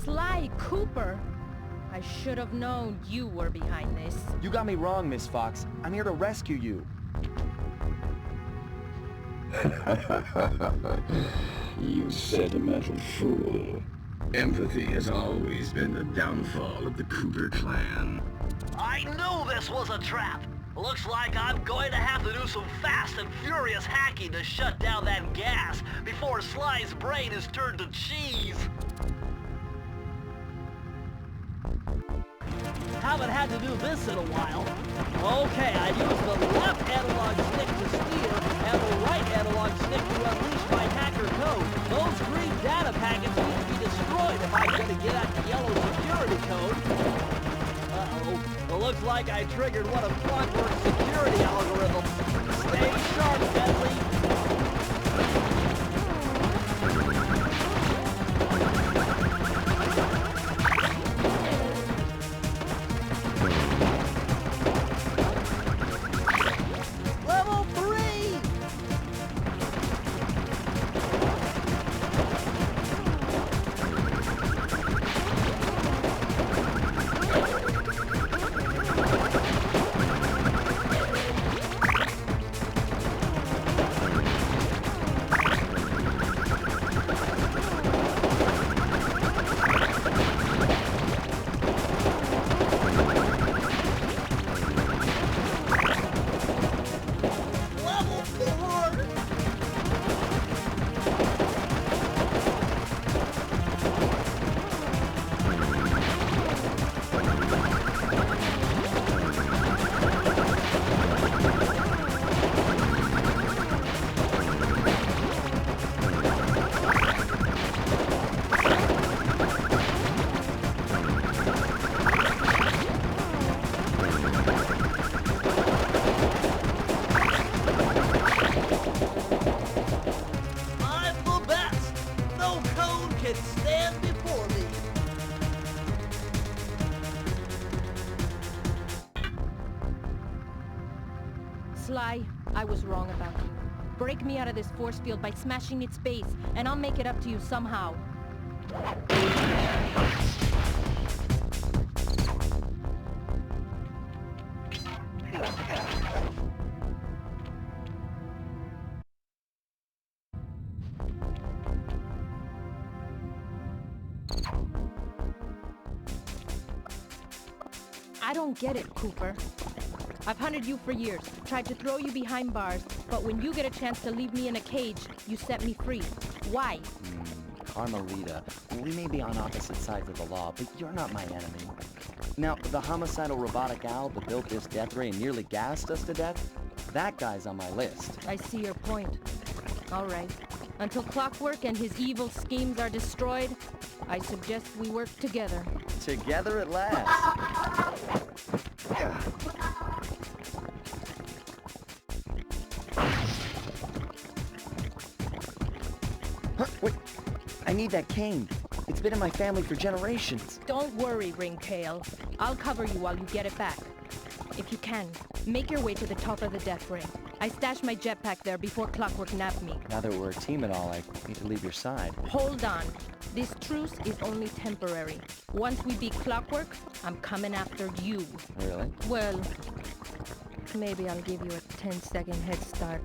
Sly Cooper! I should have known you were behind this. You got me wrong, Miss Fox. I'm here to rescue you. You sentimental fool. Empathy has always been the downfall of the Cooper clan. I knew this was a trap. Looks like I'm going to have to do some fast and furious hacking to shut down that gas before Sly's brain is turned to cheese. Haven't had to do this in a while. Okay, I used the left analog stick to steer and the right analog stick to unleash my hacker code. Those green data packets need to be destroyed if I get to get at the yellow security code. Uh-oh. looks like I triggered one of Clockwork's security algorithms. Stay sharp, Bentley. Level 3! Level 4! I'm the best! No cone can stand before me! Sly, I was wrong about you. Break me out of this force field by smashing its base, and I'll make it up to you somehow. I don't get it, Cooper. I've hunted you for years, tried to throw you behind bars, but when you get a chance to leave me in a cage, you set me free. Why? Carmelita, we may be on opposite sides of the law, but you're not my enemy. Now, the homicidal robotic owl that built this death ray and nearly gassed us to death, that guy's on my list. I see your point. All right. Until Clockwork and his evil schemes are destroyed, I suggest we work together. Together at last. Huh, wait, I need that cane. It's been in my family for generations. Don't worry, Ringtail. I'll cover you while you get it back. If you can, make your way to the top of the death ray. I stashed my jetpack there before Clockwork nabbed me. Now that we're a team and all, I need to leave your side. Hold on. This truce is only temporary. Once we beat Clockwork, I'm coming after you. Really? Well, maybe I'll give you a 10-second head start.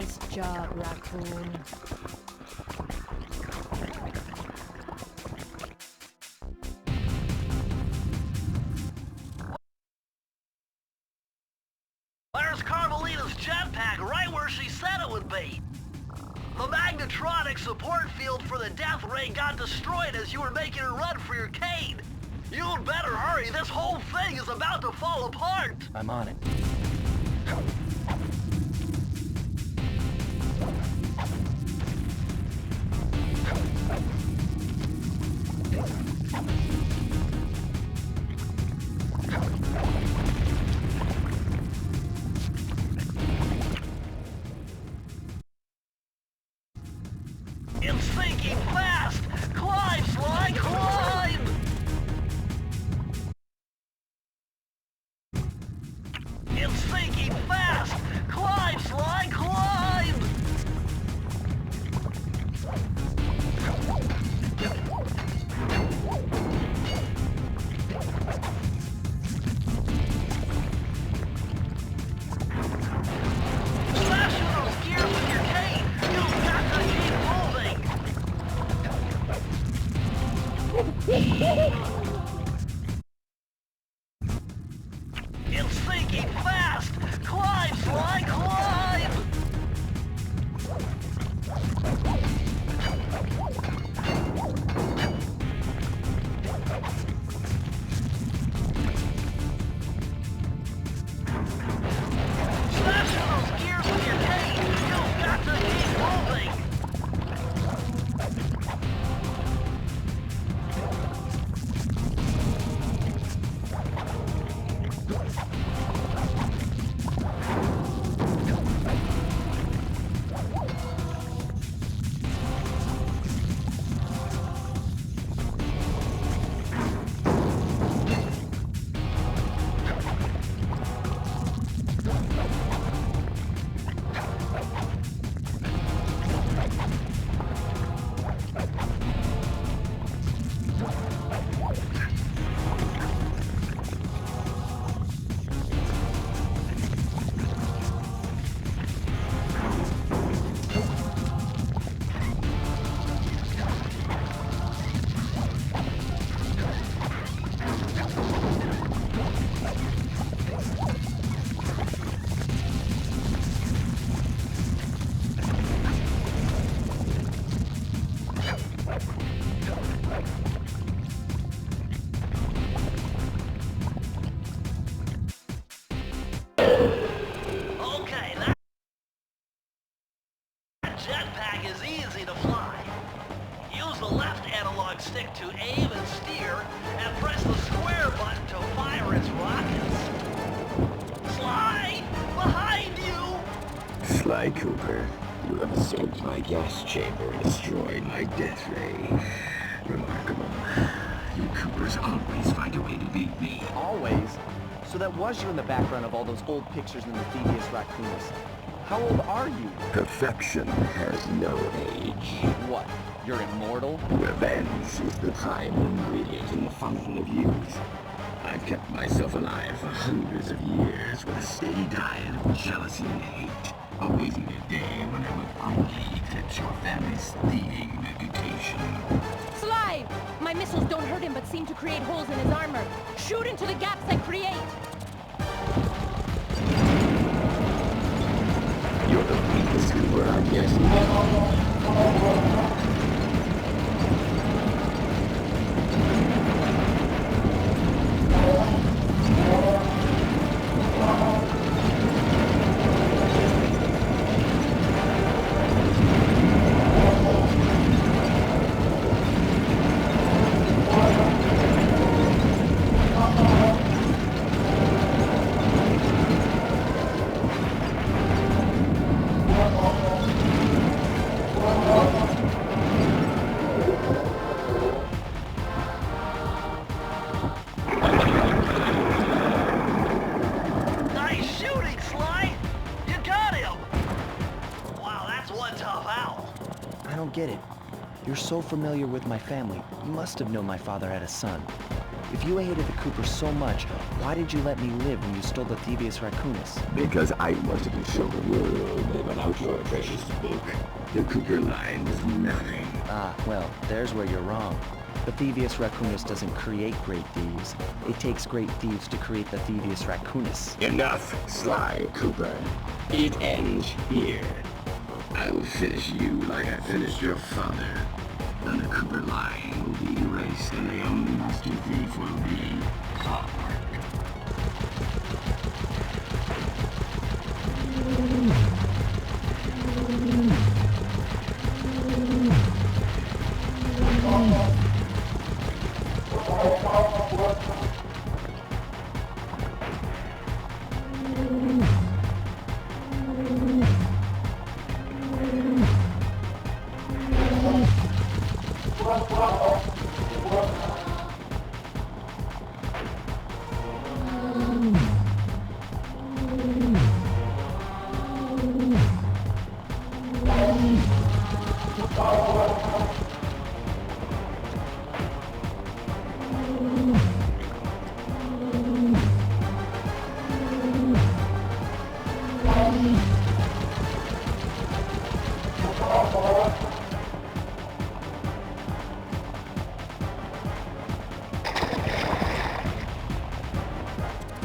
Nice job, Raccoon. Where's Carmelita's jetpack? Right where she said it would be. The magnetronic support field for the death ray got destroyed as you were making a run for your cane. You'd better hurry. This whole thing is about to fall apart. I'm on it. It's sinking fast! Climb, Sly, climb! It's sinking fast! Climb, Sly, climb! Slash those gears with your cane! You've got to keep moving! It's sinking fast! Climb, Sly, climb! Slash those gears with your cane! You've got to keep moving! Okay, that jetpack is easy to fly. Use the left analog stick to aim and steer, and press the square button to fire its rockets. Sly! Behind you! Sly Cooper, you have escaped my gas chamber and destroyed my death ray. Remarkable. You Coopers always find a way to beat me. Always? So that was you in the background of all those old pictures in the Thievius Raccoonus. How old are you? Perfection has no age. What? You're immortal? Revenge is the prime ingredient in the fountain of youth. I've kept myself alive for hundreds of years with a steady diet of jealousy and hate, awaiting a day when I will finally eclipse your family's thieving reputation. Sly! My missiles don't hurt him but seem to create holes in his armor. Shoot into the gaps I create! You're the weakest Cooper I've yet seen. Get it. You're so familiar with my family. You must have known my father had a son. If you hated the Cooper so much, why did you let me live when you stole the Thievius Raccoonus? Because I wanted to show the world about your precious book. The Cooper line was nothing. Ah, well, there's where you're wrong. The Thievius Raccoonus doesn't create great thieves. It takes great thieves to create the Thievius Raccoonus. Enough, Sly Cooper. It ends here. I will finish you like I finished your father. And the Cooper line will be erased, and the only master thief will be Hawk.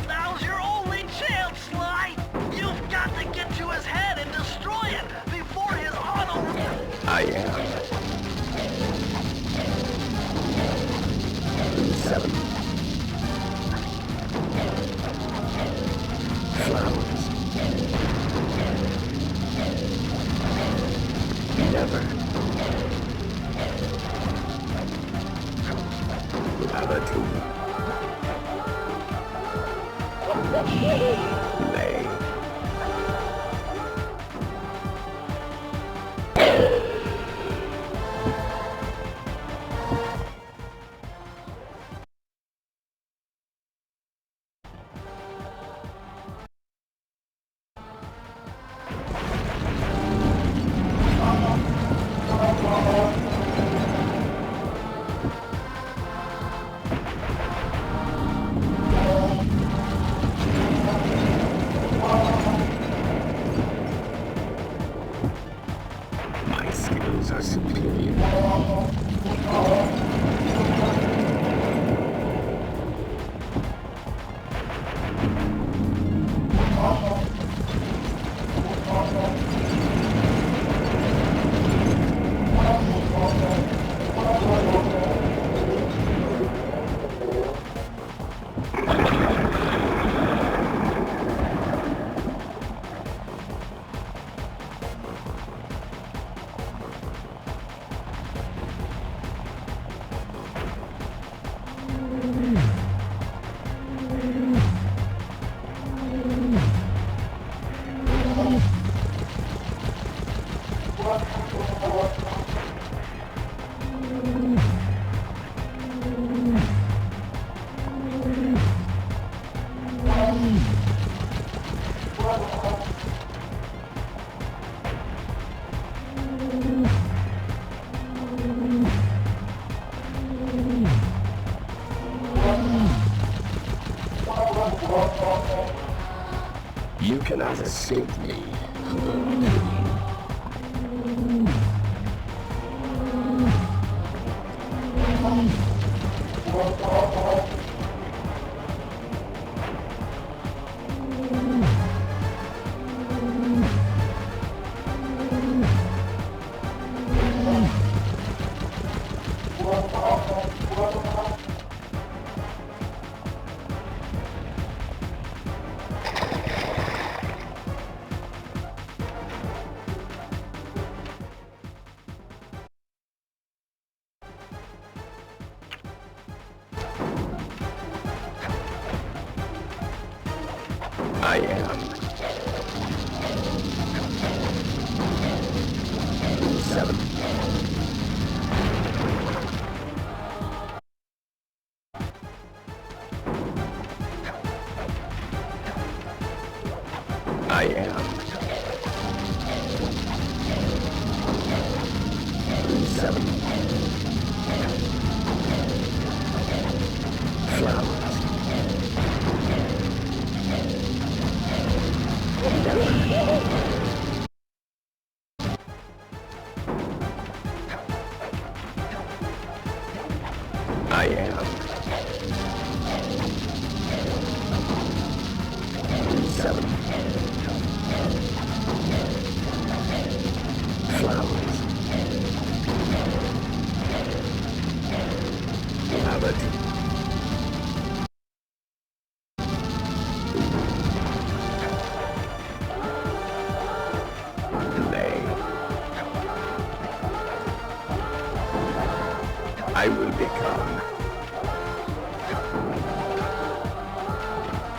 Now's your only chance, Sly! You've got to get to his head and destroy it before his auto... I am. 7. Flowers. Never. Attitude. Lay. My skills are superior. You cannot escape me. I am. 7. I am. 7. 7. Flowers. Mallet. Lay. I will become.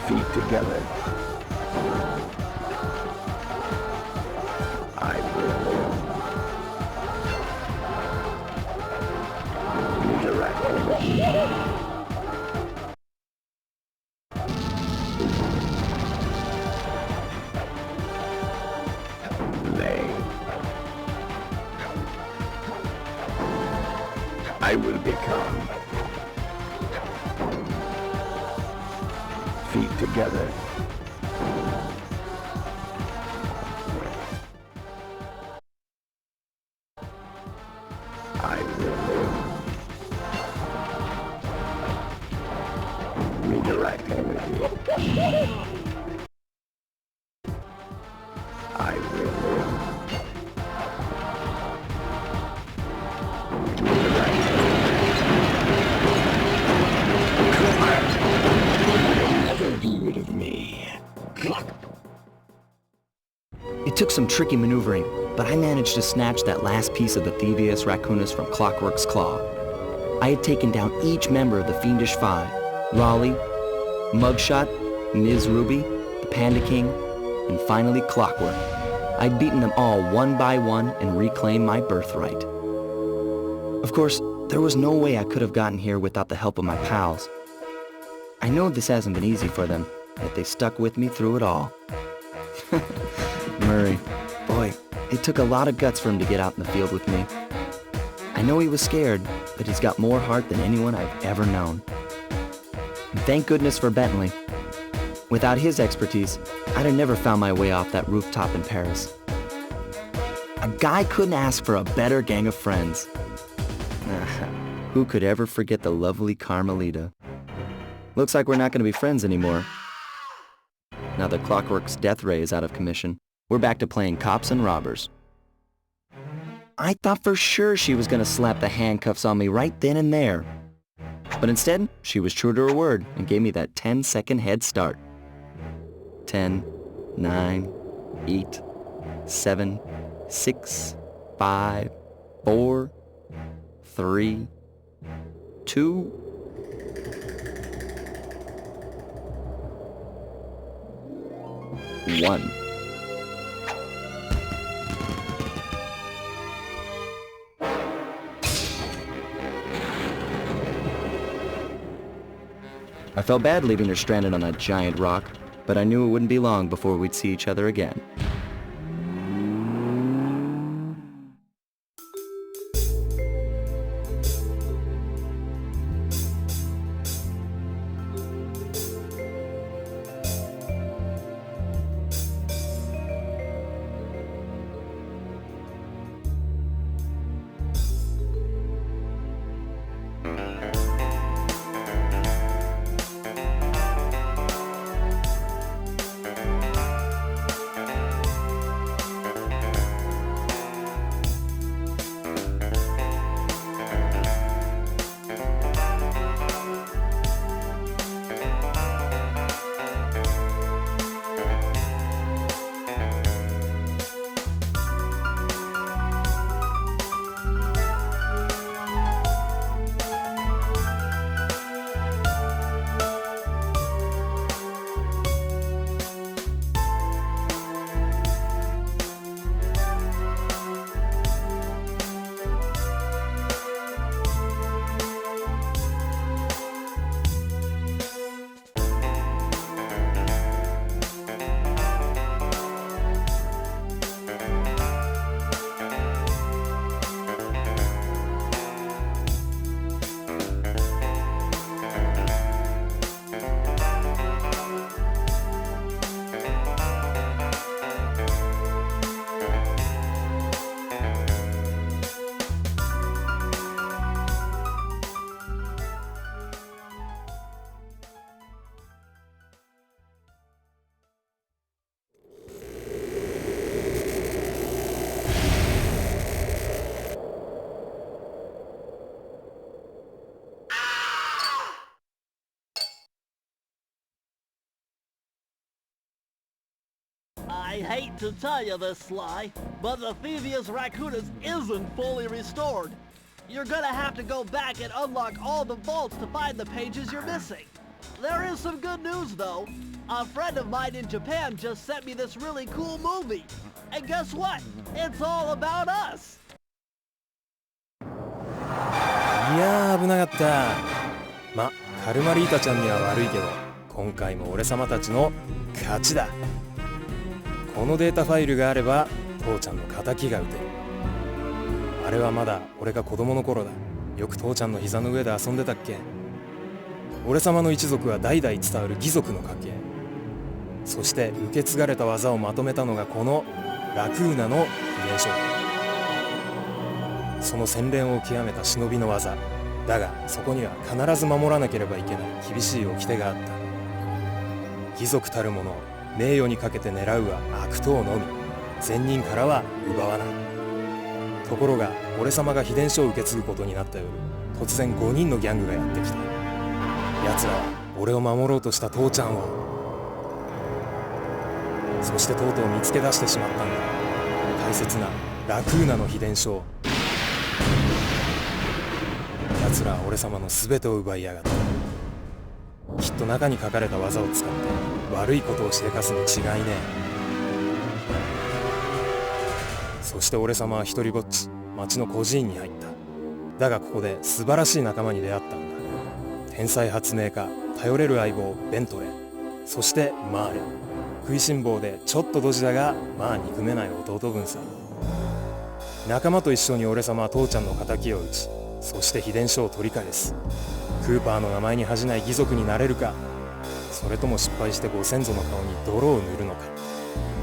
Feet together. I will live. Redirect energy. Lay. I will become. Feet together. I will live. Redirect energy. I will live. Redirect energy. Never be rid of me. It took some tricky maneuvering, but I managed to snatch that last piece of the Thievius Raccoonus from Clockwork's claw. I had taken down each member of the Fiendish Five: Raleigh, Mugshot, Ms. Ruby, the Panda King, and finally Clockwork. I'd beaten them all one by one and reclaimed my birthright. Of course, there was no way I could have gotten here without the help of my pals. I know this hasn't been easy for them, yet they stuck with me through it all. Murray, boy, it took a lot of guts for him to get out in the field with me. I know he was scared, but he's got more heart than anyone I've ever known. And thank goodness for Bentley. Without his expertise, I'd have never found my way off that rooftop in Paris. A guy couldn't ask for a better gang of friends. Who could ever forget the lovely Carmelita? Looks like we're not going to be friends anymore. Now that Clockwork's death ray is out of commission, we're back to playing cops and robbers. I thought for sure she was going to slap the handcuffs on me right then and there. But instead, she was true to her word and gave me that 10-second head start. 10, 9, 8, 7, 6, 5, 4, 3, 2, 1. I felt bad leaving her stranded on that giant rock, but I knew it wouldn't be long before we'd see each other again. I hate to tell you this, Sly, but the Thievius Raccoonus isn't fully restored. You're gonna have to go back and unlock all the vaults to find the pages you're missing. There is some good news, though. A friend of mine in Japan just sent me this really cool movie. And guess what? It's all about us. いやー危なかった。ま、カルマリータちゃんには悪いけど、今回も俺様たちの勝ちだ。このデータファイルがあれば父ちゃんの敵が撃てる。あれはまだ俺が子供の頃だ。よく父ちゃんの膝の上で遊んでたっけ。俺様の一族は代々伝わる義族の家系。そして受け継がれた技をまとめたのがこのラクーナの秘伝書。その洗練を極めた忍びの技だが、そこには必ず守らなければいけない厳しい掟があった。義族たる者、名誉にかけて狙うは悪党のみ、善人からは奪わない。ところが俺様が秘伝書を受け継ぐことになった夜、突然5人のギャングがやってきた。奴らは俺を守ろうとした父ちゃんを、そしてとうとう見つけ出してしまったんだ。大切なラクーナの秘伝書を。奴らは俺様の全てを奪いやがった。きっと中に書かれた技を使って悪いことをしでかすに違いねえ。そして俺様は一人ぼっち町の孤児院に入った。だがここで素晴らしい仲間に出会ったんだ。天才発明家、頼れる相棒ベントレー、そしてマーレ。食いしん坊でちょっとドジだがまあ憎めない弟分さ。仲間と一緒に俺様は父ちゃんの敵を討ち、そして秘伝書を取り返す。クーパーの名前に恥じない義族になれるか、それとも失敗してご先祖の顔に泥を塗るのか。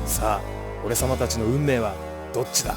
さあ俺様たちの運命はどっちだ。